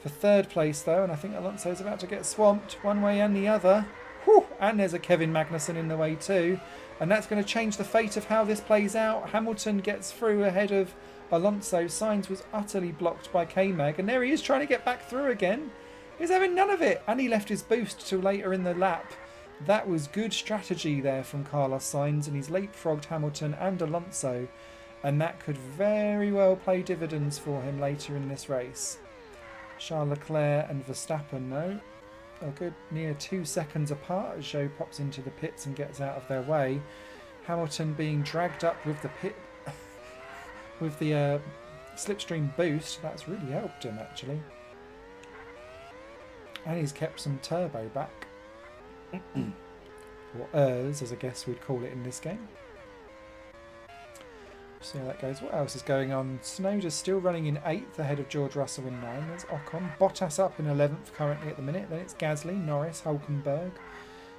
for 3rd place though, and I think Alonso's about to get swamped one way and the other. Whew, and there's a Kevin Magnussen in the way too, and that's going to change the fate of how this plays out. Hamilton gets through ahead of Alonso. Sainz was utterly blocked by K-Mag, and there he is trying to get back through again. He's having none of it, and he left his boost till later in the lap. That was good strategy there from Carlos Sainz, and he's leapfrogged Hamilton and Alonso, and that could very well play dividends for him later in this race. Charles Leclerc and Verstappen, though, a good near 2 seconds apart as Zhou pops into the pits and gets out of their way. Hamilton being dragged up with the pit with the slipstream boost. That's really helped him actually, and he's kept some turbo back. Or ERS, as I guess we'd call it in this game. See how that goes. What else is going on? Tsunoda's still running in 8th ahead of George Russell in 9th. There's Ocon. Bottas up in 11th currently at the minute. Then it's Gasly, Norris, Hulkenberg.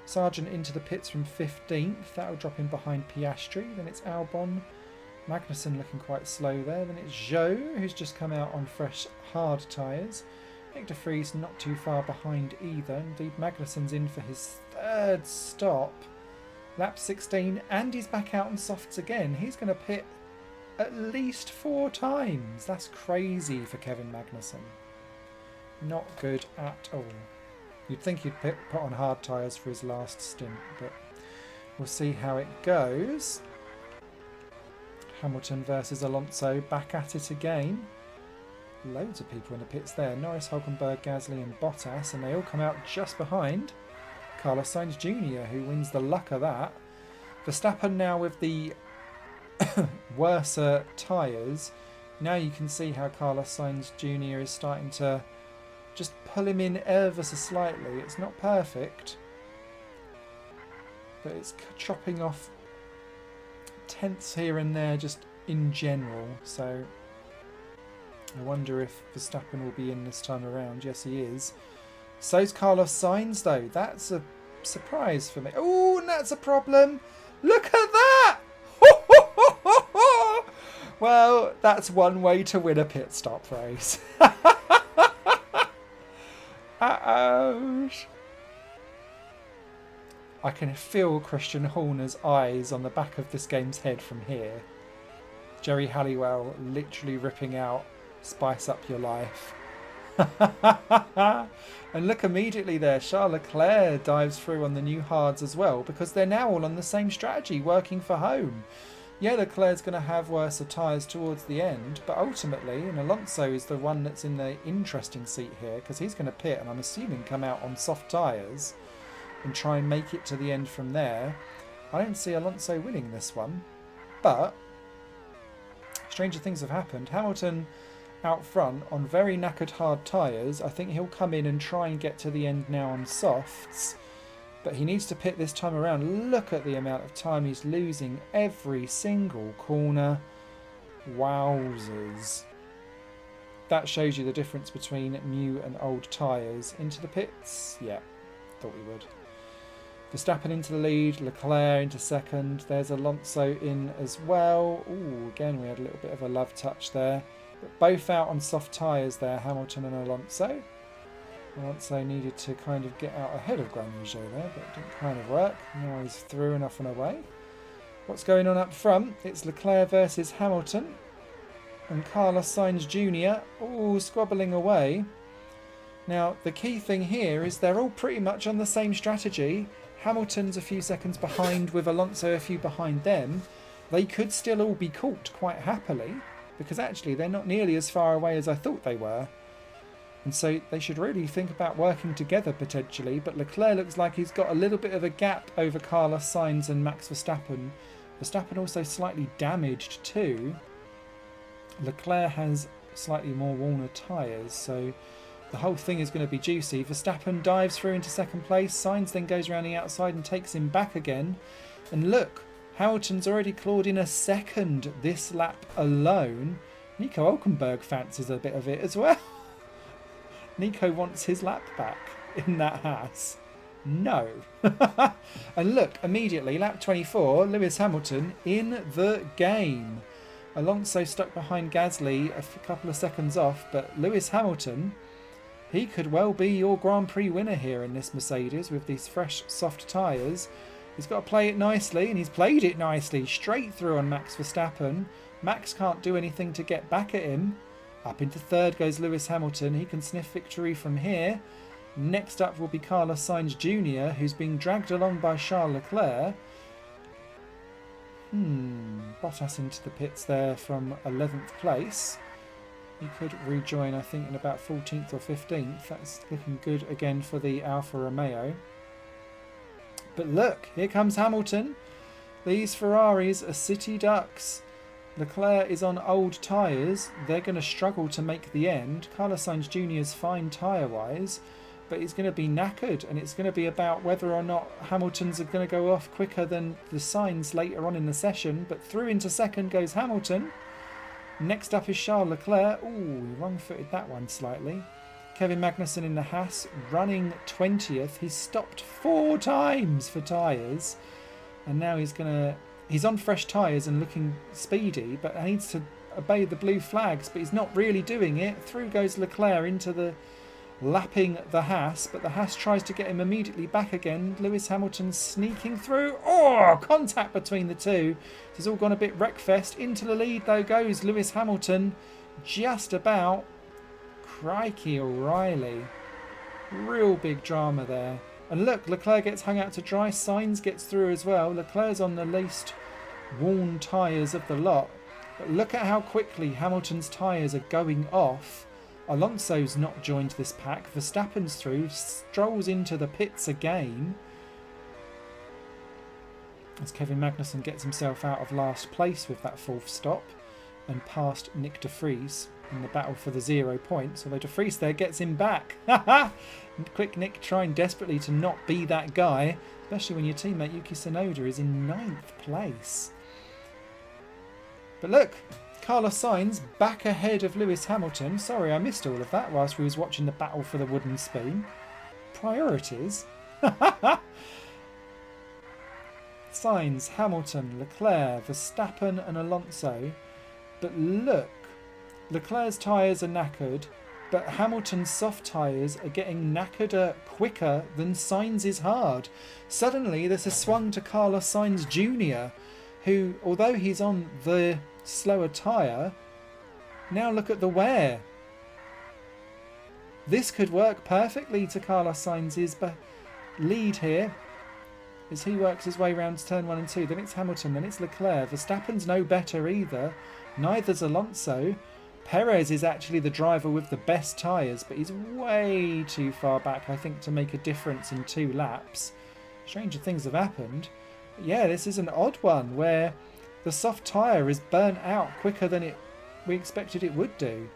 Sargent into the pits from 15th. That'll drop him behind Piastri. Then it's Albon. Magnussen looking quite slow there. Then it's Zhou, who's just come out on fresh hard tyres. Nick de Vries not too far behind either. Indeed, Magnussen's in for his 3rd stop. Lap 16, and he's back out on softs again. He's going to pit at least 4 times. That's crazy for Kevin Magnussen. Not good at all. You'd think he'd put on hard tyres for his last stint, but we'll see how it goes. Hamilton versus Alonso, back at it again. Loads of people in the pits there. Norris, Hulkenberg, Gasly and Bottas, and they all come out just behind Carlos Sainz Jr., who wins the luck of that. Verstappen now with the worse tyres. Now you can see how Carlos Sainz Jr. is starting to just pull him in ever so slightly. It's not perfect, but it's chopping off tenths here and there just in general. So I wonder if Verstappen will be in this time around. Yes, he is. So's Carlos Sainz, though. That's a surprise for me. Oh, and that's a problem. Look at that! Well, that's one way to win a pit stop race. Uh-oh. I can feel Christian Horner's eyes on the back of this game's head from here. Jerry Halliwell literally ripping out "Spice Up Your Life." And look, immediately there, Charles Leclerc dives through on the new hards as well, because they're now all on the same strategy, working for home. Yeah, Leclerc's going to have worse tyres towards the end, but ultimately, and Alonso is the one that's in the interesting seat here, because he's going to pit, and I'm assuming come out on soft tyres and try and make it to the end from there. I don't see Alonso winning this one, but stranger things have happened. Hamilton out front on very knackered hard tyres. I think he'll come in and try and get to the end now on softs. But he needs to pit this time around. Look at the amount of time he's losing every single corner. Wowzers. That shows you the difference between new and old tyres. Into the pits? Yeah, thought we would. Verstappen into the lead, Leclerc into second. There's Alonso in as well. Ooh, again, we had a little bit of a love touch there. But both out on soft tyres there, Hamilton and Alonso. Alonso needed to kind of get out ahead of Grosjean there, but it didn't kind of work. Now he's through and off and away. What's going on up front? It's Leclerc versus Hamilton. And Carlos Sainz Jr. Ooh, squabbling away. Now, the key thing here is they're all pretty much on the same strategy. Hamilton's a few seconds behind with Alonso a few behind them. They could still all be caught quite happily, because actually they're not nearly as far away as I thought they were. And so they should really think about working together potentially, but Leclerc looks like he's got a little bit of a gap over Carlos Sainz and Max Verstappen. Verstappen also slightly damaged too. Leclerc has slightly more worn tyres, so the whole thing is going to be juicy. Verstappen dives through into second place. Sainz then goes around the outside and takes him back again. And look, Hamilton's already clawed in a second this lap alone. Nico Hülkenberg fancies a bit of it as well. Nico wants his lap back in that Haas. No. And look, immediately, lap 24, Lewis Hamilton in the game. Alonso stuck behind Gasly a couple of seconds off, but Lewis Hamilton, he could well be your Grand Prix winner here in this Mercedes with these fresh, soft tyres. He's got to play it nicely, and he's played it nicely, straight through on Max Verstappen. Max can't do anything to get back at him. Up into third goes Lewis Hamilton. He can sniff victory from here. Next up will be Carlos Sainz Jr., who's being dragged along by Charles Leclerc. Bottas into the pits there from 11th place. He could rejoin, I think, in about 14th or 15th. That's looking good again for the Alfa Romeo. But look, here comes Hamilton. These Ferraris are city ducks. Leclerc is on old tyres. They're going to struggle to make the end. Carlos Sainz Jr. is fine tyre-wise, but he's going to be knackered, and it's going to be about whether or not Hamilton's going to go off quicker than the Sainz later on in the session. But through into second goes Hamilton. Next up is Charles Leclerc. Ooh, he wrong-footed that one slightly. Kevin Magnussen in the Haas, running 20th. He's stopped 4 times for tyres, and now he's on fresh tyres and looking speedy, but he needs to obey the blue flags, but he's not really doing it. Through goes Leclerc into the lapping the Haas, but the Haas tries to get him immediately back again. Lewis Hamilton sneaking through. Oh, contact between the two. This has all gone a bit wreckfest. Into the lead though goes Lewis Hamilton, just about. Crikey O'Reilly. Real big drama there. And look, Leclerc gets hung out to dry. Sainz gets through as well. Leclerc's on the least worn tyres of the lot. But look at how quickly Hamilton's tyres are going off. Alonso's not joined this pack. Verstappen's through, strolls into the pits again. As Kevin Magnussen gets himself out of last place with that 4th stop and past Nick de Vries in the battle for the 0 points. Although de Vries there gets him back. Quick Nick trying desperately to not be that guy, especially when your teammate Yuki Tsunoda is in 9th place. But look, Carlos Sainz back ahead of Lewis Hamilton. Sorry, I missed all of that whilst we was watching the battle for the wooden spoon. Priorities. Sainz, Hamilton, Leclerc, Verstappen and Alonso. But look, Leclerc's tyres are knackered, but Hamilton's soft tyres are getting knackered quicker than Sainz's hard. Suddenly this has swung to Carlos Sainz Jr., who, although he's on the slower tyre, now look at the wear. This could work perfectly to Carlos Sainz's lead here as he works his way around to turn 1 and 2. Then it's Hamilton, then it's Leclerc. Verstappen's no better either. Neither's Alonso. Perez is actually the driver with the best tyres, but he's way too far back, I think, to make a difference in 2 laps. Stranger things have happened. But yeah, this is an odd one where the soft tyre is burnt out quicker than we expected it would do.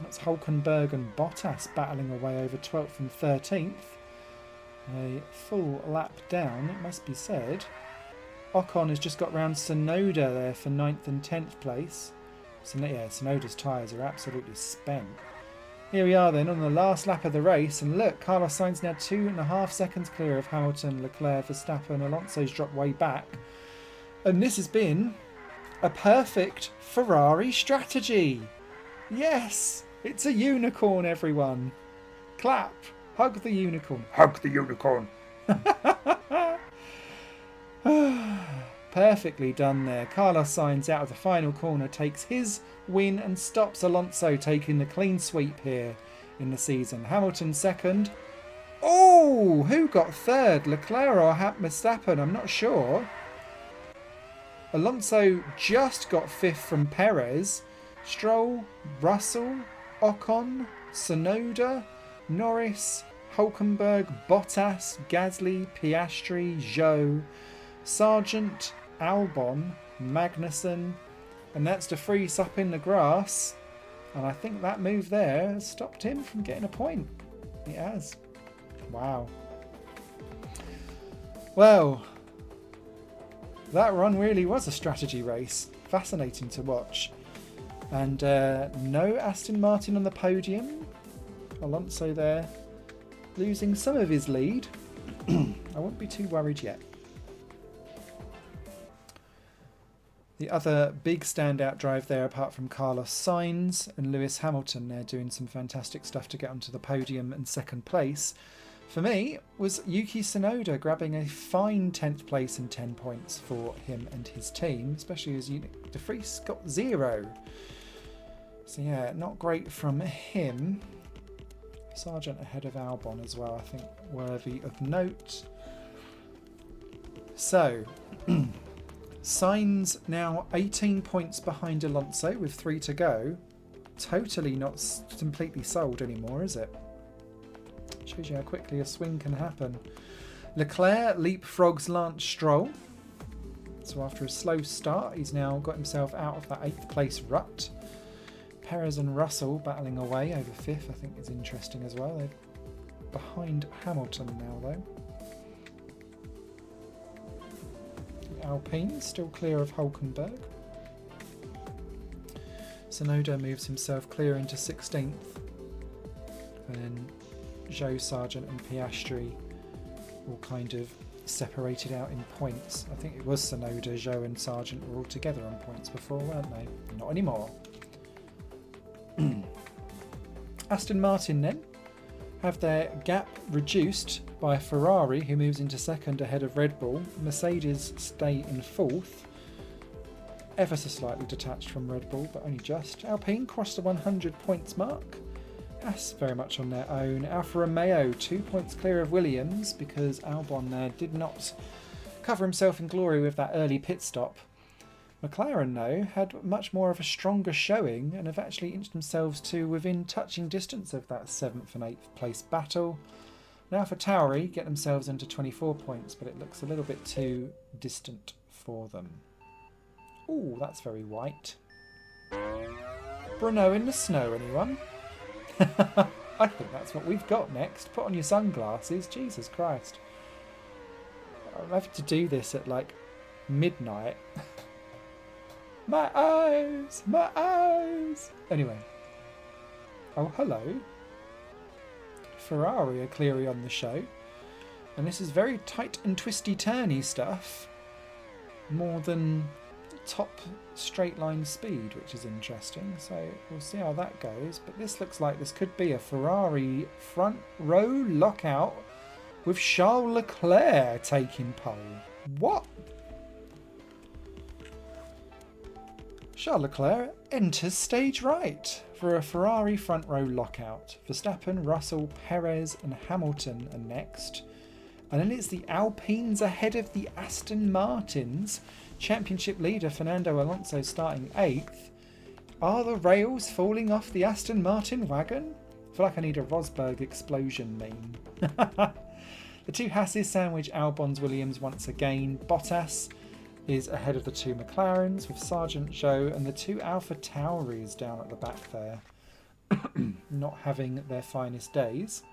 That's Hülkenberg and Bottas battling away over 12th and 13th. A full lap down, it must be said. Ocon has just got round Sonoda there for 9th and 10th place. So, yeah, Sonoda's tyres are absolutely spent. Here we are then on the last lap of the race, and look, Carlos Sainz now 2.5 seconds clear of Hamilton, Leclerc, Verstappen. Alonso's dropped way back. And this has been a perfect Ferrari strategy. Yes, it's a unicorn, everyone. Clap. Hug the unicorn. Hug the unicorn. Perfectly done there. Carlos Sainz out of the final corner takes his win and stops Alonso taking the clean sweep here in the season. Hamilton second. Oh, who got third? Leclerc or Verstappen? I'm not sure. Alonso just got fifth from Perez. Stroll, Russell, Ocon, Tsunoda, Norris, Hülkenberg, Bottas, Gasly, Piastri, Zhou, Sargent, Albon, Magnussen, and that's De Vries up in the grass. And I think that move there has stopped him from getting a point. It has. Wow. Well, that run really was a strategy race. Fascinating to watch. And no Aston Martin on the podium. Alonso there losing some of his lead. I won't be too worried yet. The other big standout drive there, apart from Carlos Sainz and Lewis Hamilton, they're doing some fantastic stuff to get onto the podium and second place, for me, was Yuki Tsunoda grabbing a fine 10th place and 10 points for him and his team, especially as De Vries got 0. So yeah, not great from him. Sargent ahead of Albon as well, I think worthy of note. So, Sainz now 18 points behind Alonso with 3 to go. Totally not completely sold anymore, is it? Shows you how quickly a swing can happen. Leclerc leapfrogs Lance Stroll. So after a slow start, he's now got himself out of that 8th place rut. Perez and Russell battling away over 5th, I think is interesting as well. They're behind Hamilton now though. Alpine still clear of Hülkenberg. Tsunoda moves himself clear into 16th. And then Zhou, Sargent and Piastri all kind of separated out in points. I think it was Tsunoda, Zhou and Sargent were all together on points before, weren't they? Not anymore. Aston Martin then have their gap reduced by Ferrari, who moves into second ahead of Red Bull. Mercedes stay in 4th, ever so slightly detached from Red Bull, but only just. Alpine crossed the 100 points mark. Haas very much on their own. Alfa Romeo 2 points clear of Williams because Albon there did not cover himself in glory with that early pit stop. McLaren, though, had much more of a stronger showing and have actually inched themselves to within touching distance of that 7th and 8th place battle. Now for Tauri, get themselves into 24 points, but it looks a little bit too distant for them. Ooh, that's very white. Bruno in the snow, anyone? I think that's what we've got next. Put on your sunglasses. Jesus Christ. I'll have to do this at like midnight. My eyes! My eyes! Anyway. Oh, hello. Ferrari are clearly on the show. And this is very tight and twisty-turny stuff. More than top straight line speed, which is interesting. So we'll see how that goes. But this looks like this could be a Ferrari front row lockout with Charles Leclerc taking pole. What? Charles Leclerc enters stage right for a Ferrari front row lockout. Verstappen, Russell, Perez and Hamilton are next. And then it's the Alpines ahead of the Aston Martins. Championship leader Fernando Alonso starting 8th. Are the rails falling off the Aston Martin wagon? I feel like I need a Rosberg explosion meme. The two Hasses sandwich Albon's Williams once again. Bottas is ahead of the two McLarens with Sargent, Zhou and the two Alpha Tauris down at the back there. Not having their finest days.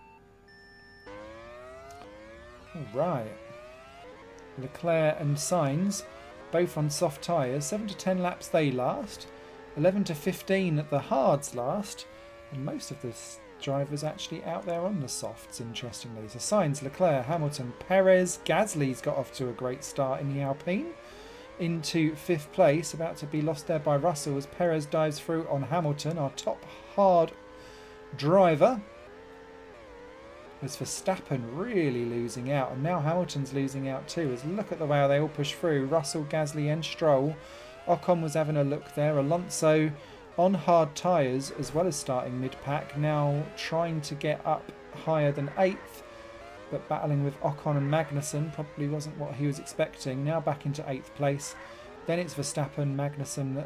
All right. Leclerc and Sainz, both on soft tyres. 7 to 10 laps they last. 11 to 15 the hards last. And most of the drivers actually out there on the softs, interestingly. So Sainz, Leclerc, Hamilton, Perez, Gasly's got off to a great start in the Alpine. Into 5th place, about to be lost there by Russell as Perez dives through on Hamilton, our top hard driver. As Verstappen really losing out, and now Hamilton's losing out too, as look at the way they all push through. Russell, Gasly and Stroll. Ocon was having a look there. Alonso on hard tyres as well as starting mid-pack, now trying to get up higher than 8th, but battling with Ocon and Magnussen, probably wasn't what he was expecting. Now back into 8th place. Then it's Verstappen, Magnussen,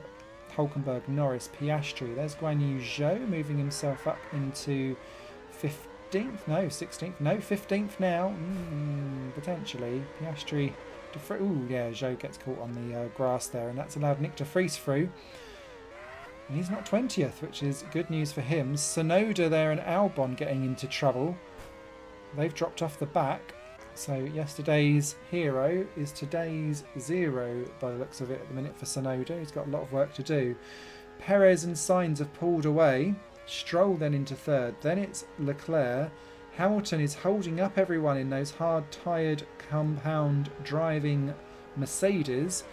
Hulkenberg, Norris, Piastri. There's Guan Yu Zhou moving himself up into 15th, no, 16th, no, 15th now, potentially. Piastri, ooh, yeah, Zhou gets caught on the grass there, and that's allowed Nick de Vries through. And he's not 20th, which is good news for him. Tsunoda there and Albon getting into trouble. They've dropped off the back. So yesterday's hero is today's zero by the looks of it at the minute for Tsunoda. He's got a lot of work to do. Perez and Sainz have pulled away. Stroll then into 3rd. Then it's Leclerc. Hamilton is holding up everyone in those hard-tired compound driving Mercedes.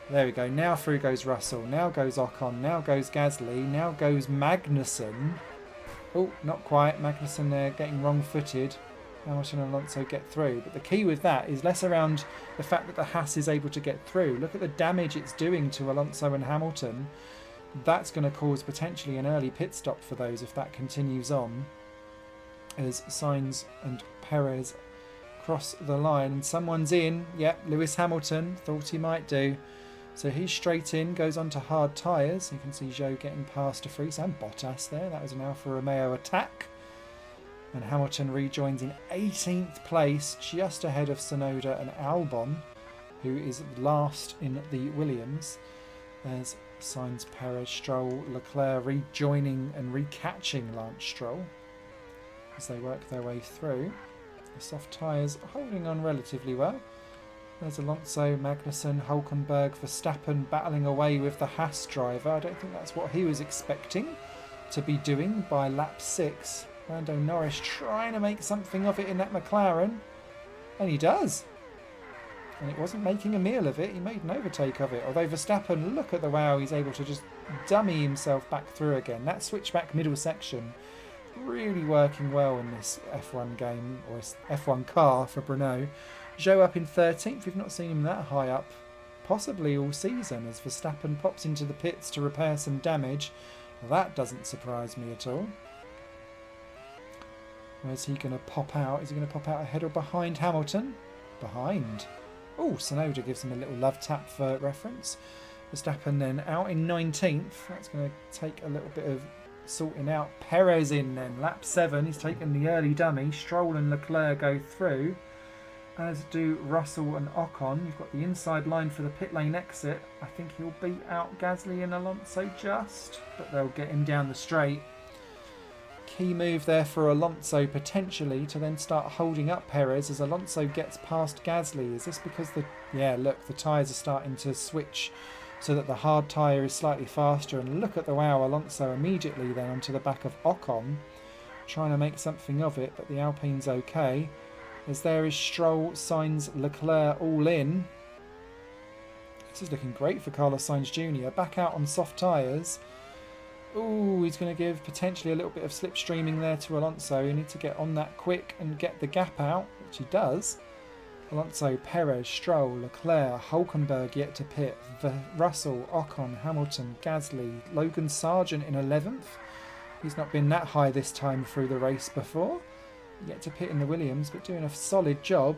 There we go. Now through goes Russell. Now goes Ocon. Now goes Gasly. Now goes Magnussen. Oh, not quite. Magnussen there getting wrong-footed. Hamilton and Alonso get through. But the key with that is less around the fact that the Haas is able to get through. Look at the damage it's doing to Alonso and Hamilton. That's going to cause potentially an early pit stop for those if that continues on. As Sainz and Perez cross the line. And someone's in. Yep, Lewis Hamilton. Thought he might do. So he's straight in, goes on to hard tyres. You can see Zhou getting past de Vries and Bottas there. That was an Alfa Romeo attack. And Hamilton rejoins in 18th place, just ahead of Tsunoda and Albon, who is last in the Williams. There's Sainz, Perez, Stroll, Leclerc rejoining and recatching Lance Stroll as they work their way through. The soft tyres holding on relatively well. There's Alonso, Magnussen, Hulkenberg, Verstappen battling away with the Haas driver. I don't think that's what he was expecting to be doing by lap 6. Lando Norris trying to make something of it in that McLaren. And he does. And it wasn't making a meal of it. He made an overtake of it. Although Verstappen, look at the way he's able to just dummy himself back through again. That switchback middle section really working well in this F1 game, or F1 car for Bruno. Zhou up in 13th. We've not seen him that high up possibly all season as Verstappen pops into the pits to repair some damage. That doesn't surprise me at all. Where's he going to pop out? Is he going to pop out ahead or behind Hamilton? Behind. Oh, Tsunoda gives him a little love tap for reference. Verstappen then out in 19th. That's going to take a little bit of sorting out. Perez in then. Lap 7. He's taken the early dummy. Stroll and Leclerc go through, as do Russell and Ocon. You've got the inside line for the pit lane exit. I think he'll beat out Gasly and Alonso just, but they'll get him down the straight. Key move there for Alonso potentially to then start holding up Perez as Alonso gets past Gasly. Is this because the tyres are starting to switch so that the hard tyre is slightly faster? And look at the wow, Alonso immediately then onto the back of Ocon, trying to make something of it, but the Alpine's okay. As there is Stroll, Sainz, Leclerc all in. This is looking great for Carlos Sainz Jr. Back out on soft tyres. Ooh, he's going to give potentially a little bit of slipstreaming there to Alonso. You need to get on that quick and get the gap out, which he does. Alonso, Perez, Stroll, Leclerc, Hulkenberg yet to pit. Russell, Ocon, Hamilton, Gasly, Logan Sargent in 11th. He's not been that high this time through the race before. Yet to pit in the Williams, but doing a solid job.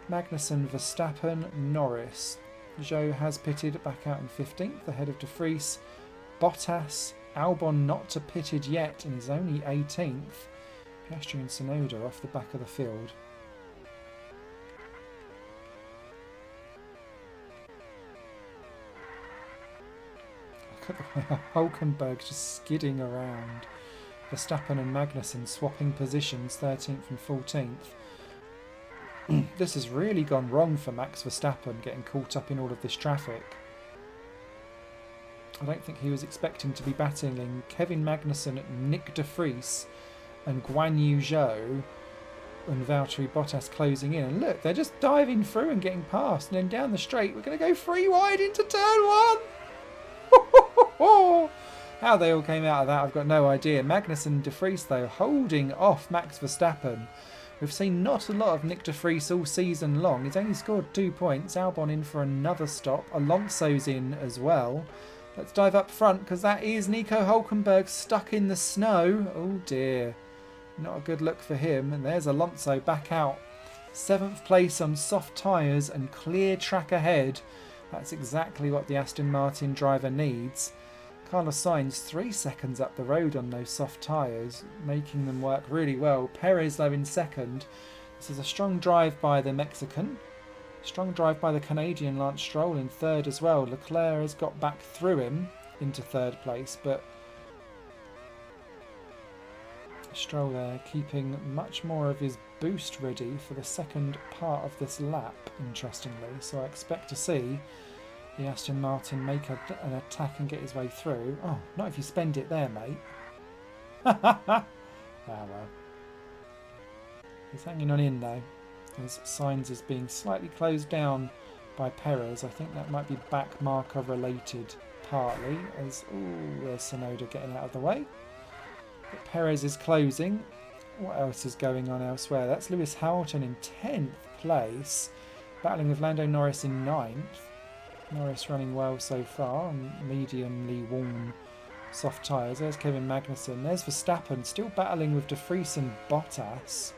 Magnussen, Verstappen, Norris. Zhou has pitted back out in 15th, ahead of de Vries. Bottas, Albon not to pitted yet, and is only 18th. Piastri and Tsunoda off the back of the field. Look at the way Hulkenberg's just skidding around. Verstappen and Magnussen swapping positions, 13th and 14th. This has really gone wrong for Max Verstappen, getting caught up in all of this traffic. I don't think he was expecting to be battling Kevin Magnussen, Nick de Vries and Guan Yu Zhou and Valtteri Bottas closing in. And look, they're just diving through and getting past. And then down the straight, we're going to go 3 wide into turn 1. How they all came out of that, I've got no idea. Magnussen and de Vries, though, holding off Max Verstappen. We've seen not a lot of Nick de Vries all season long. He's only scored 2 points. Albon in for another stop. Alonso's in as well. Let's dive up front, because that is Nico Hülkenberg stuck in the snow. Oh dear. Not a good look for him. And there's Alonso back out. 7th place on soft tyres and clear track ahead. That's exactly what the Aston Martin driver needs. Carlos Sainz 3 seconds up the road on those soft tyres, making them work really well. Perez though in second. This is a strong drive by the Mexican. Strong drive by the Canadian Lance Stroll in third as well. Leclerc has got back through him into third place, but Stroll there keeping much more of his boost ready for the second part of this lap, interestingly. So I expect to see the Aston Martin make an attack and get his way through. Oh, not if you spend it there, mate. Ah, well. He's hanging on in, though. As Sainz is being slightly closed down by Perez. I think that might be back marker related partly. As, ooh, there's Tsunoda getting out of the way. But Perez is closing. What else is going on elsewhere? That's Lewis Hamilton in 10th place. Battling with Lando Norris in 9th. Norris running well so far on mediumly worn soft tyres. There's Kevin Magnussen. There's Verstappen still battling with de Vries and Bottas.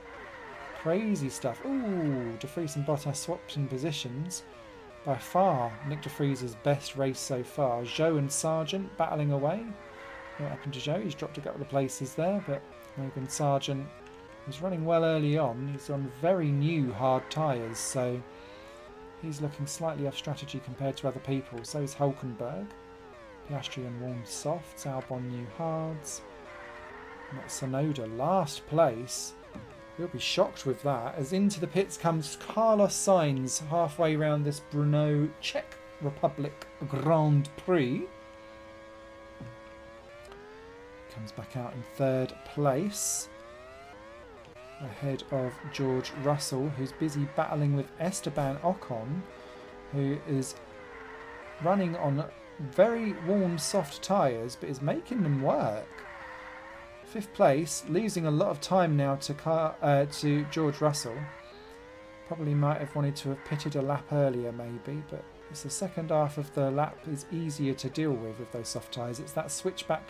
Crazy stuff. Ooh, de Vries and Bottas swapped in positions. By far, Nick de Vries' best race so far. Zhou and Sargent battling away. What happened to Zhou? He's dropped a couple of places there, but Logan Sargent was running well early on. He's on very new hard tyres, so he's looking slightly off strategy compared to other people. So is Hülkenberg. Piastri and warm softs. Albon new hards. And that's Tsunoda last place. You'll be shocked with that. As into the pits comes Carlos Sainz halfway round this Brno Czech Republic Grand Prix. Comes back out in third place. Ahead of George Russell, who's busy battling with Esteban Ocon, who is running on very warm soft tyres but is making them work. 5th place, losing a lot of time now to George Russell. Probably might have wanted to have pitted a lap earlier maybe, but it's the second half of the lap is easier to deal with those soft tyres. It's that switchback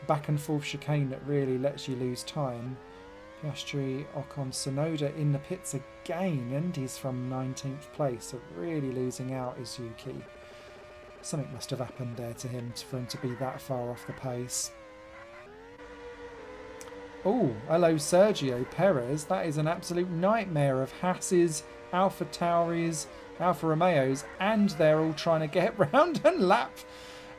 back and forth chicane that really lets you lose time. Piastri, Ocon, Tsunoda in the pits again, and he's from 19th place, so really losing out is Yuki. Something must have happened there to him for him to be that far off the pace. Oh, hello Sergio Perez. That is an absolute nightmare of Haas's, Alpha Tauris, Alfa Romeos, and they're all trying to get round and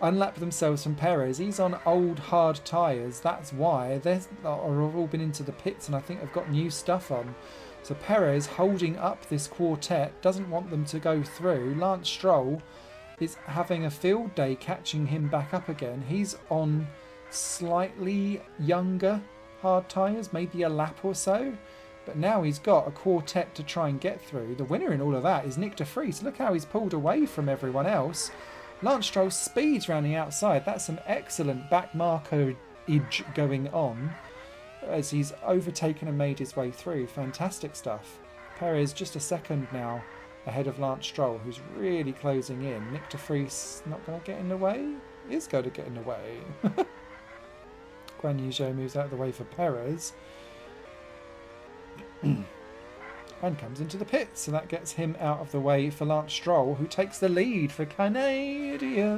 unlap themselves from Perez. He's on old hard tyres. That's why they've all been into the pits and I think they've got new stuff on. So Perez holding up this quartet, doesn't want them to go through. Lance Stroll is having a field day catching him back up again. He's on slightly younger hard tyres, maybe a lap or so. But now he's got a quartet to try and get through. The winner in all of that is Nick de Vries. Look how he's pulled away from everyone else. Lance Stroll speeds around the outside. That's some excellent back markerage going on as he's overtaken and made his way through. Fantastic stuff. Perez just a second now ahead of Lance Stroll, who's really closing in. Nick de Vries not going to get in the way? He is going to get in the way. Guan Yu Zhou moves out of the way for Perez. And comes into the pits, so that gets him out of the way for Lance Stroll, who takes the lead for Canadians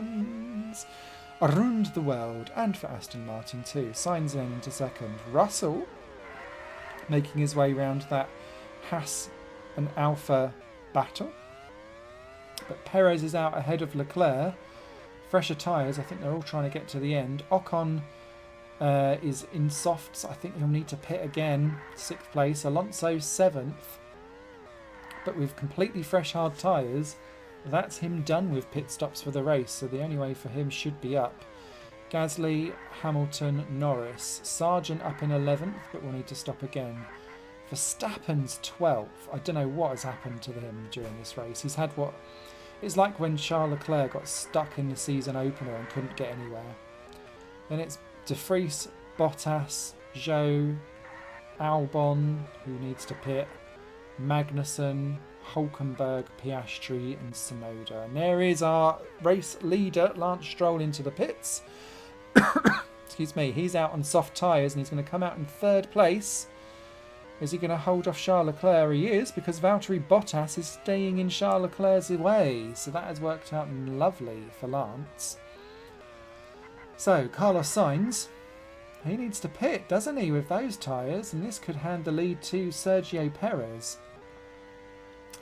around the world, and for Aston Martin too. Sainz in into second. Russell making his way round that Haas and Alpha battle, but Perez is out ahead of Leclerc. Fresher tyres, I think they're all trying to get to the end. Ocon is in softs. I think he'll need to pit again. 6th place. Alonso 7th. but with completely fresh hard tyres, that's him done with pit stops for the race. So the only way for him should be up. Gasly, Hamilton, Norris. Sargent up in 11th, but will need to stop again. Verstappen's 12th. I don't know what has happened to him during this race. He's had what... It's like when Charles Leclerc got stuck in the season opener and couldn't get anywhere. Then it's De Vries, Bottas, Zhou, Albon, who needs to pit, Magnussen, Hulkenberg, Piastri and Tsunoda. And there is our race leader, Lance Stroll, into the pits. Excuse me, he's out on soft tyres and he's going to come out in 3rd place. Is he going to hold off Charles Leclerc? He is, because Valtteri Bottas is staying in Charles Leclerc's way. So that has worked out lovely for Lance. So, Carlos Sainz, he needs to pit, doesn't he, with those tyres? And this could hand the lead to Sergio Perez.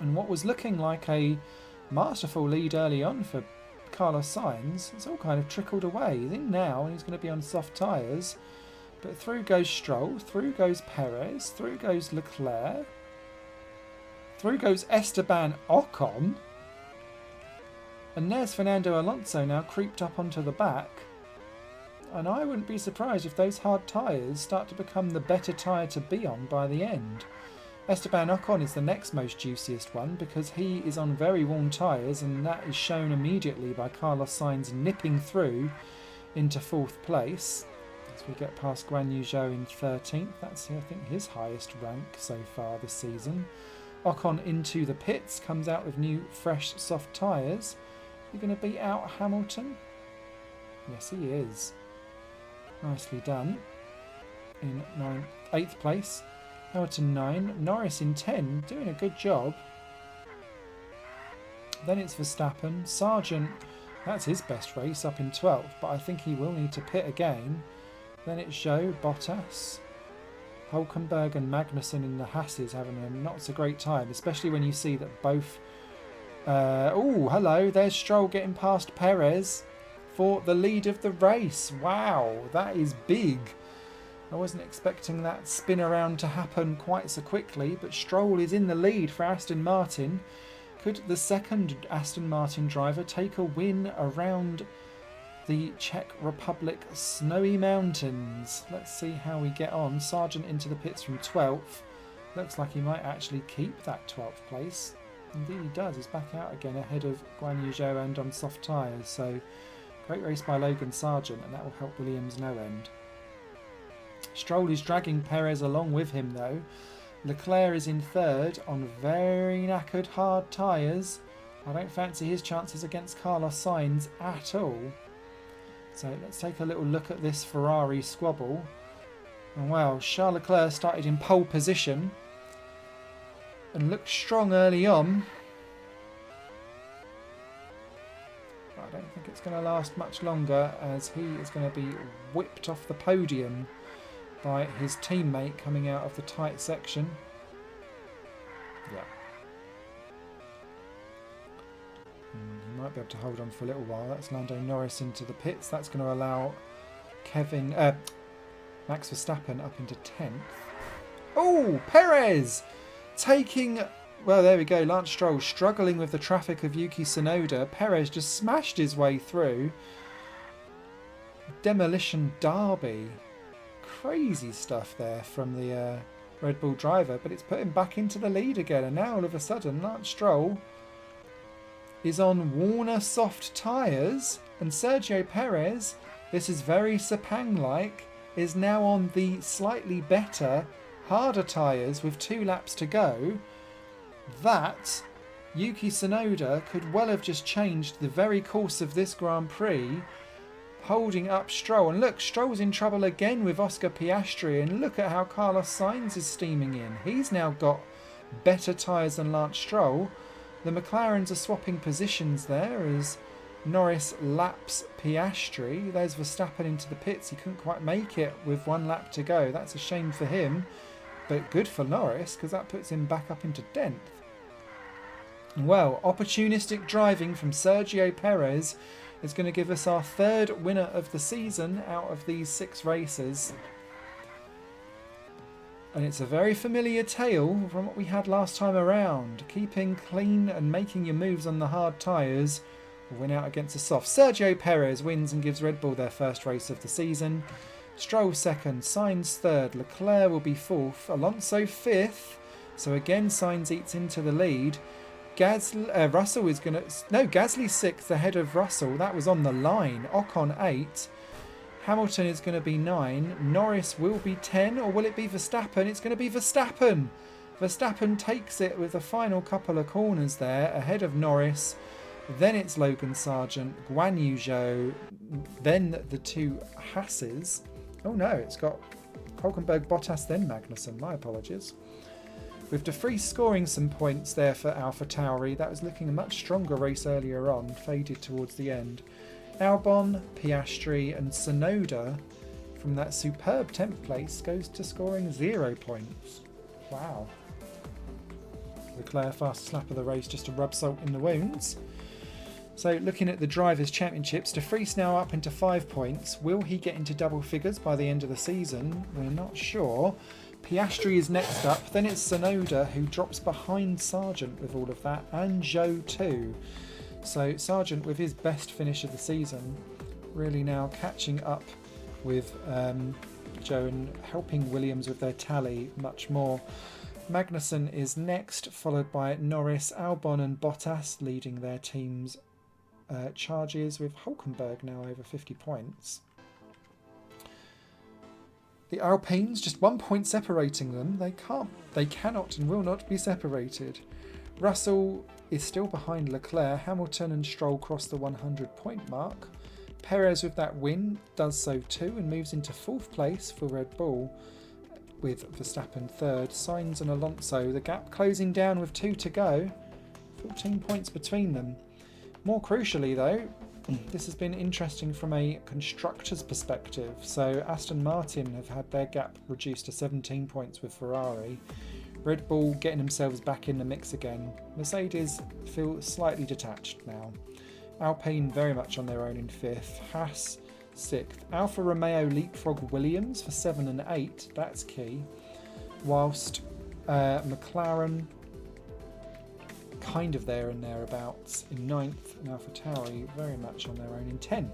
And what was looking like a masterful lead early on for Carlos Sainz, it's all kind of trickled away. He's in now and he's going to be on soft tyres. But through goes Stroll, through goes Perez, through goes Leclerc, through goes Esteban Ocon. And there's Fernando Alonso now creeped up onto the back. And I wouldn't be surprised if those hard tyres start to become the better tyre to be on by the end. Esteban Ocon is the next most juiciest one because he is on very worn tyres, and that is shown immediately by Carlos Sainz nipping through into 4th place. As we get past Guan Yu Zhou in 13th, that's I think his highest rank so far this season. Ocon into the pits, comes out with new fresh soft tyres. You're going to beat out Hamilton? Yes, he is. Nicely done. In 8th place. Hamilton 9, Norris in 10, doing a good job. Then it's Verstappen, Sargent, that's his best race, up in 12th, but I think he will need to pit again. Then it's Zhou, Bottas, Hulkenberg and Magnussen in the Hasses having a not so great time, especially when you see that both... oh, hello, there's Stroll getting past Perez for the lead of the race. Wow, that is big. I wasn't expecting that spin around to happen quite so quickly, but Stroll is in the lead for Aston Martin. Could the second Aston Martin driver take a win around the Czech Republic snowy mountains? Let's see how we get on. Sargent into the pits from 12th. Looks like he might actually keep that 12th place. Indeed he does. He's back out again ahead of Guan Yu Zhou and on soft tyres. So great race by Logan Sargent, and that will help Williams no end. Stroll is dragging Perez along with him though. Leclerc is in 3rd on very knackered hard tyres. I don't fancy his chances against Carlos Sainz at all. So let's take a little look at this Ferrari squabble. And well, Charles Leclerc started in pole position and looked strong early on. But I don't think it's going to last much longer, as he is going to be whipped off the podium by his teammate coming out of the tight section. Yeah. He might be able to hold on for a little while. That's Lando Norris into the pits. That's going to allow Max Verstappen up into 10th. Oh, Perez taking... Well, there we go. Lance Stroll struggling with the traffic of Yuki Tsunoda. Perez just smashed his way through. Demolition derby. Crazy stuff there from the Red Bull driver, but it's put him back into the lead again, and now all of a sudden Lance Stroll is on Warner soft tyres, and Sergio Perez, this is very Sepang-like, is now on the slightly better, harder tyres with 2 laps to go. That Yuki Tsunoda could well have just changed the very course of this Grand Prix, holding up Stroll. And look, Stroll's in trouble again with Oscar Piastri, and look at how Carlos Sainz is steaming in. He's now got better tyres than Lance Stroll. The McLarens are swapping positions there as Norris laps Piastri. There's Verstappen into the pits. He couldn't quite make it with 1 lap to go. That's a shame for him, but good for Norris because that puts him back up into 10th. Well, opportunistic driving from Sergio Perez is going to give us our 3rd winner of the season out of these 6 races. And it's a very familiar tale from what we had last time around. Keeping clean and making your moves on the hard tyres will win out against the soft. Sergio Perez wins and gives Red Bull their first race of the season. Stroll second, Sainz third, Leclerc will be fourth, Alonso fifth. So again, Sainz eats into the lead. Russell is going to... No, Gasly's sixth ahead of Russell. That was on the line. Ocon 8. Hamilton is going to be 9. Norris will be 10. Or will it be Verstappen? It's going to be Verstappen. Verstappen takes it with the final couple of corners there ahead of Norris. Then it's Logan Sargent, Guan Yu Zhou. Then the two Hasses. Oh no, it's got Hulkenberg, Bottas, then Magnussen. My apologies. With De Vries scoring some points there for AlphaTauri, that was looking a much stronger race earlier on, faded towards the end. Albon, Piastri and Tsunoda from that superb 10th place goes to scoring 0 points. Wow. Leclerc fastest lap of the race just to rub salt in the wounds. So looking at the Drivers' Championships, De Vries now up into 5 points. Will he get into double figures by the end of the season? We're not sure. Piastri is next up, then it's Tsunoda who drops behind Sargent with all of that, and Zhou too. So Sargent with his best finish of the season, really now catching up with Zhou and helping Williams with their tally much more. Magnussen is next, followed by Norris, Albon and Bottas leading their teams' charges, with Hulkenberg now over 50 points. The Alpines, just 1 point separating them. They cannot and will not be separated. Russell is still behind Leclerc. Hamilton and Stroll cross the 100 point mark. Perez with that win does so too and moves into 4th place for Red Bull, with Verstappen 3rd. Sainz and Alonso, the gap closing down with 2 to go. 14 points between them. More crucially though, this has been interesting from a constructor's perspective. So Aston Martin have had their gap reduced to 17 points with Ferrari. Red Bull getting themselves back in the mix again. Mercedes feel slightly detached now. Alpine very much on their own in 5th. Haas 6th. Alfa Romeo leapfrog Williams for 7 and 8. That's key. Whilst McLaren kind of there and thereabouts in 9th, and AlphaTauri very much on their own in 10.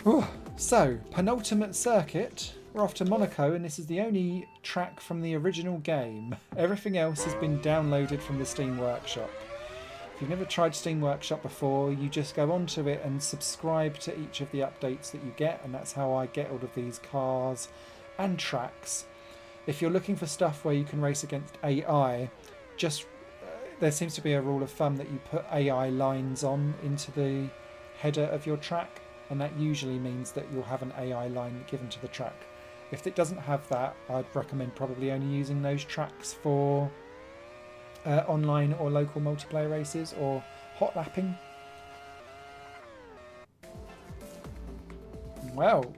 Ooh, so, penultimate circuit. We're off to Monaco, and this is the only track from the original game. Everything else has been downloaded from the Steam Workshop. If you've never tried Steam Workshop before, you just go onto it and subscribe to each of the updates that you get, and that's how I get all of these cars and tracks. If you're looking for stuff where you can race against AI, there seems to be a rule of thumb that you put AI lines on into the header of your track, and that usually means that you'll have an AI line given to the track. If it doesn't have that, I'd recommend probably only using those tracks for online or local multiplayer races or hot lapping. Well,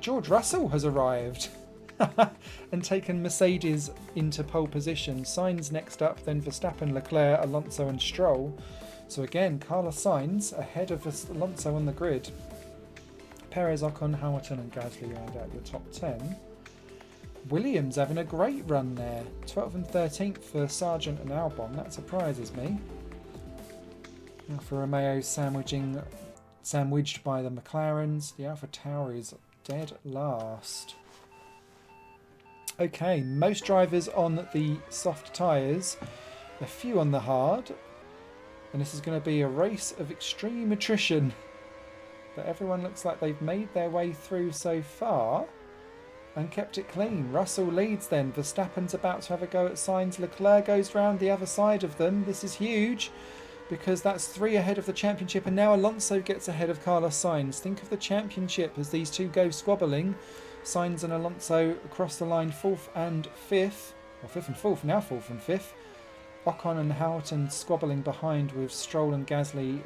George Russell has arrived and taken Mercedes into pole position. Sainz next up, then Verstappen, Leclerc, Alonso and Stroll. So again, Carlos Sainz ahead of Alonso on the grid. Perez, Ocon, Hamilton and Gasly round out your top 10. Williams having a great run there. 12th and 13th for Sargent and Albon. That surprises me. Alfa Romeo sandwiched by the McLarens. The AlphaTauri is dead last. Okay, most drivers on the soft tyres, a few on the hard, and this is going to be a race of extreme attrition. But everyone looks like they've made their way through so far and kept it clean. Russell leads then. Verstappen's about to have a go at Sainz. Leclerc goes round the other side of them. This is huge because that's 3 ahead of the championship, and now Alonso gets ahead of Carlos Sainz. Think of the championship as these two go squabbling. Sainz and Alonso across the line 4th and 5th, or 5th and 4th, now 4th and 5th. Ocon and Hamilton squabbling behind, with Stroll and Gasly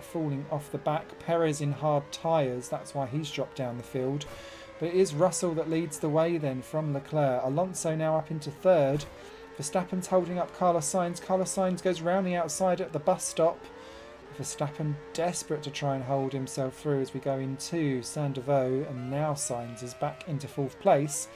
falling off the back. Perez in hard tyres, that's why he's dropped down the field. But it is Russell that leads the way then from Leclerc. Alonso now up into 3rd. Verstappen's holding up Carlos Sainz. Carlos Sainz goes round the outside at the bus stop. Verstappen desperate to try and hold himself through as we go into Saint-Devoux, and now Sainz is back into 4th place.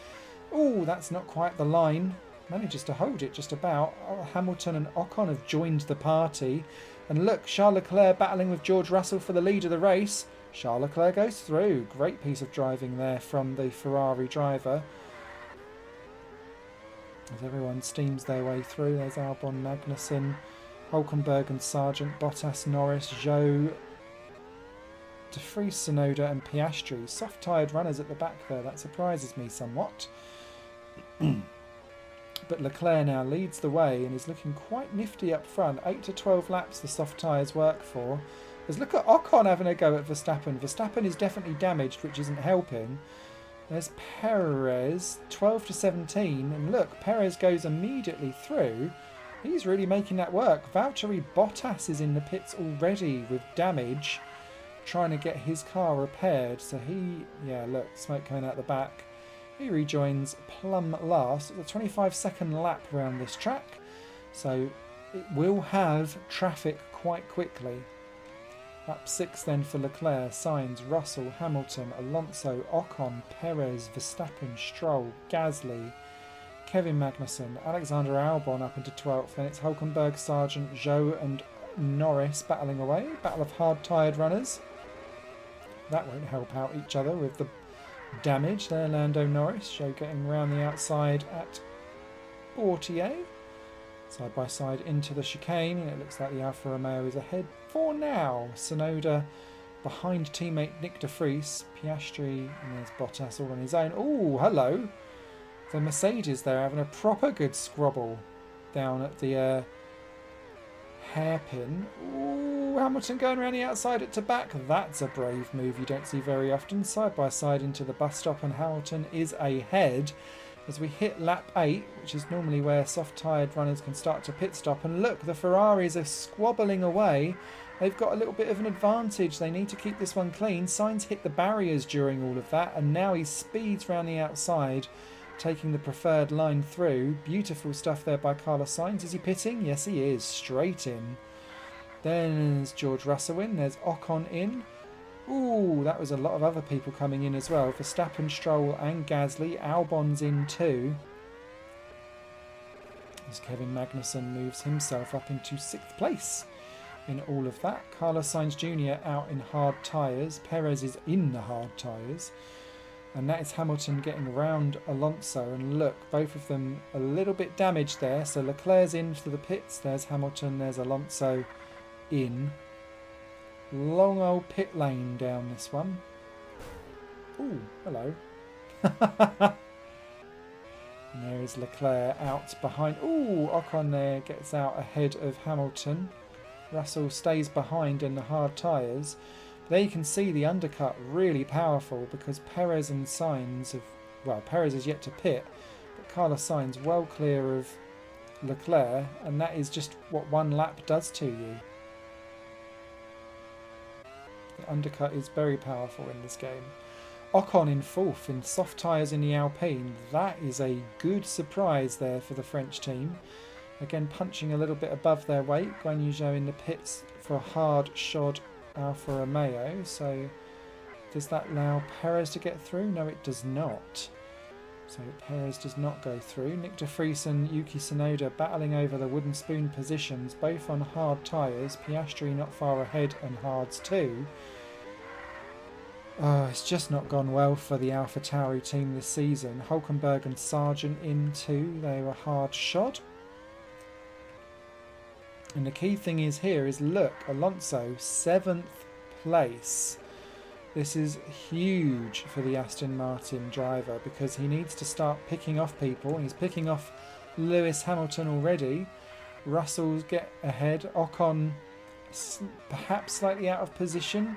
Oh, that's not quite the line. Manages to hold it just about. Oh, Hamilton and Ocon have joined the party. And look, Charles Leclerc battling with George Russell for the lead of the race. Charles Leclerc goes through. Great piece of driving there from the Ferrari driver. As everyone steams their way through, there's Albon, Magnussen, Hulkenberg and Sargent, Bottas, Norris, Zhou, De Vries, Tsunoda and Piastri. Soft-tyred runners at the back there. That surprises me somewhat. But Leclerc now leads the way and is looking quite nifty up front. 8 to 12 laps the soft tyres work for. Let's look at Ocon having a go at Verstappen. Verstappen is definitely damaged, which isn't helping. There's Perez, 12 to 17. And look, Perez goes immediately through. He's really making that work. Valtteri Bottas is in the pits already with damage, trying to get his car repaired. So he, yeah, look, smoke coming out the back. He rejoins plumb last. It's a 25-second lap around this track, so it will have traffic quite quickly. Lap 6 then for Leclerc, Sainz, Russell, Hamilton, Alonso, Ocon, Perez, Verstappen, Stroll, Gasly, Kevin Magnussen, Alexander Albon up into 12th. Then it's Hulkenberg, Sargent, Zhou and Norris battling away. Battle of hard-tyred runners. That won't help out each other with the damage there. Lando Norris, Zhou getting around the outside at Portier. Side by side into the chicane, and it looks like the Alfa Romeo is ahead for now. Tsunoda behind teammate Nick de Vries, Piastri, and there's Bottas all on his own. Oh, hello. The Mercedes there having a proper good squabble down at the hairpin. Ooh, Hamilton going around the outside at to back. That's a brave move you don't see very often. Side by side into the bus stop, and Hamilton is ahead as we hit lap 8, which is normally where soft-tyred runners can start to pit stop. And look, the Ferraris are squabbling away. They've got a little bit of an advantage. They need to keep this one clean. Sainz hit the barriers during all of that, and now he speeds round the outside, taking the preferred line through. Beautiful stuff there by Carlos Sainz. Is he pitting? Yes, he is. Straight in. Then there's George Russell in. There's Ocon in. Ooh, that was a lot of other people coming in as well. Verstappen, Stroll and Gasly. Albon's in too. As Kevin Magnussen moves himself up into 6th place in all of that. Carlos Sainz Jr. out in hard tyres. Perez is in the hard tyres. And that is Hamilton getting around Alonso. And look, both of them a little bit damaged there. So Leclerc's in for the pits. There's Hamilton. There's Alonso in. Long old pit lane down this one. Ooh, hello. And there is Leclerc out behind. Ooh, Ocon there gets out ahead of Hamilton. Russell stays behind in the hard tyres. There you can see the undercut really powerful because Perez and Sainz have... Well, Perez is yet to pit, but Carlos Sainz well clear of Leclerc, and that is just what one lap does to you. The undercut is very powerful in this game. Ocon in 4th in soft tyres in the Alpine. That is a good surprise there for the French team. Again, punching a little bit above their weight. Guan Yu Zhou in the pits for a hard shod Alfa Romeo. So does that allow Perez to get through? No, it does not. So Perez does not go through. Nick de Vries and Yuki Tsunoda battling over the wooden spoon positions, both on hard tyres. Piastri not far ahead and hards too. Oh, it's just not gone well for the AlphaTauri team this season. Hulkenberg and Sargent in too. They were hard shod. And the key thing is here is look, Alonso 7th place. This is huge for the Aston Martin driver because he needs to start picking off people. He's picking off Lewis Hamilton already. Russell's get ahead. Ocon perhaps slightly out of position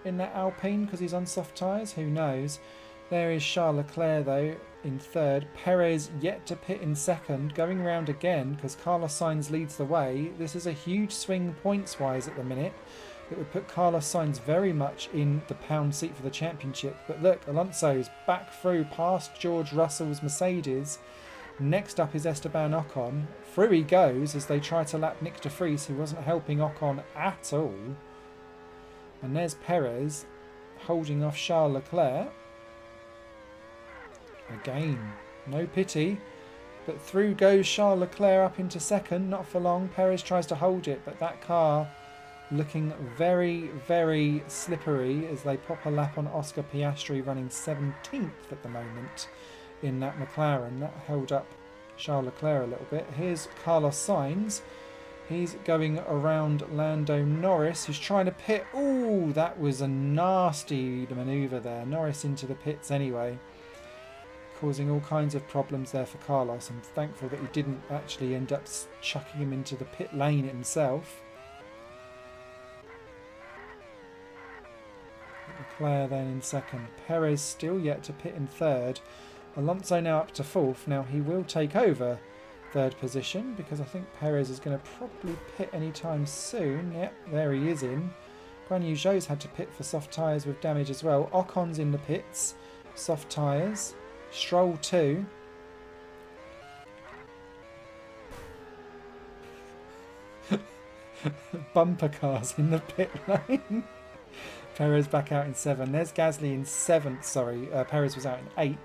in that Alpine because he's on soft tyres. Who knows? There is Charles Leclerc though in 3rd. Perez yet to pit in 2nd. Going round again because Carlos Sainz leads the way. This is a huge swing points wise at the minute. It would put Carlos Sainz very much in the pound seat for the championship. But look, Alonso's back through past George Russell's Mercedes Next up is Esteban Ocon. Through he goes as they try to lap Nick de Vries, who wasn't helping Ocon at all. And there's Perez holding off Charles Leclerc. Again, no pity. But through goes Charles Leclerc up into second. Not for long. Perez tries to hold it, but that car looking very, very slippery as they pop a lap on Oscar Piastri, running 17th at the moment in that McLaren. That held up Charles Leclerc a little bit. Here's Carlos Sainz. He's going around Lando Norris, who's trying to pit. Ooh, that was a nasty manoeuvre there. Norris into the pits anyway, causing all kinds of problems there for Carlos. I'm thankful that he didn't actually end up chucking him into the pit lane himself. Leclerc then in second. Perez still yet to pit in third. Alonso now up to fourth. Now he will take over third position because I think Perez is going to probably pit anytime soon. Yep, there he is in. Guan Yu Zhou's had to pit for soft tyres with damage as well. Ocon's in the pits, soft tyres. Stroll too. Bumper cars in the pit lane. Perez back out in 7. There's Gasly in 7th. Sorry, Perez was out in 8th.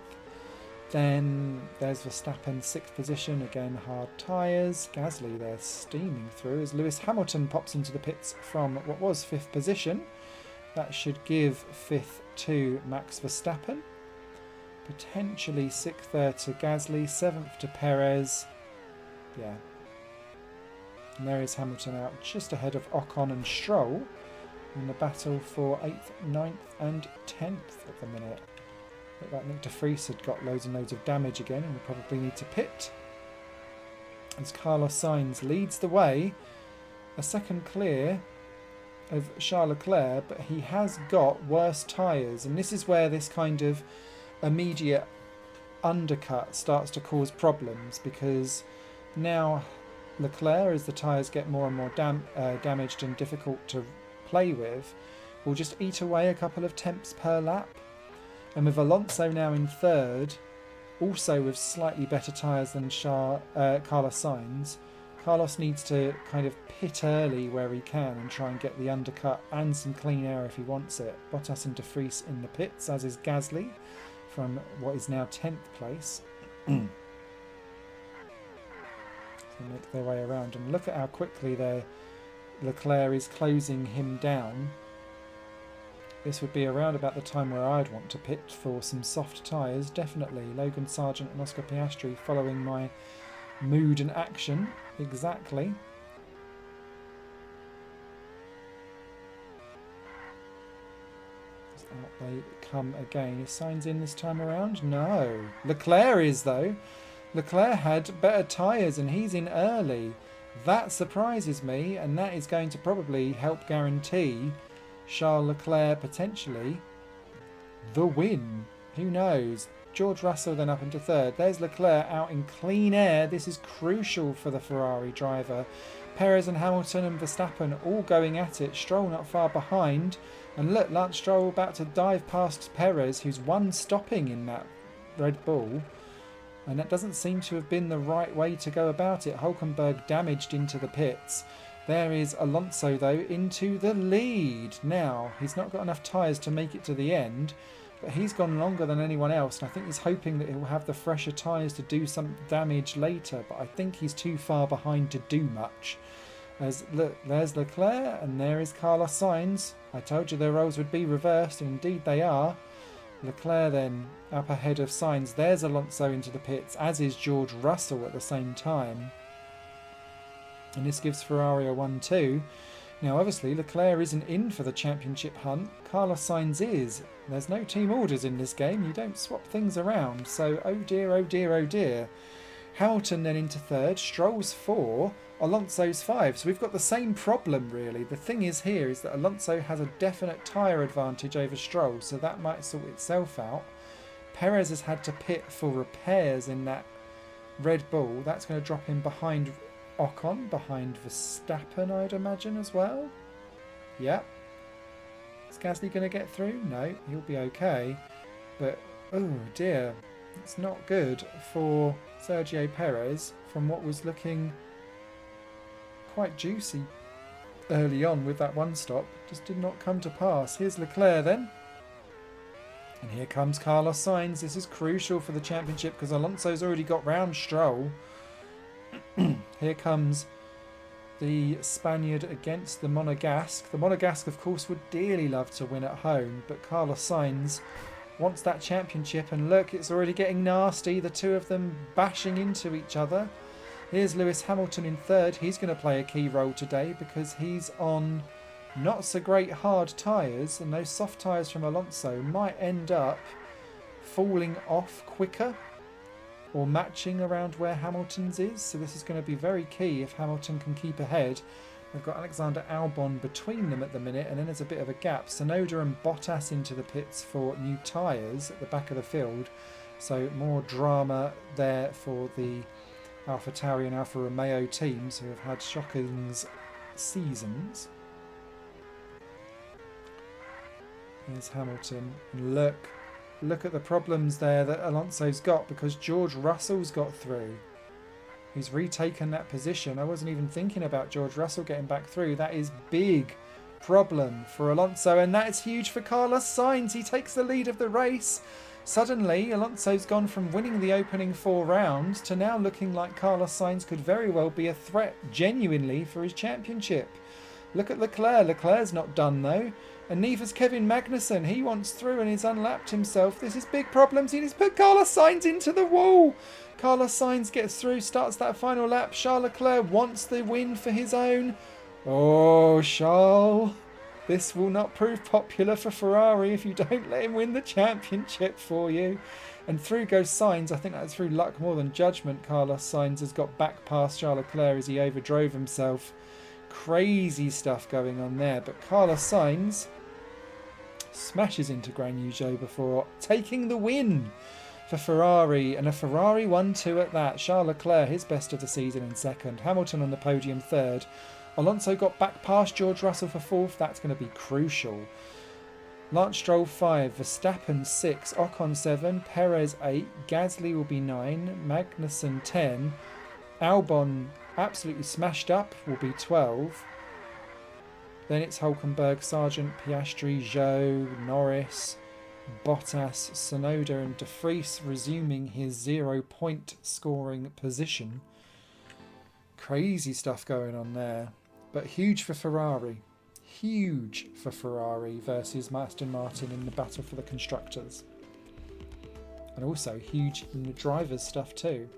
Then there's Verstappen 6th position. Again, hard tyres. Gasly there steaming through as Lewis Hamilton pops into the pits from what was 5th position. That should give 5th to Max Verstappen. Potentially 6th there to Gasly. 7th to Perez. Yeah. And there is Hamilton out just ahead of Ocon and Stroll in the battle for 8th, 9th and 10th at the minute. Looked like Nick de Vries had got loads and loads of damage again and will probably need to pit. As Carlos Sainz leads the way, a second clear of Charles Leclerc, but he has got worse tyres, and this is where this kind of immediate undercut starts to cause problems, because now Leclerc, as the tyres get more and more damaged and difficult to play with, will just eat away a couple of tenths per lap. And with Alonso now in third, also with slightly better tyres than Carlos Sainz, Carlos needs to kind of pit early where he can and try and get the undercut and some clean air if he wants it. Bottas and de Vries in the pits, as is Gasly from what is now 10th place. So make their way around, and look at how quickly Leclerc is closing him down. This would be around about the time where I'd want to pit for some soft tyres, definitely. Logan Sargent and Oscar Piastri following my mood and action, exactly. Out they come again. Is Sainz in this time around? No. Leclerc is, though. Leclerc had better tyres and he's in early. That surprises me, and that is going to probably help guarantee Charles Leclerc potentially the win. Who knows? George Russell then up into third. There's Leclerc out in clean air. This is crucial for the Ferrari driver. Perez and Hamilton and Verstappen all going at it. Stroll not far behind. And look, Lance Stroll about to dive past Perez, who's one stopping in that Red Bull. And that doesn't seem to have been the right way to go about it. Hulkenberg damaged into the pits. There is Alonso, though, into the lead. Now, he's not got enough tyres to make it to the end, but he's gone longer than anyone else, and I think he's hoping that he'll have the fresher tyres to do some damage later, but I think he's too far behind to do much. As look, there's Leclerc, and there is Carlos Sainz. I told you their roles would be reversed, and indeed they are. Leclerc then up ahead of Sainz. There's Alonso into the pits, as is George Russell at the same time. And this gives Ferrari a 1-2. Now obviously Leclerc isn't in for the championship hunt. Carlos Sainz is. There's no team orders in this game. You don't swap things around. So oh dear, oh dear, oh dear. Hamilton then into third. Stroll's 4. Alonso's 5. So we've got the same problem really. The thing is here is that Alonso has a definite tyre advantage over Stroll. So that might sort itself out. Perez has had to pit for repairs in that Red Bull. That's going to drop him behind Ocon, behind Verstappen, I'd imagine, as well. Yep. Is Gasly going to get through? No, he'll be okay. But, oh dear. It's not good for Sergio Perez from what was looking quite juicy early on with that one stop. Just did not come to pass. Here's Leclerc then. And here comes Carlos Sainz. This is crucial for the championship because Alonso's already got round Stroll. Here comes the Spaniard against the Monegasque. The Monegasque, of course, would dearly love to win at home, but Carlos Sainz wants that championship. And look, it's already getting nasty. The two of them bashing into each other. Here's Lewis Hamilton in third. He's going to play a key role today because he's on not so great hard tyres, and those soft tyres from Alonso might end up falling off quicker or matching around where Hamilton's is. So this is going to be very key if Hamilton can keep ahead. We've got Alexander Albon between them at the minute, and then there's a bit of a gap. Tsunoda and Bottas into the pits for new tyres at the back of the field. So more drama there for the AlphaTauri and Alfa Romeo teams who have had shocking seasons. Here's Hamilton. And look at the problems there that Alonso's got because George Russell's got through. He's retaken that position. I wasn't even thinking about George Russell getting back through. That is big problem for Alonso, and that is huge for Carlos Sainz. He takes the lead of the race. Suddenly, Alonso's gone from winning the opening 4 rounds to now looking like Carlos Sainz could very well be a threat genuinely for his championship. Look at Leclerc. Leclerc's not done though. And neither's Kevin Magnussen. He wants through and he's unlapped himself. This is big problems. He's put Carlos Sainz into the wall. Carlos Sainz gets through, starts that final lap. Charles Leclerc wants the win for his own. Oh, Charles. This will not prove popular for Ferrari if you don't let him win the championship for you. And through goes Sainz. I think that's through luck more than judgment. Carlos Sainz has got back past Charles Leclerc as he overdrove himself. Crazy stuff going on there. But Carlos Sainz smashes into Guan Yu Zhou before taking the win for Ferrari, and a Ferrari 1-2 at that. Charles Leclerc, his best of the season, in second. Hamilton on the podium third. Alonso got back past George Russell for fourth. That's going to be crucial. Lance Stroll 5, Verstappen 6, Ocon 7, Perez 8, Gasly will be 9, Magnussen 10, Albon absolutely smashed up will be 12. Then it's Hülkenberg, Sargent, Piastri, Zhou, Norris, Bottas, Tsunoda and De Vries resuming his 0-point scoring position. Crazy stuff going on there. But huge for Ferrari. Huge for Ferrari versus Aston Martin in the battle for the constructors. And also huge in the drivers' stuff too.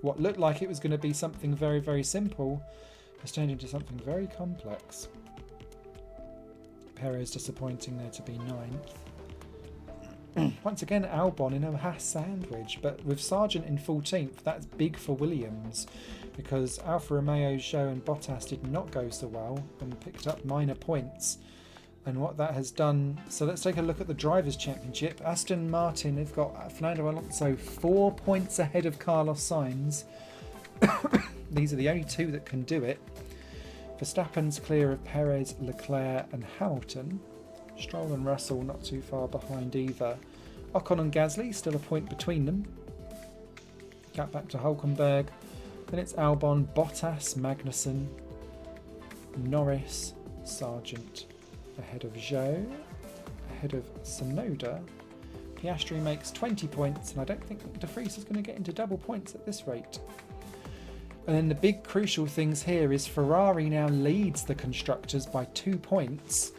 What looked like it was going to be something very, very simple has turned into something very complex. Perez disappointing there to be 9th. Once again, Albon in a Haas sandwich, but with Sargent in 14th, that's big for Williams because Alfa Romeo, Zhou and Bottas did not go so well and picked up minor points. And what that has done, so let's take a look at the Drivers' Championship. Aston Martin, they've got Fernando Alonso 4 points ahead of Carlos Sainz. These are the only two that can do it. Verstappen's clear of Perez, Leclerc and Hamilton. Stroll and Russell not too far behind either. Ocon and Gasly still a point between them. Gap back to Hülkenberg. Then it's Albon, Bottas, Magnussen, Norris, Sargent ahead of Zhou, ahead of Tsunoda. Piastri makes 20 points, and I don't think De Vries is going to get into double points at this rate. And then the big crucial things here is Ferrari now leads the constructors by 2 points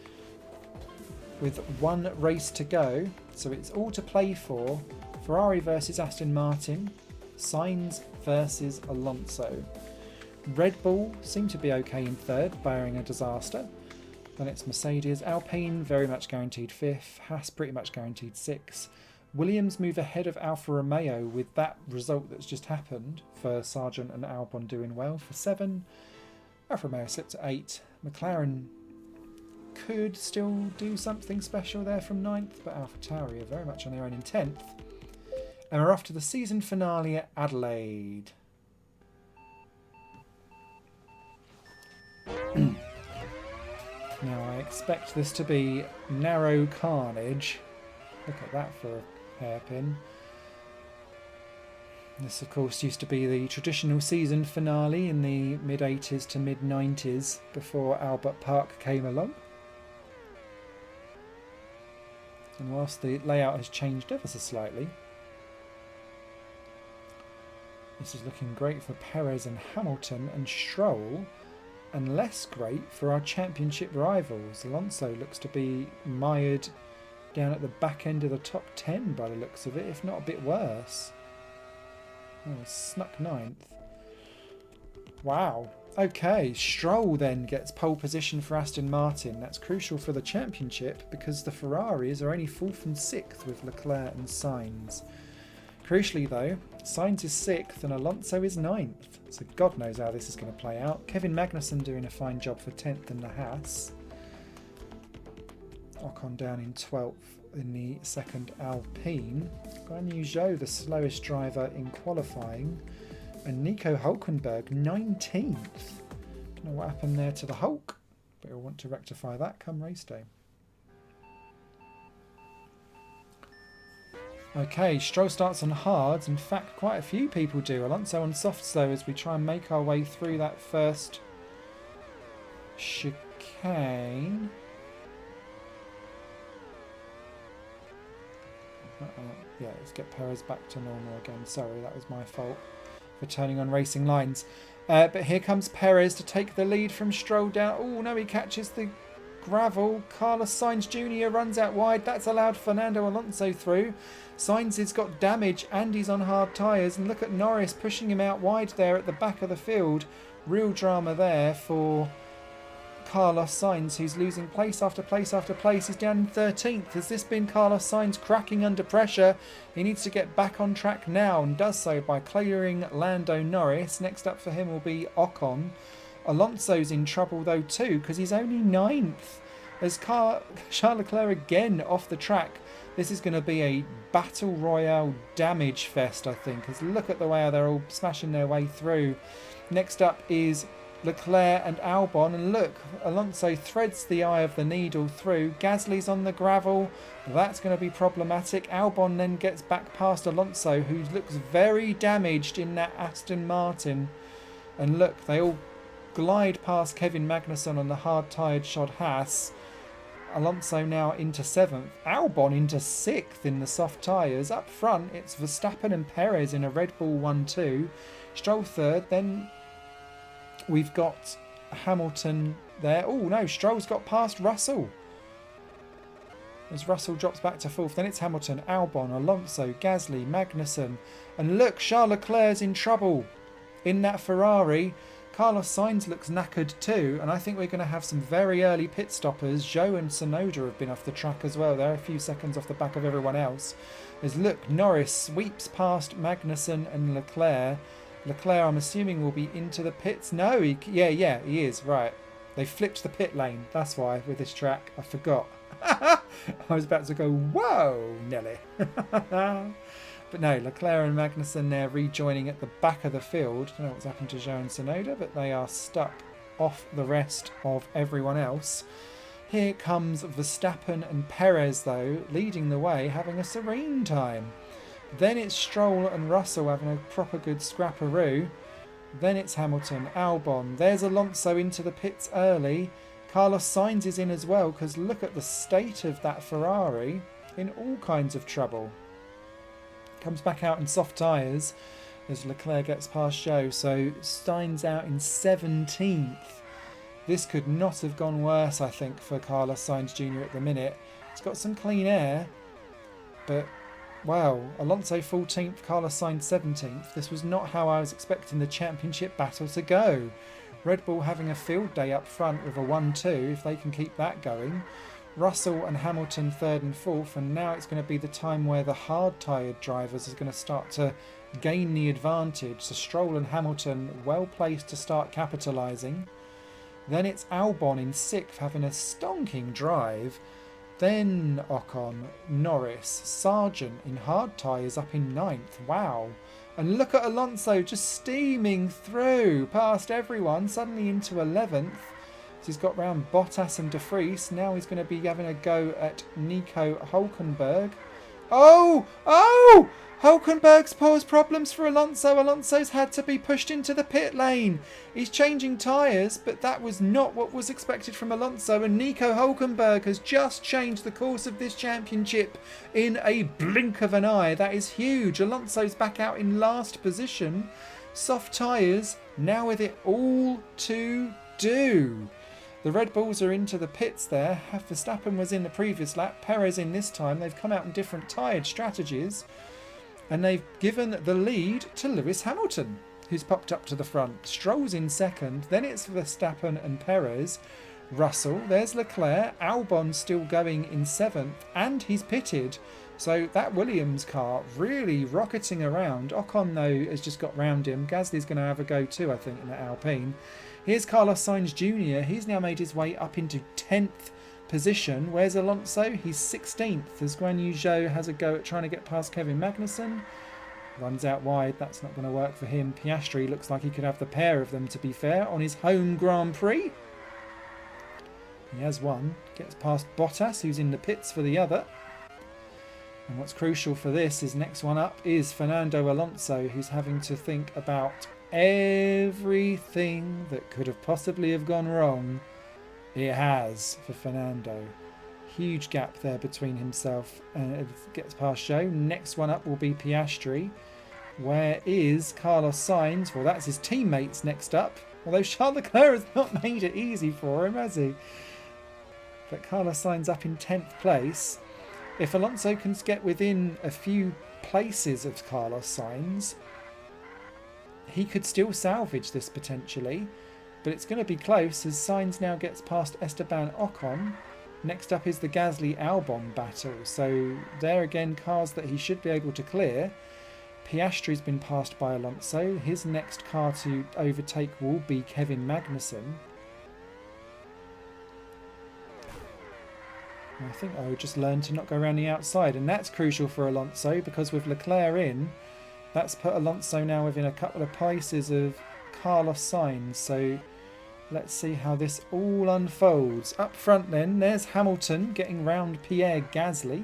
with 1 race to go. So it's all to play for. Ferrari versus Aston Martin, Sainz versus Alonso. Red Bull seem to be okay in third, barring a disaster. Then it's Mercedes. Alpine very much guaranteed 5th. Haas pretty much guaranteed 6th. Williams move ahead of Alfa Romeo with that result that's just happened for Sargent and Albon doing well for 7. Alfa Romeo slipped to 8. McLaren could still do something special there from 9th, but AlphaTauri are very much on their own in 10th. And we're off to the season finale at Adelaide. Now I expect this to be narrow carnage. Look at that for a hairpin. This, of course, used to be the traditional season finale in the mid-80s to mid-90s before Albert Park came along. And whilst the layout has changed ever so slightly, this is looking great for Perez and Hamilton and Stroll, and less great for our championship rivals. Alonso looks to be mired down at the back end of the top 10 by the looks of it, if not a bit worse. Oh, snuck 9th. Wow. Okay, Stroll then gets pole position for Aston Martin. That's crucial for the championship because the Ferraris are only 4th and 6th with Leclerc and Sainz. Crucially though, Sainz is 6th and Alonso is 9th. So God knows how this is going to play out. Kevin Magnussen doing a fine job for 10th in the Haas. Ocon down in 12th in the second Alpine. Guan Yu Zhou, the slowest driver in qualifying. And Nico Hulkenberg, 19th. Don't know what happened there to the Hulk, but we'll want to rectify that come race day. Okay, Stroll starts on hards. In fact, quite a few people do. Alonso on softs though, as we try and make our way through that first chicane. Yeah, let's get Perez back to normal again. Sorry, that was my fault for turning on racing lines. But here comes Perez to take the lead from Stroll down. Oh no, he catches the gravel. Carlos Sainz Jr. runs out wide. That's allowed Fernando Alonso through. Sainz has got damage and he's on hard tyres. And look at Norris pushing him out wide there at the back of the field. Real drama there for Carlos Sainz, who's losing place after place after place. He's down in 13th. Has this been Carlos Sainz cracking under pressure? He needs to get back on track now and does so by clearing Lando Norris. Next up for him will be Ocon. Alonso's in trouble though too because he's only 9th. As Charles Leclerc again off the track. This is going to be a battle royale damage fest, I think. Because look at the way they're all smashing their way through. Next up is Leclerc and Albon, and look, Alonso threads the eye of the needle through. Gasly's on the gravel. That's going to be problematic. Albon then gets back past Alonso, who looks very damaged in that Aston Martin. And look, they all glide past Kevin Magnussen on the hard-tired shod Haas. Alonso now into 7th. Albon into 6th in the soft tyres. Up front, it's Verstappen and Perez in a Red Bull 1-2. Stroll 3rd, then we've got Hamilton there. Oh no, Stroll's got past Russell. As Russell drops back to 4th, then it's Hamilton, Albon, Alonso, Gasly, Magnussen. And look, Charles Leclerc's in trouble in that Ferrari. Carlos Sainz looks knackered too, and I think we're going to have some very early pit stoppers. Zhou and Tsunoda have been off the track as well. They're a few seconds off the back of everyone else. As look, Norris sweeps past Magnussen and Leclerc. Leclerc, I'm assuming, will be into the pits. No, he is, right. They flipped the pit lane, that's why, with this track. I forgot. I was about to go, whoa, Nelly. But no, Leclerc and Magnussen there rejoining at the back of the field. I don't know what's happened to Zhou and Tsunoda, but they are stuck off the rest of everyone else. Here comes Verstappen and Perez, though, leading the way, having a serene time. Then it's Stroll and Russell having a proper good scrapperoo. Then it's Hamilton, Albon. There's Alonso into the pits early. Carlos Sainz is in as well, because look at the state of that Ferrari. In all kinds of trouble. Comes back out in soft tyres as Leclerc gets past Zhou. So Sainz out in 17th. This could not have gone worse, I think, for Carlos Sainz Jr. at the minute. It's got some clean air, but wow, Alonso 14th, Carlos Sainz 17th. This was not how I was expecting the championship battle to go. Red Bull having a field day up front with a 1-2, if they can keep that going. Russell and Hamilton 3rd and 4th, and now it's going to be the time where the hard-tired drivers are going to start to gain the advantage. So Stroll and Hamilton well placed to start capitalising. Then it's Albon in 6th having a stonking drive. Then Ocon, Norris, Sargent in hard tyres up in 9th. Wow. And look at Alonso just steaming through past everyone, suddenly into 11th. So he's got round Bottas and De Vries. Now he's going to be having a go at Nico Hulkenberg. Oh! Oh! Hulkenberg's posed problems for Alonso. Alonso's had to be pushed into the pit lane. He's changing tyres, but that was not what was expected from Alonso. And Nico Hulkenberg has just changed the course of this championship in a blink of an eye. That is huge. Alonso's back out in last position. Soft tyres, now with it all to do. The Red Bulls are into the pits there. Verstappen was in the previous lap, Perez in this time. They've come out in different tyred strategies. And they've given the lead to Lewis Hamilton, who's popped up to the front. Stroll's in second, then it's Verstappen and Perez. Russell, there's Leclerc, Albon still going in seventh, and he's pitted. So that Williams car really rocketing around. Ocon, though, has just got round him. Gasly's going to have a go too, I think, in the Alpine. Here's Carlos Sainz Jr. He's now made his way up into 10th position. Where's Alonso? He's 16th as Guan Yu Zhou has a go at trying to get past Kevin Magnussen. Runs out wide. That's not going to work for him. Piastri looks like he could have the pair of them, to be fair, on his home Grand Prix. He has one. Gets past Bottas, who's in the pits for the other. And what's crucial for this is next one up is Fernando Alonso, who's having to think about everything that could have possibly have gone wrong. It has for Fernando. Huge gap there between himself and gets past Zhou. Next one up will be Piastri. Where is Carlos Sainz? Well, that's his teammates next up. Although Charles Leclerc has not made it easy for him, has he? But Carlos Sainz up in 10th place. If Alonso can get within a few places of Carlos Sainz, he could still salvage this potentially. But it's going to be close as Sainz now gets past Esteban Ocon. Next up is the Gasly-Albon battle. So there again, cars that he should be able to clear. Piastri's been passed by Alonso. His next car to overtake will be Kevin Magnussen. I think I would just learn to not go around the outside. And that's crucial for Alonso because with Leclerc in, that's put Alonso now within a couple of paces of Carlos Sainz. So let's see how this all unfolds. Up front then, there's Hamilton getting round Pierre Gasly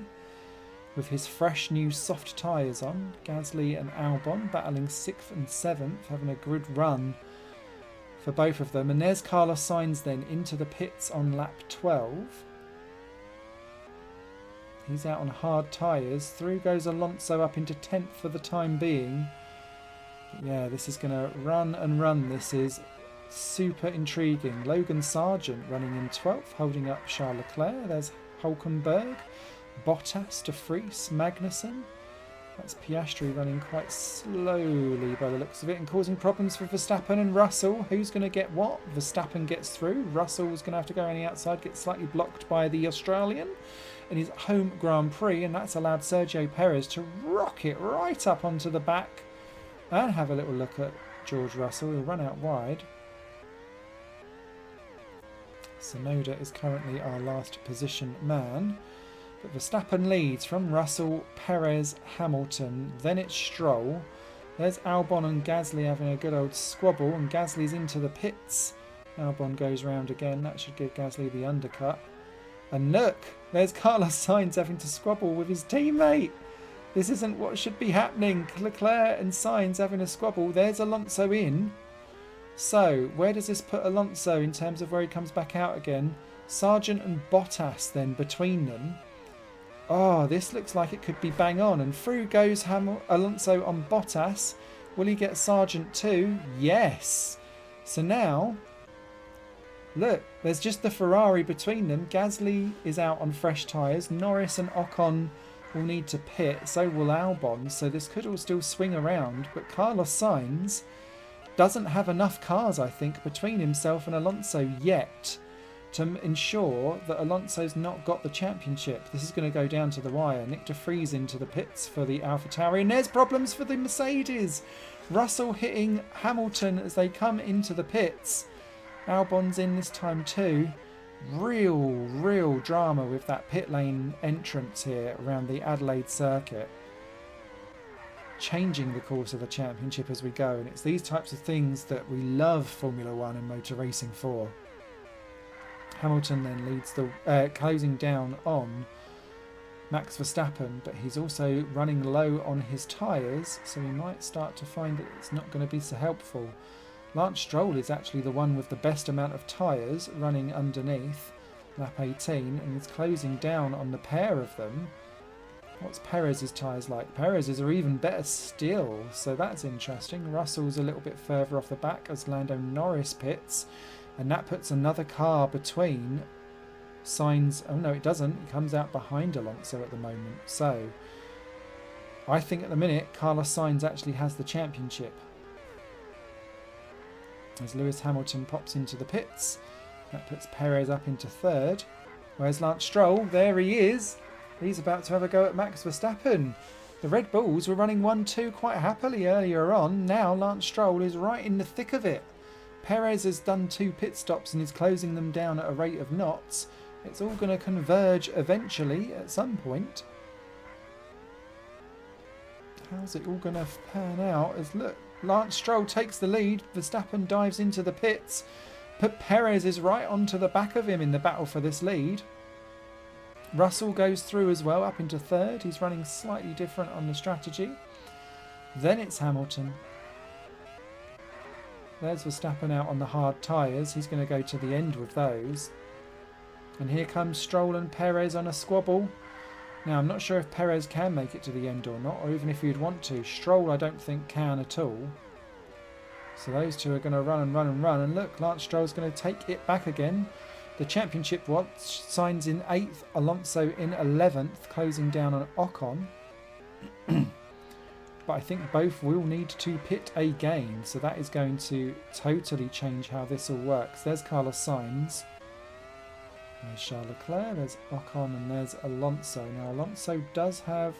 with his fresh new soft tyres on. Gasly and Albon battling 6th and 7th, having a good run for both of them. And there's Carlos Sainz then into the pits on lap 12. He's out on hard tyres. Through goes Alonso up into 10th for the time being. Yeah, this is going to run and run. This is super intriguing. Logan Sargent running in 12th, holding up Charles Leclerc. There's Hulkenberg, Bottas, De Vries, Magnussen. That's Piastri running quite slowly by the looks of it and causing problems for Verstappen and Russell. Who's going to get what? Verstappen gets through. Russell's going to have to go on the outside, get slightly blocked by the Australian in his home Grand Prix, and that's allowed Sergio Perez to rocket right up onto the back and have a little look at George Russell. He'll run out wide. Sonoda is currently our last position man. But Verstappen leads from Russell, Perez, Hamilton. Then it's Stroll. There's Albon and Gasly having a good old squabble, and Gasly's into the pits. Albon goes round again. That should give Gasly the undercut. And look, there's Carlos Sainz having to squabble with his teammate. This isn't what should be happening. Leclerc and Sainz having a squabble. There's Alonso in. So, where does this put Alonso in terms of where he comes back out again? Sargent and Bottas then between them. Oh, this looks like it could be bang on. And through goes Alonso on Bottas. Will he get Sargent too? Yes. So now, look, there's just the Ferrari between them. Gasly is out on fresh tyres. Norris and Ocon will need to pit. So will Albon. So this could all still swing around. But Carlos Sainz doesn't have enough cars, I think, between himself and Alonso yet to ensure that Alonso's not got the championship. This is going to go down to the wire. Nick De Vries into the pits for the AlphaTauri, and there's problems for the Mercedes. Russell hitting Hamilton as they come into the pits. Albon's in this time too. Real drama with that pit lane entrance here around the Adelaide circuit. Changing the course of the championship as we go, and it's these types of things that we love Formula One and motor racing for. Hamilton then leads the closing down on Max Verstappen, but he's also running low on his tyres, so he might start to find that it's not going to be so helpful. Lance Stroll is actually the one with the best amount of tyres running underneath, lap 18, and he's closing down on the pair of them. What's Perez's tyres like? Perez's are even better still, so that's interesting. Russell's a little bit further off the back as Lando Norris pits, and that puts another car between Sainz. Oh no, it doesn't. He comes out behind Alonso at the moment. So I think at the minute Carlos Sainz actually has the championship. As Lewis Hamilton pops into the pits, that puts Perez up into third. Where's Lance Stroll? There he is. He's about to have a go at Max Verstappen. The Red Bulls were running 1-2 quite happily earlier on. Now Lance Stroll is right in the thick of it. Perez has done 2 pit stops and is closing them down at a rate of knots. It's all going to converge eventually at some point. How's it all going to pan out? As look, Lance Stroll takes the lead. Verstappen dives into the pits. But Perez is right onto the back of him in the battle for this lead. Russell goes through as well, up into third. He's running slightly different on the strategy. Then it's Hamilton. There's Verstappen out on the hard tyres. He's going to go to the end with those. And here comes Stroll and Perez on a squabble. Now, I'm not sure if Perez can make it to the end or not, or even if he'd want to. Stroll, I don't think, can at all. So those two are going to run and run and run. And look, Lance Stroll's going to take it back again. The championship signs in 8th, Alonso in 11th, closing down on Ocon. But I think both will need to pit again, so that is going to totally change how this all works. There's Carlos Sainz. There's Charles Leclerc, there's Ocon, and there's Alonso. Now, Alonso does have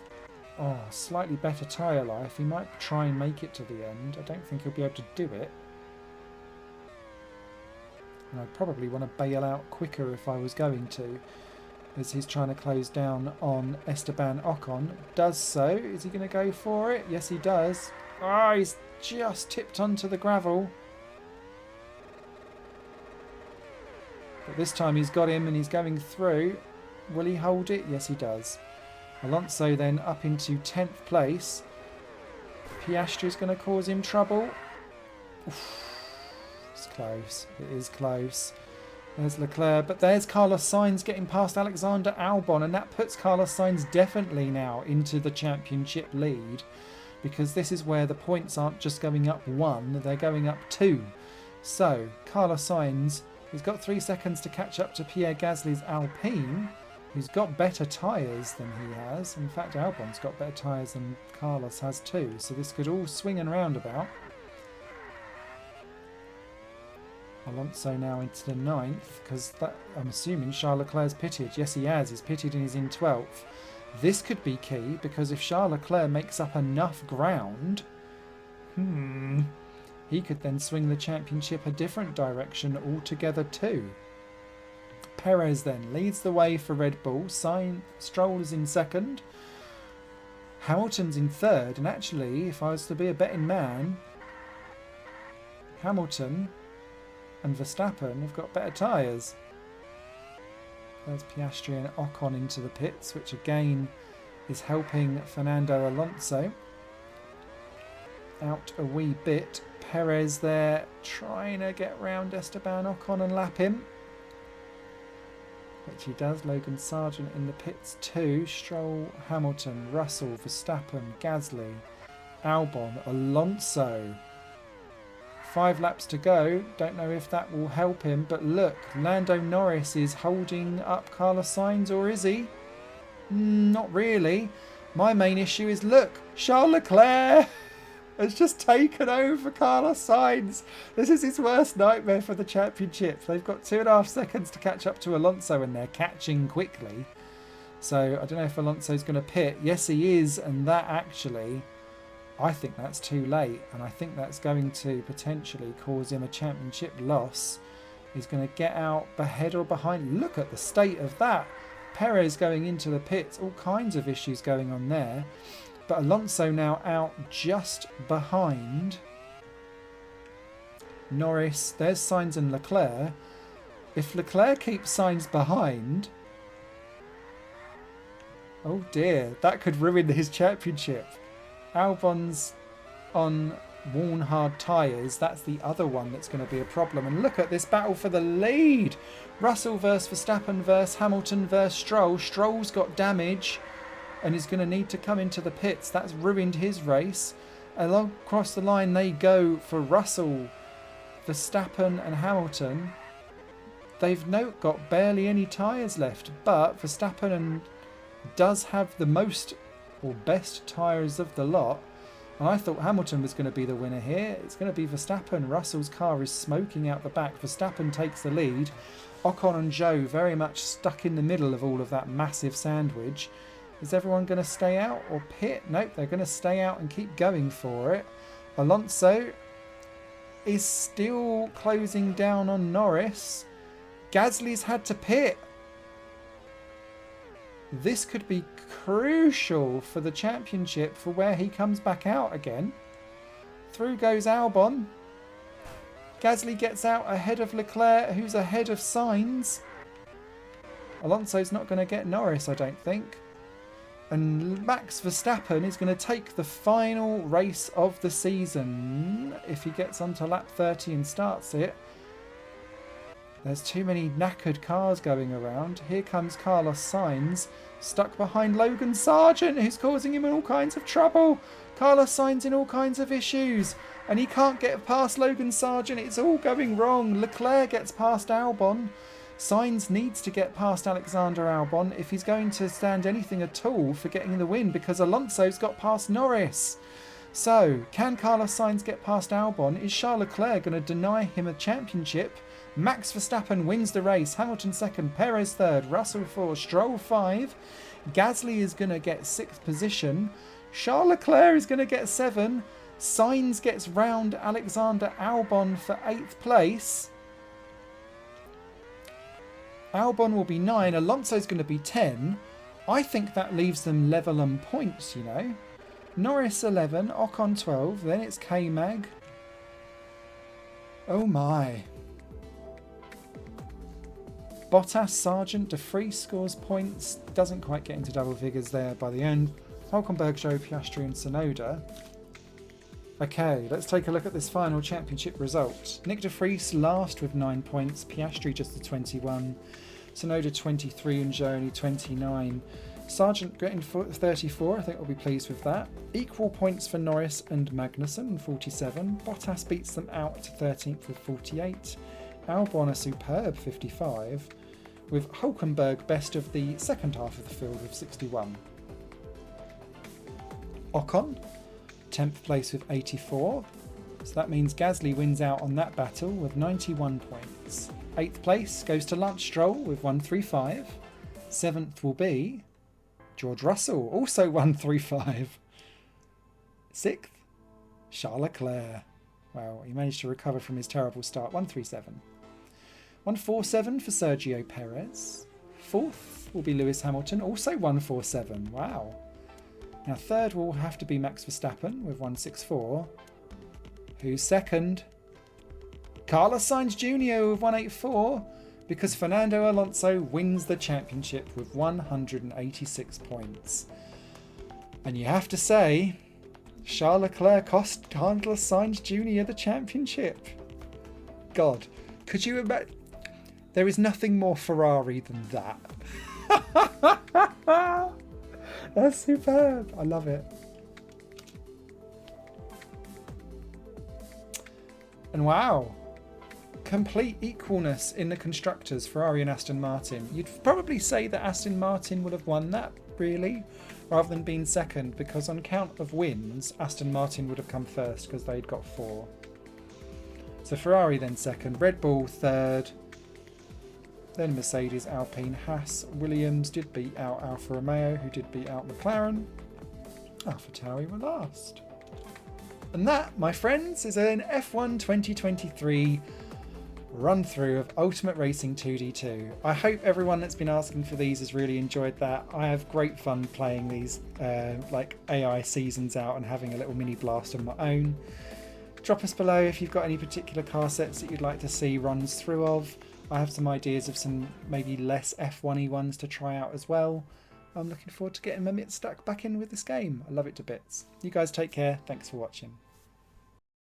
slightly better tyre life. He might try and make it to the end. I don't think he'll be able to do it. And I'd probably want to bail out quicker if I was going to, as he's trying to close down on Esteban Ocon. Does so. Is he going to go for it? Yes, he does. Ah, he's just tipped onto the gravel. But this time he's got him and he's going through. Will he hold it? Yes, he does. Alonso then up into 10th place. Piastri's going to cause him trouble. Oof. It's close. It is close. There's Leclerc, but there's Carlos Sainz getting past Alexander Albon, and that puts Carlos Sainz definitely now into the championship lead, because this is where the points aren't just going up 1, they're going up 2. So Carlos Sainz has got 3 seconds to catch up to Pierre Gasly's Alpine, who's got better tyres than he has. In fact, Albon's got better tyres than Carlos has too, so this could all swing and roundabout. Alonso now into the 9th, because I'm assuming Charles Leclerc's pitted. Yes, he has. He's pitted and he's in 12th. This could be key, because if Charles Leclerc makes up enough ground, he could then swing the championship a different direction altogether too. Perez then leads the way for Red Bull. Stroll is in 2nd. Hamilton's in 3rd. And actually, if I was to be a betting man, Hamilton and Verstappen have got better tyres. There's Piastri and Ocon into the pits, which again is helping Fernando Alonso out a wee bit. Perez there trying to get round Esteban Ocon and lap him, which he does. Logan Sargent in the pits too. Stroll, Hamilton, Russell, Verstappen, Gasly, Albon, Alonso. 5 laps to go. Don't know if that will help him, but look, Lando Norris is holding up Carlos Sainz, or is he? Not really. My main issue is, look, Charles Leclerc has just taken over Carlos Sainz. This is his worst nightmare for the championship. They've got 2.5 seconds to catch up to Alonso, and they're catching quickly. So I don't know if Alonso's going to pit. Yes, he is, and that actually, I think that's too late, and I think that's going to potentially cause him a championship loss. He's going to get out ahead or behind. Look at the state of that. Perez going into the pits, all kinds of issues going on there. But Alonso now out just behind Norris. There's Sainz and Leclerc. If Leclerc keeps Sainz behind, Oh dear, that could ruin his championship. Albon's on worn hard tyres. That's the other one that's going to be a problem. And look at this battle for the lead. Russell versus Verstappen versus Hamilton versus Stroll. Stroll's got damage and is going to need to come into the pits. That's ruined his race. Along across the line they go for Russell, Verstappen and Hamilton. They've got barely any tyres left, but Verstappen does have the most or best tyres of the lot. And I thought Hamilton was going to be the winner here. It's going to be Verstappen. Russell's car is smoking out the back. Verstappen takes the lead. Ocon and Zhou very much stuck in the middle of all of that massive sandwich. Is everyone going to stay out or pit? Nope, they're going to stay out and keep going for it. Alonso is still closing down on Norris. Gasly's had to pit. This could be crucial for the championship for where he comes back out again. Through goes Albon. Gasly gets out ahead of Leclerc, who's ahead of Sainz. Alonso's not going to get Norris, I don't think. And Max Verstappen is going to take the final race of the season if he gets onto lap 30 and starts it. There's too many knackered cars going around. Here comes Carlos Sainz, stuck behind Logan Sargent, who's causing him all kinds of trouble. Carlos Sainz in all kinds of issues, and he can't get past Logan Sargent. It's all going wrong. Leclerc gets past Albon. Sainz needs to get past Alexander Albon if he's going to stand anything at all for getting the win, because Alonso's got past Norris. So, can Carlos Sainz get past Albon? Is Charles Leclerc going to deny him a championship? Max Verstappen wins the race. Hamilton second, Perez third, Russell fourth, Stroll 5. Gasly is going to get 6th position. Charles Leclerc is going to get 7. Sainz gets round Alexander Albon for 8th place. Albon will be 9. Alonso's going to be 10. I think that leaves them level on points, you know. Norris 11, Ocon 12, then it's K-Mag. Oh my. Bottas, Sargent, De Vries scores points. Doesn't quite get into double figures there by the end. Hulkenberg, Zhou, Piastri and Tsunoda. Okay, let's take a look at this final championship result. Nick De Vries last with 9 points. Piastri just the 21. Tsunoda 23 and Zhou only 29. Sargent getting 34, I think we'll be pleased with that. Equal points for Norris and Magnussen, 47. Bottas beats them out to 13th with 48. Albon a superb 55, with Hulkenberg best of the second half of the field with 61. Ocon, 10th place with 84. So that means Gasly wins out on that battle with 91 points. 8th place goes to Lance Stroll with 135. 7th will be George Russell, also 135. 6th, Charles Leclerc. Wow, he managed to recover from his terrible start. 137. 147 for Sergio Perez. 4th will be Lewis Hamilton, also 147. Wow. Now 3rd will have to be Max Verstappen with 164. Who's 2nd? Carlos Sainz Jr. with 184, because Fernando Alonso wins the championship with 186 points. And you have to say, Charles Leclerc cost Carlos Sainz Jr. the championship. God, could you imagine? There is nothing more Ferrari than that. That's superb. I love it. And wow, complete equalness in the constructors, Ferrari and Aston Martin. You'd probably say that Aston Martin would have won that, really, rather than being second, because on count of wins, Aston Martin would have come first because they'd got 4. So Ferrari then second, Red Bull third, then Mercedes, Alpine, Haas, Williams did beat out Alfa Romeo, who did beat out McLaren. AlphaTauri were last. And that, my friends, is an F1 2023 run through of Ultimate Racing 2D2. I hope everyone that's been asking for these has really enjoyed that. I have great fun playing these like AI seasons out and having a little mini blast on my own. Drop us below if you've got any particular car sets that you'd like to see runs through of. I have some ideas of some maybe less F1-y ones to try out as well. I'm looking forward to getting my mitts stuck back in with this game. I love it to bits. You guys take care. Thanks for watching.